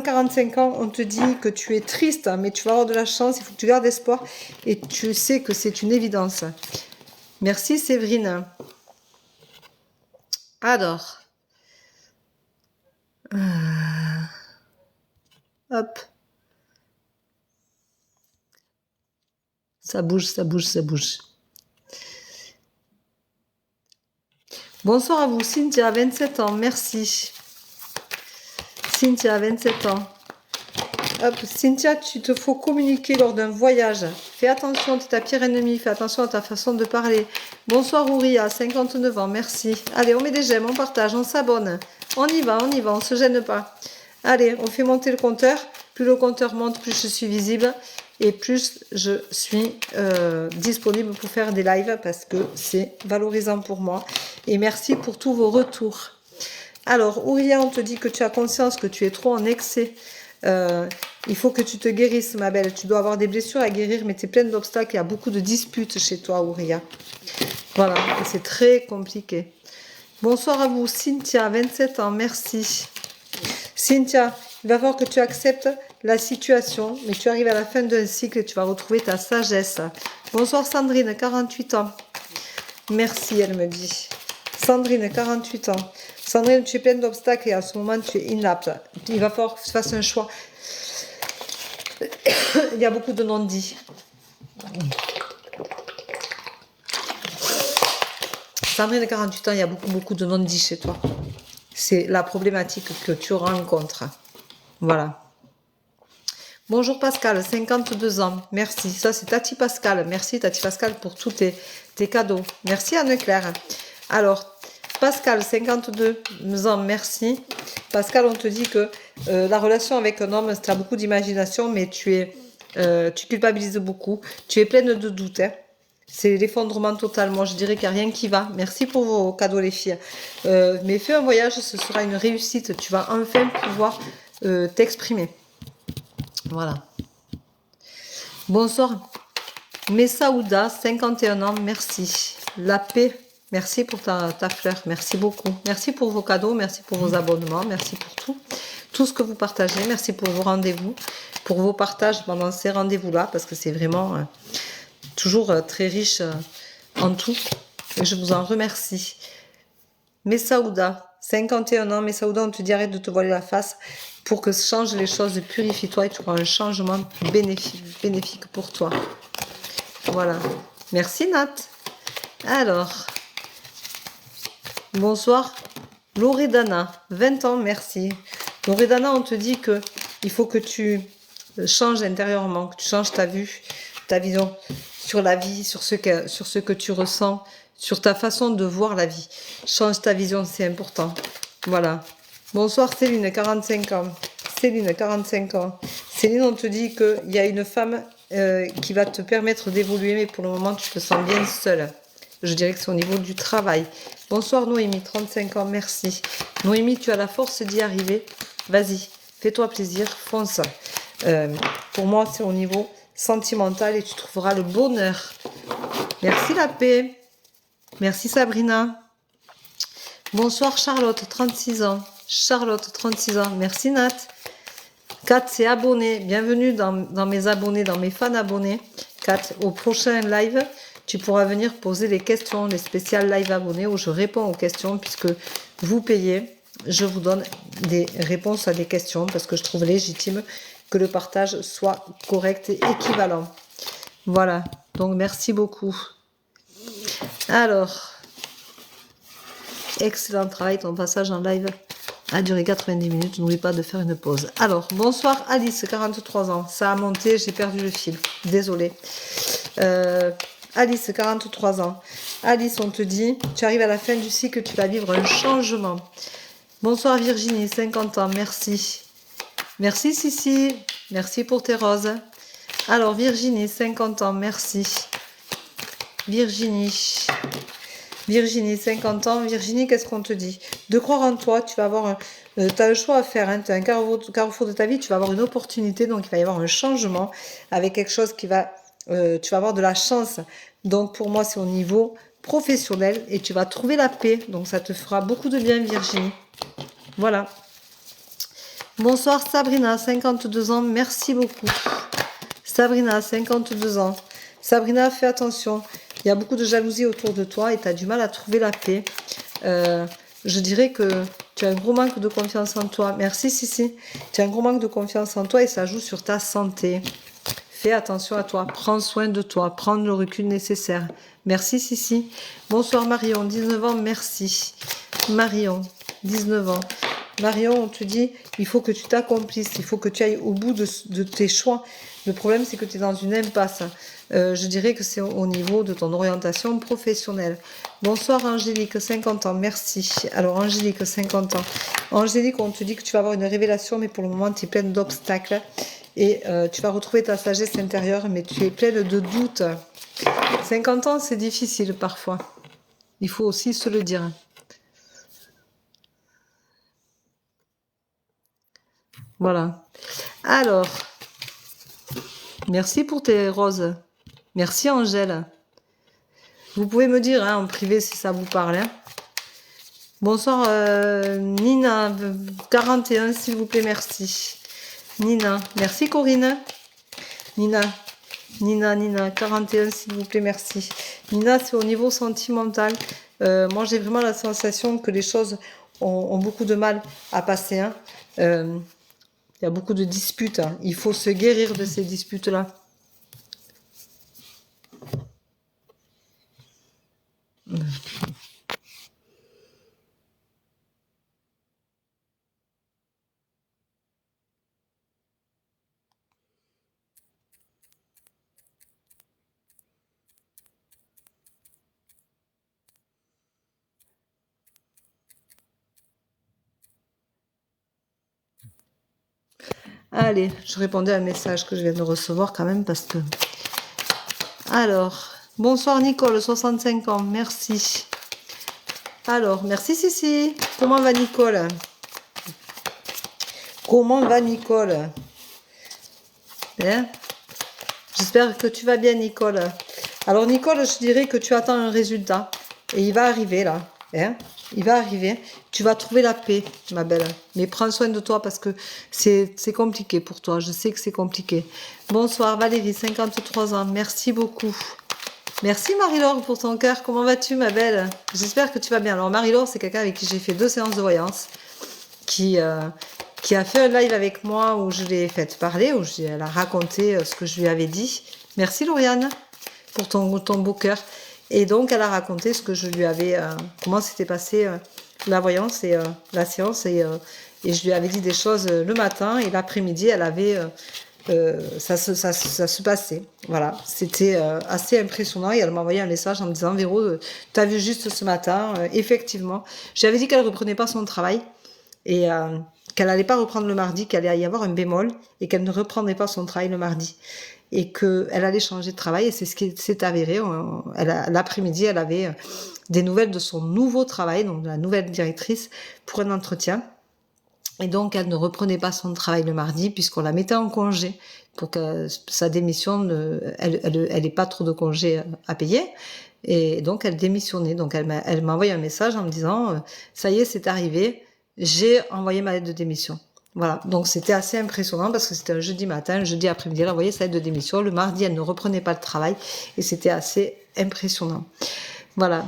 45 ans, on te dit que tu es triste, mais tu vas avoir de la chance, il faut que tu gardes espoir et tu sais que c'est une évidence. Merci Séverine. Alors. Hop. Ça bouge, ça bouge, ça bouge. Bonsoir à vous, Cynthia, 27 ans, merci. Cynthia, 27 ans. Hop, Cynthia, tu te faut communiquer lors d'un voyage. Fais attention, tu es ta pire ennemie, fais attention à ta façon de parler. Bonsoir Ouria, 59 ans, merci. Allez, on met des j'aime, on partage, on s'abonne. On y va, on se gêne pas. Allez, on fait monter le compteur. Plus le compteur monte, plus je suis visible. Et plus je suis disponible pour faire des lives parce que c'est valorisant pour moi. Et merci pour tous vos retours. Alors, Ouria, on te dit que tu as conscience que tu es trop en excès. Il faut que tu te guérisses, ma belle. Tu dois avoir des blessures à guérir, mais tu es pleine d'obstacles. Il y a beaucoup de disputes chez toi, Ouria. Voilà, et c'est très compliqué. Bonsoir à vous, Cynthia, 27 ans, merci. Cynthia, il va falloir que tu acceptes la situation, mais tu arrives à la fin d'un cycle et tu vas retrouver ta sagesse. Bonsoir Sandrine, 48 ans. Merci, elle me dit. Sandrine, 48 ans. Sandrine, tu es pleine d'obstacles et à ce moment, tu es inapte. Il va falloir que tu fasses un choix. Il y a beaucoup de non-dits. Sandrine, 48 ans, il y a beaucoup de non-dits chez toi. C'est la problématique que tu rencontres. Voilà. Bonjour Pascal, 52 ans. Merci. Ça, c'est Tati Pascal. Merci Tati Pascal pour tous tes cadeaux. Merci Anne-Claire. Alors, Pascal, 52 ans. Merci. Pascal, on te dit que la relation avec un homme, tu as beaucoup d'imagination, mais tu es tu culpabilises beaucoup, tu es pleine de doutes. Hein. C'est l'effondrement total. Moi, je dirais qu'il n'y a rien qui va. Merci pour vos cadeaux, les filles. Mais fais un voyage, ce sera une réussite. Tu vas enfin pouvoir t'exprimer. Voilà. Bonsoir. Messaouda, 51 ans, merci. La paix, merci pour ta fleur. Merci beaucoup. Merci pour vos cadeaux, merci pour vos abonnements, merci pour tout. Tout ce que vous partagez. Merci pour vos rendez-vous, pour vos partages pendant ces rendez-vous-là, parce que c'est vraiment toujours très riche en tout. Et je vous en remercie. Messaouda, 51 ans. Messaouda, on te dit arrête de te voiler la face pour que change les choses, purifie-toi et tu auras un changement bénéfique pour toi. Voilà. Merci Nat. Alors, bonsoir. Loredana, 20 ans, merci. Loredana, on te dit que il faut que tu changes intérieurement, que tu changes ta vue, ta vision sur la vie, sur ce que tu ressens, sur ta façon de voir la vie. Change ta vision, c'est important. Voilà. Bonsoir Céline, 45 ans. Céline, 45 ans. Céline, on te dit qu'il y a une femme qui va te permettre d'évoluer, mais pour le moment, tu te sens bien seule. Je dirais que c'est au niveau du travail. Bonsoir Noémie, 35 ans, merci. Noémie, tu as la force d'y arriver. Vas-y, fais-toi plaisir, fonce. Pour moi, c'est au niveau sentimental et tu trouveras le bonheur. Merci la paix. Merci Sabrina. Bonsoir Charlotte, 36 ans. Charlotte, 36 ans. Merci Nat. Kat, c'est abonné. Bienvenue dans mes abonnés, dans mes fans abonnés. Kat, au prochain live, tu pourras venir poser les questions, les spéciales live abonnés où je réponds aux questions puisque vous payez. Je vous donne des réponses à des questions parce que je trouve légitime que le partage soit correct et équivalent. Voilà. Donc, merci beaucoup. Alors, excellent travail. Ton passage en live a duré 90 minutes. N'oublie pas de faire une pause. Alors, bonsoir Alice, 43 ans. Ça a monté, j'ai perdu le fil. Désolée. Alice, 43 ans. Alice, on te dit, tu arrives à la fin du cycle, tu vas vivre un changement. Bonsoir Virginie, 50 ans, merci. Merci Sissi, merci pour tes roses. Alors Virginie, 50 ans, merci. Virginie, 50 ans. Virginie, qu'est-ce qu'on te dit? De croire en toi, tu vas avoir tu as le choix à faire, hein, tu as un carrefour de ta vie, tu vas avoir une opportunité, donc il va y avoir un changement avec quelque chose qui va... tu vas avoir de la chance. Donc pour moi, c'est au niveau professionnel et tu vas trouver la paix. Donc ça te fera beaucoup de bien, Virginie. Voilà. Bonsoir Sabrina, 52 ans, merci beaucoup. Sabrina, 52 ans. Sabrina, fais attention. Il y a beaucoup de jalousie autour de toi et tu as du mal à trouver la paix. Je dirais que tu as un gros manque de confiance en toi. Merci Sissi. Tu as un gros manque de confiance en toi et ça joue sur ta santé. Fais attention à toi. Prends soin de toi. Prends le recul nécessaire. Merci Sissi. Bonsoir Marion, 19 ans, merci. Marion, 19 ans. Marion, on te dit, il faut que tu t'accomplisses, il faut que tu ailles au bout de tes choix. Le problème, c'est que tu es dans une impasse. Je dirais que c'est au niveau de ton orientation professionnelle. Bonsoir Angélique, 50 ans, merci. Alors Angélique, 50 ans. Angélique, on te dit que tu vas avoir une révélation, mais pour le moment, tu es pleine d'obstacles. Et tu vas retrouver ta sagesse intérieure, mais tu es pleine de doutes. 50 ans, c'est difficile parfois. Il faut aussi se le dire. Voilà. Alors, merci pour tes roses. Merci Angèle. Vous pouvez me dire hein, en privé si ça vous parle. Hein. Bonsoir Nina, 41 s'il vous plaît, merci. Nina, merci Corinne. Nina, 41 s'il vous plaît, merci. Nina, c'est au niveau sentimental. Moi, j'ai vraiment la sensation que les choses ont beaucoup de mal à passer. Hein. Il y a beaucoup de disputes. Hein. Il faut se guérir de ces disputes-là. Allez, je répondais à un message que je viens de recevoir quand même parce que... Alors, bonsoir Nicole, 65 ans, merci. Alors, merci Sissi. Comment va Nicole? Comment va Nicole? Hein? J'espère que tu vas bien Nicole. Alors Nicole, je dirais que tu attends un résultat. Et il va arriver là. Hein? Il va arriver. Tu vas trouver la paix, ma belle. Mais prends soin de toi parce que c'est compliqué pour toi. Je sais que c'est compliqué. Bonsoir Valérie, 53 ans. Merci beaucoup. Merci Marie-Laure pour ton cœur. Comment vas-tu ma belle? J'espère que tu vas bien. Alors Marie-Laure, c'est quelqu'un avec qui j'ai fait 2 séances de voyance. Qui a fait un live avec moi où je l'ai fait parler, où elle a raconté ce que je lui avais dit. Merci Lauriane pour ton beau cœur. Et donc elle a raconté ce que je lui avais, comment s'était passé la voyance et la séance. Et je lui avais dit des choses le matin et l'après-midi, elle avait... ça se passait. Voilà, c'était assez impressionnant et elle m'a envoyé un message en me disant Véro, t'as vu juste ce matin, effectivement. J'avais dit qu'elle reprenait pas son travail et qu'elle n'allait pas reprendre le mardi, qu'il allait y avoir un bémol et qu'elle ne reprendrait pas son travail le mardi et qu'elle allait changer de travail et c'est ce qui s'est avéré. L'après-midi, elle avait des nouvelles de son nouveau travail, donc de la nouvelle directrice, pour un entretien. Et donc, elle ne reprenait pas son travail le mardi puisqu'on la mettait en congé pour que sa démission, elle n'ait pas trop de congés à payer. Et donc, elle démissionnait. Donc, elle m'a envoyé un message en me disant ça y est, c'est arrivé, j'ai envoyé ma lettre de démission. Voilà, donc c'était assez impressionnant parce que c'était un jeudi matin, un jeudi après-midi, elle a envoyé sa lettre de démission. Le mardi, elle ne reprenait pas le travail et c'était assez impressionnant. Voilà.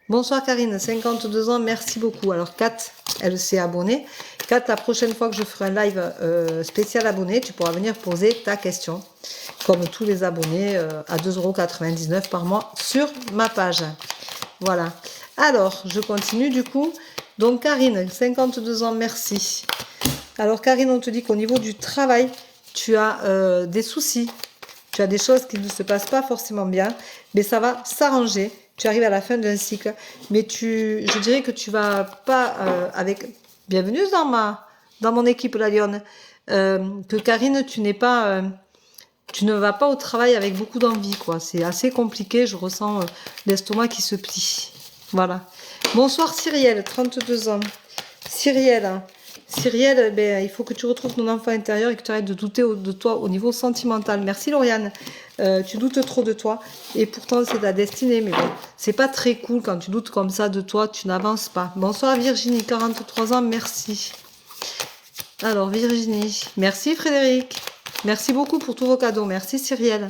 Bonsoir Karine, 52 ans, merci beaucoup. Alors Kat, elle s'est abonnée. Kat, la prochaine fois que je ferai un live spécial abonné, tu pourras venir poser ta question, comme tous les abonnés, à 2,99 € par mois sur ma page. Voilà. Alors, je continue du coup. Donc Karine, 52 ans, merci. Alors Karine, on te dit qu'au niveau du travail, tu as des soucis. Tu as des choses qui ne se passent pas forcément bien, mais ça va s'arranger. Tu arrives à la fin d'un cycle, mais je dirais que tu vas pas avec... Bienvenue dans mon équipe, la Lionne. Que Karine, tu ne vas pas au travail avec beaucoup d'envie, quoi. C'est assez compliqué, je ressens l'estomac qui se plie. Voilà. Bonsoir Cyrielle, 32 ans. Cyrielle, ben, il faut que tu retrouves ton enfant intérieur et que tu arrêtes de douter de toi au niveau sentimental. Merci Lauriane. Tu doutes trop de toi et pourtant c'est ta destinée. Mais bon, c'est pas très cool quand tu doutes comme ça de toi, tu n'avances pas. Bonsoir Virginie, 43 ans, merci. Alors Virginie, merci Frédéric. Merci beaucoup pour tous vos cadeaux. Merci Cyrielle.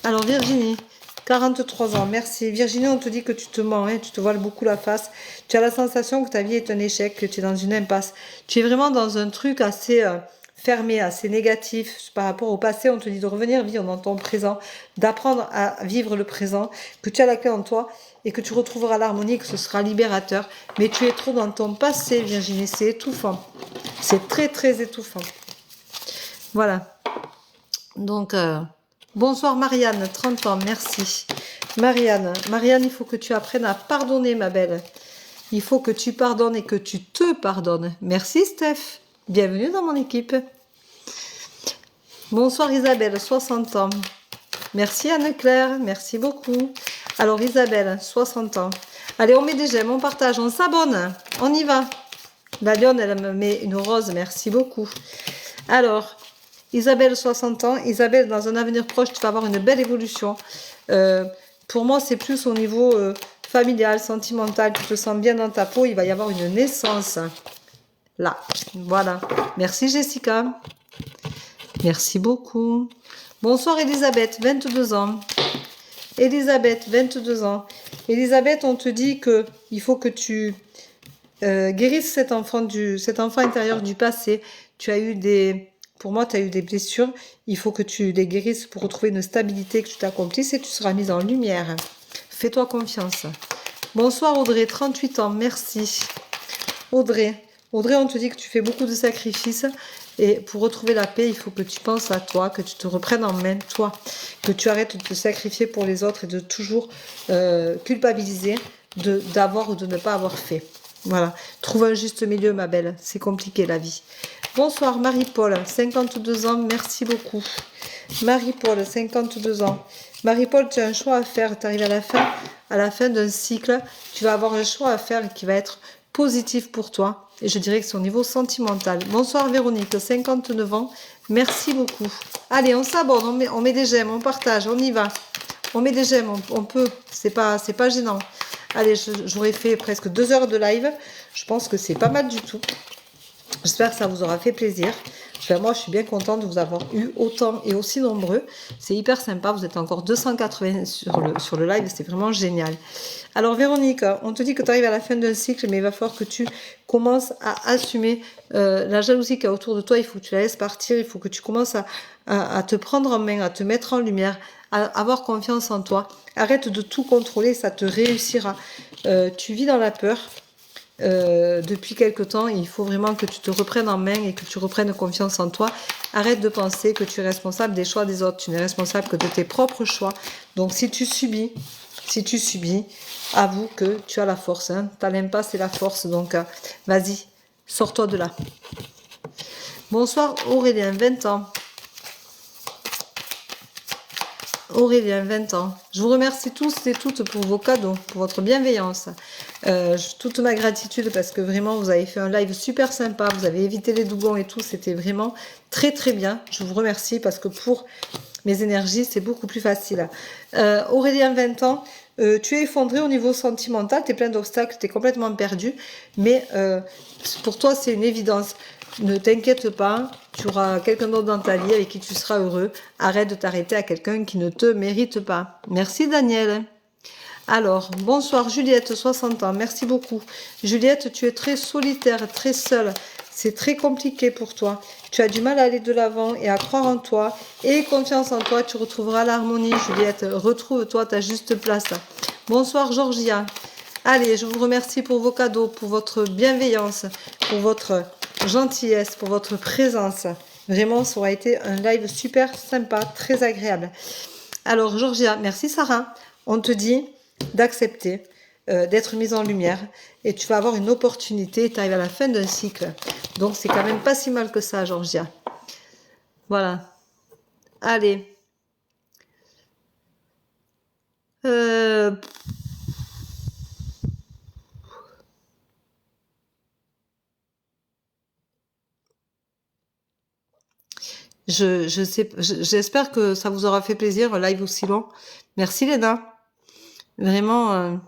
Alors Virginie, 43 ans, merci. Virginie, on te dit que tu te mens, hein, tu te voiles beaucoup la face. Tu as la sensation que ta vie est un échec, que tu es dans une impasse. Tu es vraiment dans un truc assez fermé, assez négatif par rapport au passé. On te dit de revenir vivre dans ton présent, d'apprendre à vivre le présent, que tu as la clé en toi et que tu retrouveras l'harmonie, que ce sera libérateur. Mais tu es trop dans ton passé, Virginie, c'est étouffant. C'est très, très étouffant. Voilà. Donc... bonsoir Marianne, 30 ans, merci. Marianne, il faut que tu apprennes à pardonner, ma belle. Il faut que tu pardonnes et que tu te pardonnes. Merci Steph, bienvenue dans mon équipe. Bonsoir Isabelle, 60 ans. Merci Anne-Claire, merci beaucoup. Alors Isabelle, 60 ans. Allez, on met des j'aime, on partage, on s'abonne. On y va. La Lionne, elle me met une rose, merci beaucoup. Alors... Isabelle, 60 ans. Isabelle, dans un avenir proche, tu vas avoir une belle évolution. Pour moi, c'est plus au niveau familial, sentimental. Tu te sens bien dans ta peau. Il va y avoir une naissance. Là. Voilà. Merci, Jessica. Merci beaucoup. Bonsoir, Elisabeth, 22 ans. Elisabeth, 22 ans. Elisabeth, on te dit que il faut que tu guérisses cet enfant intérieur du passé. Tu as eu Pour moi, tu as eu des blessures. Il faut que tu les guérisses pour retrouver une stabilité, que tu t'accomplisses et tu seras mise en lumière. Fais-toi confiance. Bonsoir Audrey, 38 ans, merci. Audrey, on te dit que tu fais beaucoup de sacrifices et pour retrouver la paix, il faut que tu penses à toi, que tu te reprennes en main, toi, que tu arrêtes de te sacrifier pour les autres et de toujours culpabiliser d'avoir ou de ne pas avoir fait. Voilà, trouve un juste milieu, ma belle, c'est compliqué la vie. Bonsoir Marie-Paul, 52 ans, merci beaucoup. Marie-Paul, 52 ans. Marie-Paul, tu as un choix à faire, tu arrives à la fin d'un cycle, tu vas avoir un choix à faire qui va être positif pour toi. Et je dirais que c'est au niveau sentimental. Bonsoir Véronique, 59 ans, merci beaucoup. Allez, on s'abonne, on met des j'aime, on partage, on y va. On met des j'aime, on peut, c'est pas gênant. Allez, j'aurais fait presque 2 heures de live, je pense que c'est pas mal du tout. J'espère que ça vous aura fait plaisir. Enfin, moi, je suis bien contente de vous avoir eu autant et aussi nombreux. C'est hyper sympa. Vous êtes encore 280 sur le live. C'est vraiment génial. Alors, Véronique, on te dit que tu arrives à la fin d'un cycle, mais il va falloir que tu commences à assumer la jalousie qu'il y a autour de toi. Il faut que tu la laisses partir. Il faut que tu commences à te prendre en main, à te mettre en lumière, à avoir confiance en toi. Arrête de tout contrôler. Ça te réussira. Tu vis dans la peur. Depuis quelque temps, il faut vraiment que tu te reprennes en main et que tu reprennes confiance en toi. Arrête de penser que tu es responsable des choix des autres. Tu n'es responsable que de tes propres choix. Donc si tu subis, avoue que tu as la force. Hein. T'as pas, c'est la force. Donc vas-y, sors-toi de là. Bonsoir Aurélien, 20 ans. Aurélien, 20 ans. Je vous remercie tous et toutes pour vos cadeaux, pour votre bienveillance. Toute ma gratitude parce que vraiment, vous avez fait un live super sympa. Vous avez évité les doublons et tout. C'était vraiment très, très bien. Je vous remercie parce que pour mes énergies, c'est beaucoup plus facile. Aurélien, 20 ans. Tu es effondré au niveau sentimental. Tu es plein d'obstacles. Tu es complètement perdu. Mais pour toi, c'est une évidence. Ne t'inquiète pas, tu auras quelqu'un d'autre dans ta vie avec qui tu seras heureux. Arrête de t'arrêter à quelqu'un qui ne te mérite pas. Merci Daniel. Alors, bonsoir Juliette, 60 ans, merci beaucoup. Juliette, tu es très solitaire, très seule. C'est très compliqué pour toi. Tu as du mal à aller de l'avant et à croire en toi. Et confiance en toi, tu retrouveras l'harmonie, Juliette. Retrouve-toi ta juste place. Bonsoir Georgia. Allez, je vous remercie pour vos cadeaux, pour votre bienveillance, pour votre gentillesse, pour votre présence. Vraiment, ça aura été un live super sympa, très agréable. Alors, Georgia, merci Sarah. On te dit d'accepter, d'être mise en lumière et tu vas avoir une opportunité. Tu arrives à la fin d'un cycle. Donc, c'est quand même pas si mal que ça, Georgia. Voilà. Allez. J'espère que ça vous aura fait plaisir, un live aussi long. Merci Léna. Vraiment,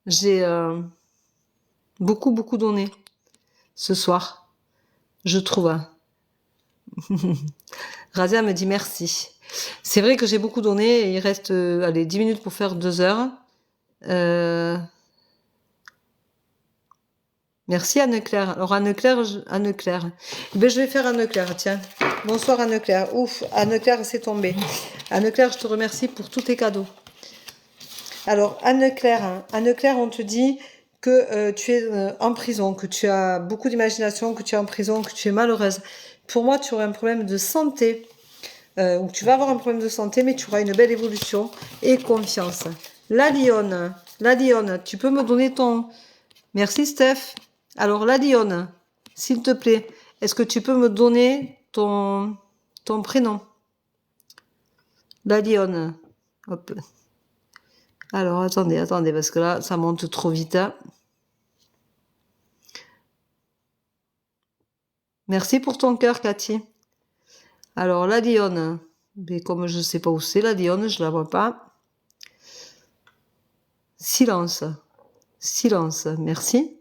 j'ai beaucoup donné ce soir, je trouve. Razia me dit merci. C'est vrai que j'ai beaucoup donné et il reste allez, 10 minutes pour faire 2 heures. Merci Anne-Claire. Alors Anne-Claire, eh ben, je vais faire Anne-Claire, tiens. Bonsoir Anne-Claire. Ouf, Anne-Claire, c'est tombé. Anne-Claire, je te remercie pour tous tes cadeaux. Alors Anne-Claire, on te dit que tu es en prison, que tu as beaucoup d'imagination, que tu es en prison, que tu es malheureuse. Pour moi, tu aurais un problème de santé, ou tu vas avoir un problème de santé, mais tu auras une belle évolution et confiance. La Lionne, tu peux me donner ton... Merci Steph. Alors la Lionne, s'il te plaît, est-ce que tu peux me donner ton prénom? La Lionne. Hop. Alors attendez, parce que là, ça monte trop vite. Hein. Merci pour ton cœur, Cathy. Alors la Lionne, mais comme je ne sais pas où c'est la Lionne, je la vois pas. Silence, merci.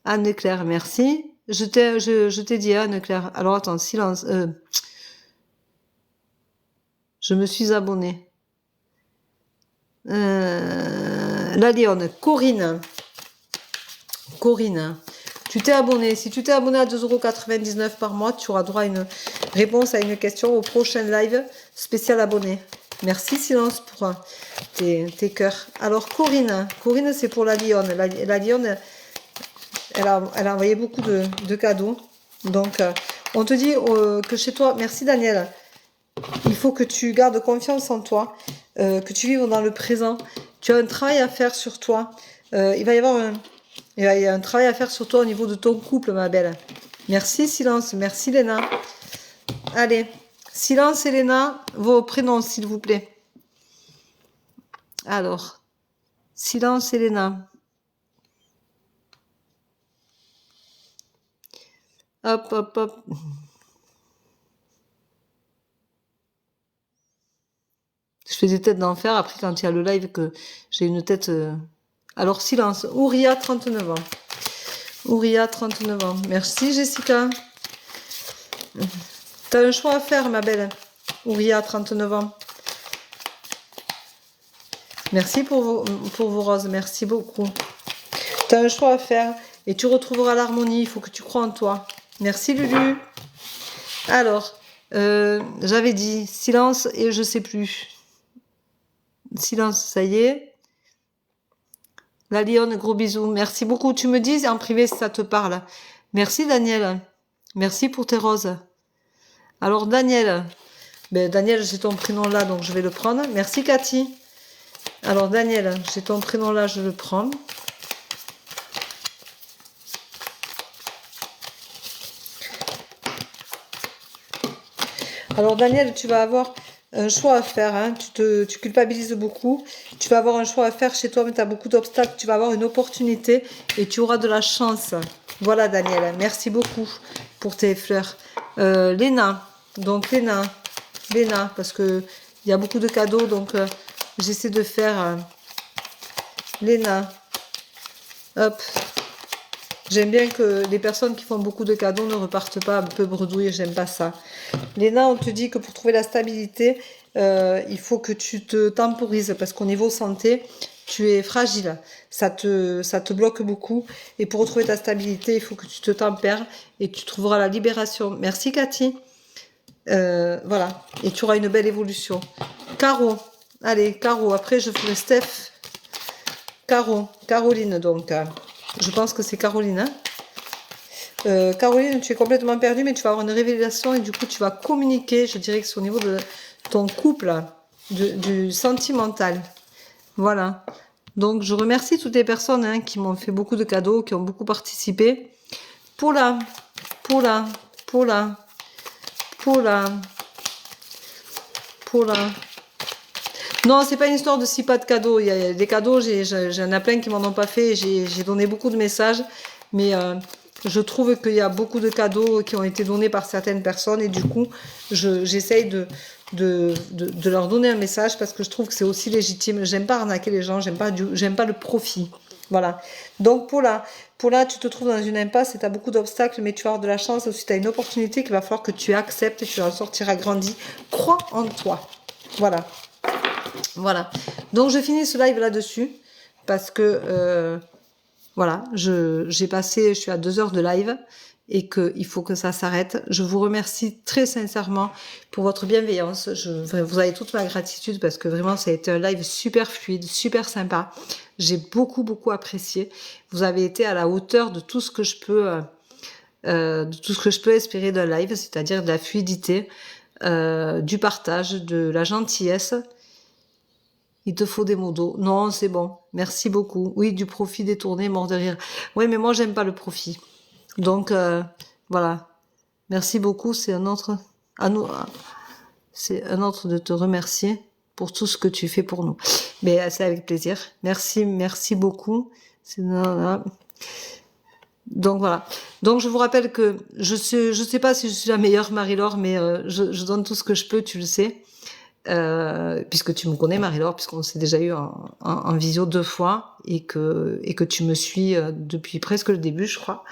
Anne-Claire, merci. Je t'ai dit, Anne-Claire. Alors attends, silence. Je me suis abonnée. La Lionne, Corinne, tu t'es abonné. Si tu t'es abonné à 2,99 € par mois, tu auras droit à une réponse à une question au prochain live spécial abonné. Merci Silence pour tes cœurs. Alors Corinne, c'est pour la Lionne. La Lionne, elle a envoyé beaucoup de cadeaux. Donc, on te dit que chez toi, merci Daniel, il faut que tu gardes confiance en toi, que tu vives dans le présent. Tu as un travail à faire sur toi. Il va y avoir Et il y a un travail à faire sur toi au niveau de ton couple, ma belle. Merci, Silence. Merci, Léna. Allez, Silence et Léna, vos prénoms, s'il vous plaît. Alors, Silence et Léna. Hop, hop, hop. Je fais des têtes d'enfer. Après, quand il y a le live, que j'ai une tête... Alors, Silence. Ouria, 39 ans. Ouria, 39 ans. Merci, Jessica. T'as un choix à faire, ma belle. Ouria, 39 ans. Merci pour vos roses. Merci beaucoup. T'as un choix à faire. Et tu retrouveras l'harmonie. Il faut que tu crois en toi. Merci, Lulu. Alors, j'avais dit silence et je sais plus. Silence, ça y est. La lionne, gros bisous. Merci beaucoup. Tu me dis en privé si ça te parle. Merci, Daniel. Merci pour tes roses. Alors, Daniel. Ben, Daniel, j'ai ton prénom là, donc je vais le prendre. Merci, Cathy. Alors, Daniel, j'ai ton prénom là, je le prends. Alors, Daniel, tu vas avoir un choix à faire. Hein. Tu culpabilises beaucoup. Tu vas avoir un choix à faire chez toi, mais tu as beaucoup d'obstacles. Tu vas avoir une opportunité et tu auras de la chance. Voilà, Daniel. Merci beaucoup pour tes fleurs. Léna. Donc, Léna, parce que il y a beaucoup de cadeaux, donc j'essaie de faire Léna. Hop. J'aime bien que les personnes qui font beaucoup de cadeaux ne repartent pas un peu bredouilles, j'aime pas ça. Léna, on te dit que pour trouver la stabilité, il faut que tu te temporises, parce qu'au niveau santé, tu es fragile. Ça te bloque beaucoup. Et pour retrouver ta stabilité, il faut que tu te tempères et tu trouveras la libération. Merci, Cathy. Voilà. Et tu auras une belle évolution. Caro. Allez, Caro. Après, je ferai Steph. Caro. Caroline, donc. Je pense que c'est Caroline. Hein. Caroline, tu es complètement perdue, mais tu vas avoir une révélation et du coup, tu vas communiquer. Je dirais que c'est au niveau de ton couple, du sentimental. Voilà. Donc, je remercie toutes les personnes hein, qui m'ont fait beaucoup de cadeaux, qui ont beaucoup participé. Paula. Non, c'est pas une histoire de si pas de cadeaux. Il y a des cadeaux, j'en ai plein qui m'en ont pas fait. J'ai donné beaucoup de messages, mais je trouve qu'il y a beaucoup de cadeaux qui ont été donnés par certaines personnes et du coup, j'essaye de leur donner un message parce que je trouve que c'est aussi légitime. J'aime pas arnaquer les gens, j'aime pas le profit. Voilà. Donc pour là, tu te trouves dans une impasse et tu as beaucoup d'obstacles, mais tu vas avoir de la chance aussi, tu as une opportunité qu'il va falloir que tu acceptes et tu vas en sortir agrandi. Crois en toi. Voilà. Voilà. Donc je finis ce live là-dessus parce que voilà, je suis à 2 heures de live et qu'il faut que ça s'arrête. Je vous remercie très sincèrement pour votre bienveillance. Vous avez toute ma gratitude parce que vraiment ça a été un live super fluide, super sympa. J'ai beaucoup apprécié. Vous avez été à la hauteur de tout ce que je peux espérer d'un live, c'est-à-dire de la fluidité, du partage, de la gentillesse. Il te faut des mots d'eau. Non, c'est bon. Merci beaucoup. Oui, du profit détourné, mort de rire. Oui, mais moi, j'aime pas le profit. Donc, voilà. Merci beaucoup. C'est un autre de te remercier pour tout ce que tu fais pour nous. Mais c'est avec plaisir. Merci beaucoup. Donc voilà. Donc je vous rappelle que je sais pas si je suis la meilleure Marie-Laure, mais je donne tout ce que je peux, tu le sais. Puisque tu me connais Marie-Laure, puisqu'on s'est déjà eu en visio 2 fois et que tu me suis depuis presque le début, je crois.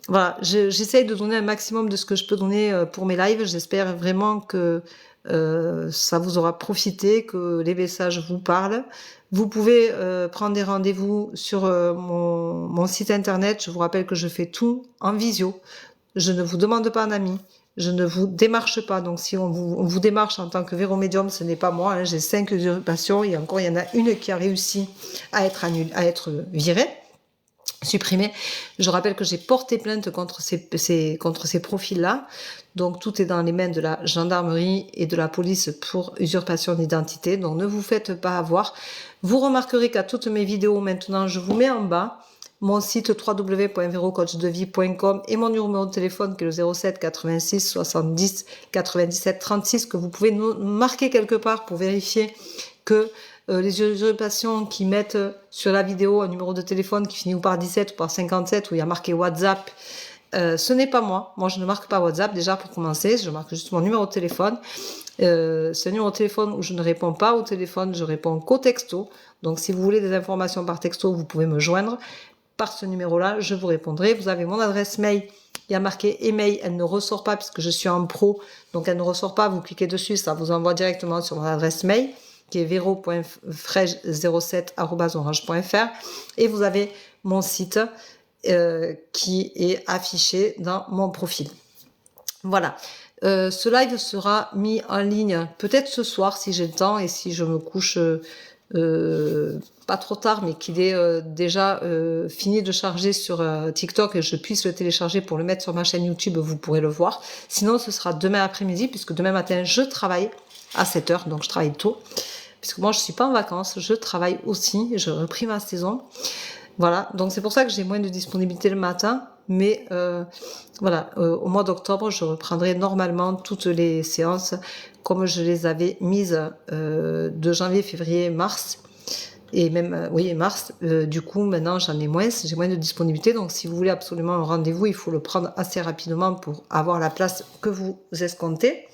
Voilà, j'essaye de donner un maximum de ce que je peux donner pour mes lives. J'espère vraiment que ça vous aura profité, que les messages vous parlent. Vous pouvez prendre des rendez-vous sur mon site internet. Je vous rappelle que je fais tout en visio. Je ne vous demande pas un ami. Je ne vous démarche pas. Donc, si on vous démarche en tant que véromédium, ce n'est pas moi. Hein. J'ai 5 usurpations. Et encore, il y en a une qui a réussi à être virée. supprimé. Je rappelle que j'ai porté plainte contre ces profils-là. Donc, tout est dans les mains de la gendarmerie et de la police pour usurpation d'identité. Donc, ne vous faites pas avoir. Vous remarquerez qu'à toutes mes vidéos, maintenant, je vous mets en bas mon site www.verocoachdevie.com et mon numéro de téléphone qui est le 07 86 70 97 36 que vous pouvez marquer quelque part pour vérifier que les usurpations qui mettent sur la vidéo un numéro de téléphone qui finit ou par 17 ou par 57 où il y a marqué WhatsApp, ce n'est pas moi. Moi, je ne marque pas WhatsApp déjà pour commencer. Je marque juste mon numéro de téléphone. C'est un numéro de téléphone où je ne réponds pas au téléphone, je réponds qu'au texto. Donc, si vous voulez des informations par texto, vous pouvez me joindre par ce numéro-là. Je vous répondrai. Vous avez mon adresse mail. Il y a marqué email. Elle ne ressort pas puisque je suis en pro. Donc, elle ne ressort pas. Vous cliquez dessus, ça vous envoie directement sur mon adresse mail qui est vero.frege07@orange.fr et vous avez mon site qui est affiché dans mon profil. Voilà. Ce live sera mis en ligne peut-être ce soir si j'ai le temps et si je me couche pas trop tard, mais qu'il est déjà fini de charger sur TikTok et je puisse le télécharger pour le mettre sur ma chaîne YouTube, vous pourrez le voir. Sinon, ce sera demain après-midi, puisque demain matin, je travaille à 7h, donc je travaille tôt. Puisque moi, je suis pas en vacances, je travaille aussi, je repris ma saison. Voilà, donc c'est pour ça que j'ai moins de disponibilité le matin. Mais voilà, au mois d'octobre, je reprendrai normalement toutes les séances comme je les avais mises de janvier, février, mars. Et même, oui, mars. Du coup, maintenant, j'en ai moins, j'ai moins de disponibilité. Donc, si vous voulez absolument un rendez-vous, il faut le prendre assez rapidement pour avoir la place que vous escomptez.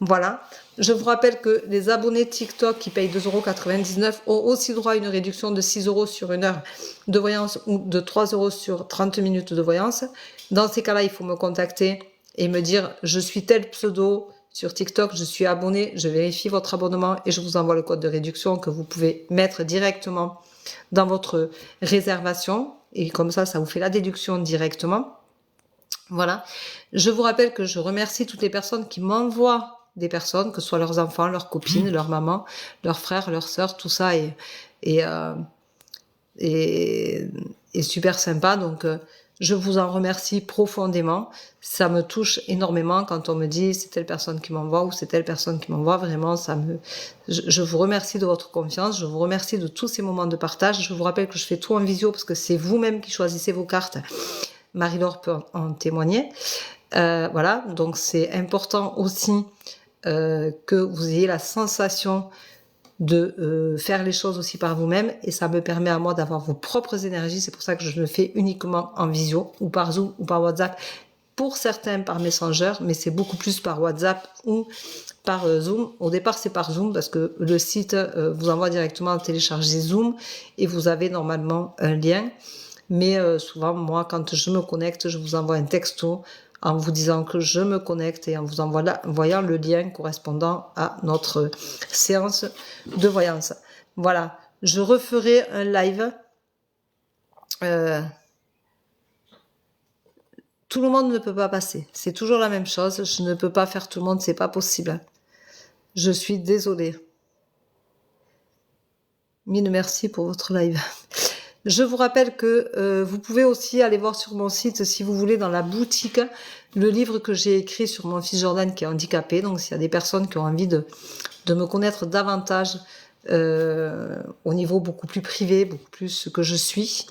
Voilà. Je vous rappelle que les abonnés TikTok qui payent 2,99 € ont aussi droit à une réduction de 6 € sur une heure de voyance ou de 3 € sur 30 minutes de voyance. Dans ces cas-là, il faut me contacter et me dire « Je suis tel pseudo sur TikTok, je suis abonné, je vérifie votre abonnement et je vous envoie le code de réduction que vous pouvez mettre directement dans votre réservation. Et comme ça, ça vous fait la déduction directement. » Voilà. Je vous rappelle que je remercie toutes les personnes qui m'envoient des personnes, que ce soit leurs enfants, leurs copines, leurs mamans, leurs frères, leurs sœurs, tout ça est super sympa. Donc, je vous en remercie profondément. Ça me touche énormément quand on me dit c'est telle personne qui m'envoie ou c'est telle personne qui m'envoie. Vraiment, je vous remercie de votre confiance. Je vous remercie de tous ces moments de partage. Je vous rappelle que je fais tout en visio parce que c'est vous-même qui choisissez vos cartes. Marie-Laure peut en témoigner. Voilà, donc c'est important aussi que vous ayez la sensation de faire les choses aussi par vous-même et ça me permet à moi d'avoir vos propres énergies. C'est pour ça que je le fais uniquement en visio ou par Zoom ou par WhatsApp. Pour certains par Messenger, mais c'est beaucoup plus par WhatsApp ou par Zoom. Au départ, c'est par Zoom parce que le site vous envoie directement télécharger Zoom et vous avez normalement un lien. Mais souvent, moi, quand je me connecte, je vous envoie un texto en vous disant que je me connecte et en vous envoyant le lien correspondant à notre séance de voyance. Voilà, je referai un live. Tout le monde ne peut pas passer. C'est toujours la même chose. Je ne peux pas faire tout le monde, c'est pas possible. Je suis désolée. Mille merci pour votre live. Je vous rappelle que vous pouvez aussi aller voir sur mon site, si vous voulez, dans la boutique, le livre que j'ai écrit sur mon fils Jordan qui est handicapé. Donc, s'il y a des personnes qui ont envie de me connaître davantage au niveau beaucoup plus privé, beaucoup plus ce que je suis.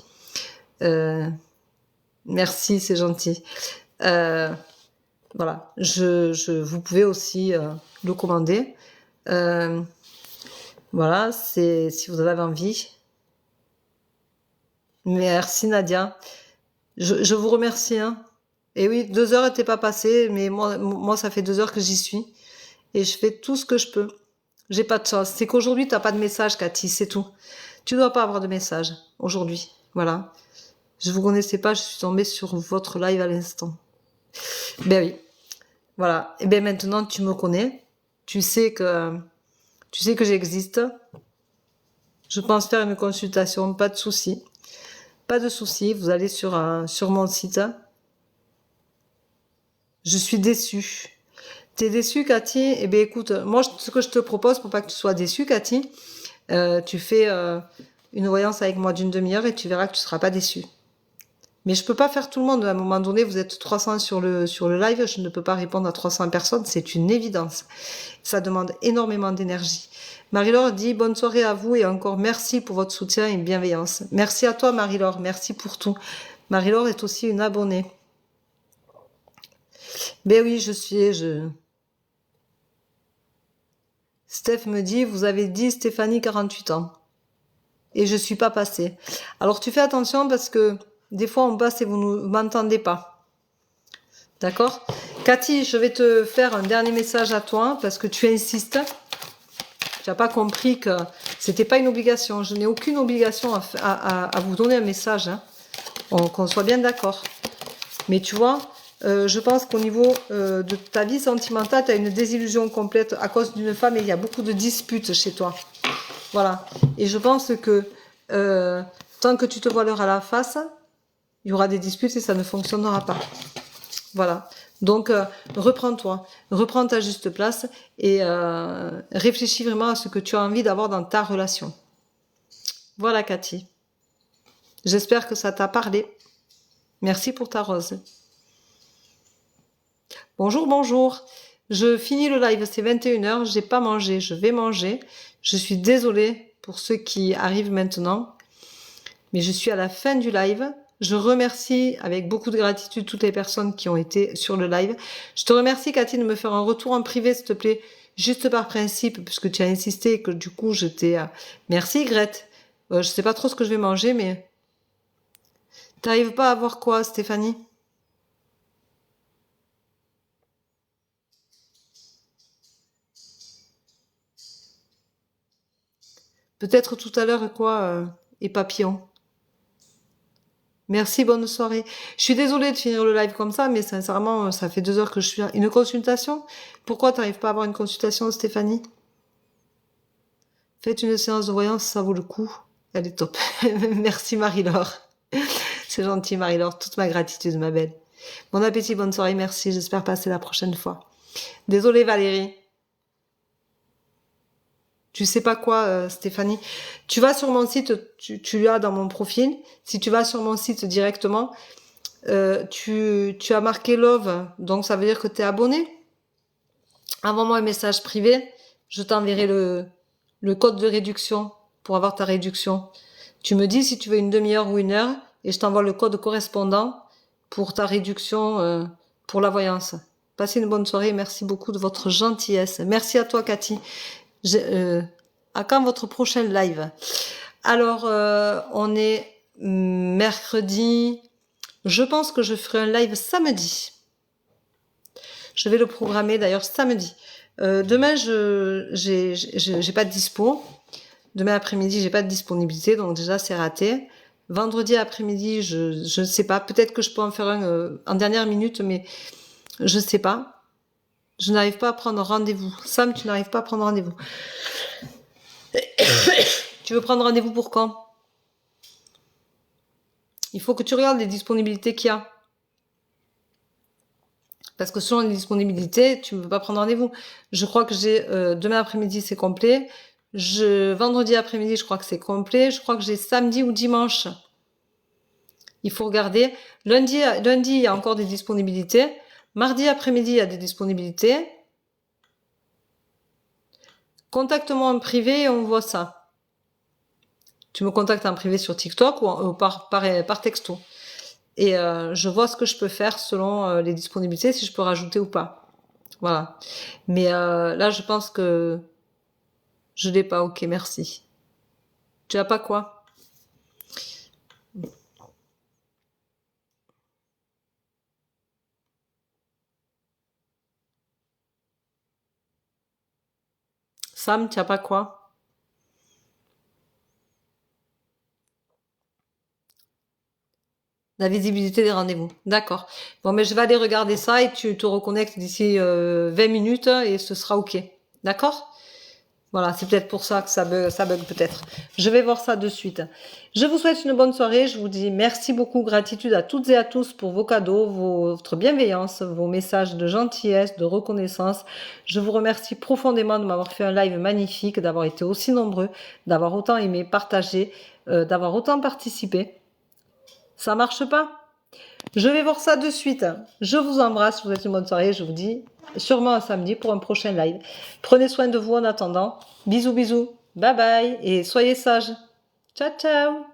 Merci, c'est gentil. Voilà, vous pouvez aussi le commander. Voilà, si vous avez envie. Merci Nadia. Je vous remercie. Hein. Et oui, 2 heures n'étaient pas passées, mais moi, ça fait 2 heures que j'y suis. Et je fais tout ce que je peux. J'ai pas de chance. C'est qu'aujourd'hui, tu n'as pas de message, Cathy, c'est tout. Tu dois pas avoir de message aujourd'hui. Voilà. Je vous connaissais pas, je suis tombée sur votre live à l'instant. Ben oui. Voilà. Et bien maintenant, tu me connais. Tu sais que j'existe. Je pense faire une consultation, pas de souci. Pas de souci, vous allez sur mon site. Je suis déçue. T'es déçue, Cathy? Eh bien, écoute, moi, ce que je te propose pour pas que tu sois déçue, Cathy, tu fais une voyance avec moi d'1 demi-heure et tu verras que tu seras pas déçue. Mais je peux pas faire tout le monde. À un moment donné, vous êtes 300 sur le live, je ne peux pas répondre à 300 personnes, c'est une évidence. Ça demande énormément d'énergie. Marie-Laure dit bonne soirée à vous et encore merci pour votre soutien et bienveillance. Merci à toi Marie-Laure, merci pour tout. Marie-Laure est aussi une abonnée. Ben oui, Steph me dit, vous avez dit Stéphanie 48 ans. Et je suis pas passée. Alors tu fais attention parce que des fois on passe et vous ne m'entendez pas. D'accord? Cathy, je vais te faire un dernier message à toi parce que tu insistes. Tu n'as pas compris que c'était pas une obligation. Je n'ai aucune obligation à vous donner un message. Hein. Qu'on soit bien d'accord. Mais tu vois, je pense qu'au niveau de ta vie sentimentale, tu as une désillusion complète à cause d'une femme et il y a beaucoup de disputes chez toi. Voilà. Et je pense que tant que tu te voileras la face, il y aura des disputes et ça ne fonctionnera pas. Voilà. Donc, reprends-toi, reprends ta juste place et réfléchis vraiment à ce que tu as envie d'avoir dans ta relation. Voilà, Cathy. J'espère que ça t'a parlé. Merci pour ta rose. Bonjour, bonjour. Je finis le live, c'est 21h, j'ai pas mangé, je vais manger. Je suis désolée pour ceux qui arrivent maintenant, mais je suis à la fin du live. Je remercie avec beaucoup de gratitude toutes les personnes qui ont été sur le live. Je te remercie Cathy de me faire un retour en privé s'il te plaît, juste par principe, puisque tu as insisté et que du coup j'étais... Merci Grete. Je sais pas trop ce que je vais manger, mais... T'arrives pas à voir quoi Stéphanie? Peut-être tout à l'heure quoi et papillon. Merci, bonne soirée. Je suis désolée de finir le live comme ça, mais sincèrement, ça fait 2 heures que je suis là. Une consultation? Pourquoi t'arrives pas à avoir une consultation, Stéphanie? Faites une séance de voyance, ça vaut le coup. Elle est top. Merci Marie-Laure. C'est gentil Marie-Laure, toute ma gratitude, ma belle. Bon appétit, bonne soirée, merci. J'espère passer la prochaine fois. Désolée Valérie. Tu sais pas quoi, Stéphanie. Tu vas sur mon site, tu l'as dans mon profil. Si tu vas sur mon site directement, tu as marqué Love, donc ça veut dire que tu es abonné. Envoie-moi un message privé, je t'enverrai le code de réduction pour avoir ta réduction. Tu me dis si tu veux une demi-heure ou 1 heure et je t'envoie le code correspondant pour ta réduction pour la voyance. Passez une bonne soirée et merci beaucoup de votre gentillesse. Merci à toi Cathy. À quand votre prochain live? Alors, on est mercredi. Je pense que je ferai un live samedi. Je vais le programmer d'ailleurs samedi. Demain, j'ai pas de dispo. Demain après-midi, j'ai pas de disponibilité, donc déjà c'est raté. Vendredi après-midi, je ne sais pas. Peut-être que je peux en faire un en dernière minute, mais je sais pas. Je n'arrive pas à prendre rendez-vous. Sam, tu n'arrives pas à prendre rendez-vous. Tu veux prendre rendez-vous pour quand? Il faut que tu regardes les disponibilités qu'il y a. Parce que selon les disponibilités, tu ne peux pas prendre rendez-vous. Je crois que j'ai demain après-midi, c'est complet. Vendredi après-midi, je crois que c'est complet. Je crois que j'ai samedi ou dimanche. Il faut regarder. Lundi, il y a encore des disponibilités. Mardi après-midi, il y a des disponibilités. Contacte-moi en privé et on voit ça. Tu me contactes en privé sur TikTok ou par texto. Et je vois ce que je peux faire selon les disponibilités, si je peux rajouter ou pas. Voilà. Mais là, je pense que je l'ai pas. Ok, merci. Tu as pas quoi? Sam, tu as pas quoi? La visibilité des rendez-vous. D'accord. Bon, mais je vais aller regarder ça et tu te reconnectes d'ici 20 minutes et ce sera ok. D'accord? Voilà, c'est peut-être pour ça que ça bug peut-être. Je vais voir ça de suite. Je vous souhaite une bonne soirée. Je vous dis merci beaucoup, gratitude à toutes et à tous pour vos cadeaux, votre bienveillance, vos messages de gentillesse, de reconnaissance. Je vous remercie profondément de m'avoir fait un live magnifique, d'avoir été aussi nombreux, d'avoir autant aimé, partagé, d'avoir autant participé. Ça marche pas? Je vais voir ça de suite. Je vous embrasse, je vous souhaite une bonne soirée. Je vous dis sûrement un samedi pour un prochain live. Prenez soin de vous en attendant. Bisous, bisous. Bye bye et soyez sages. Ciao, ciao.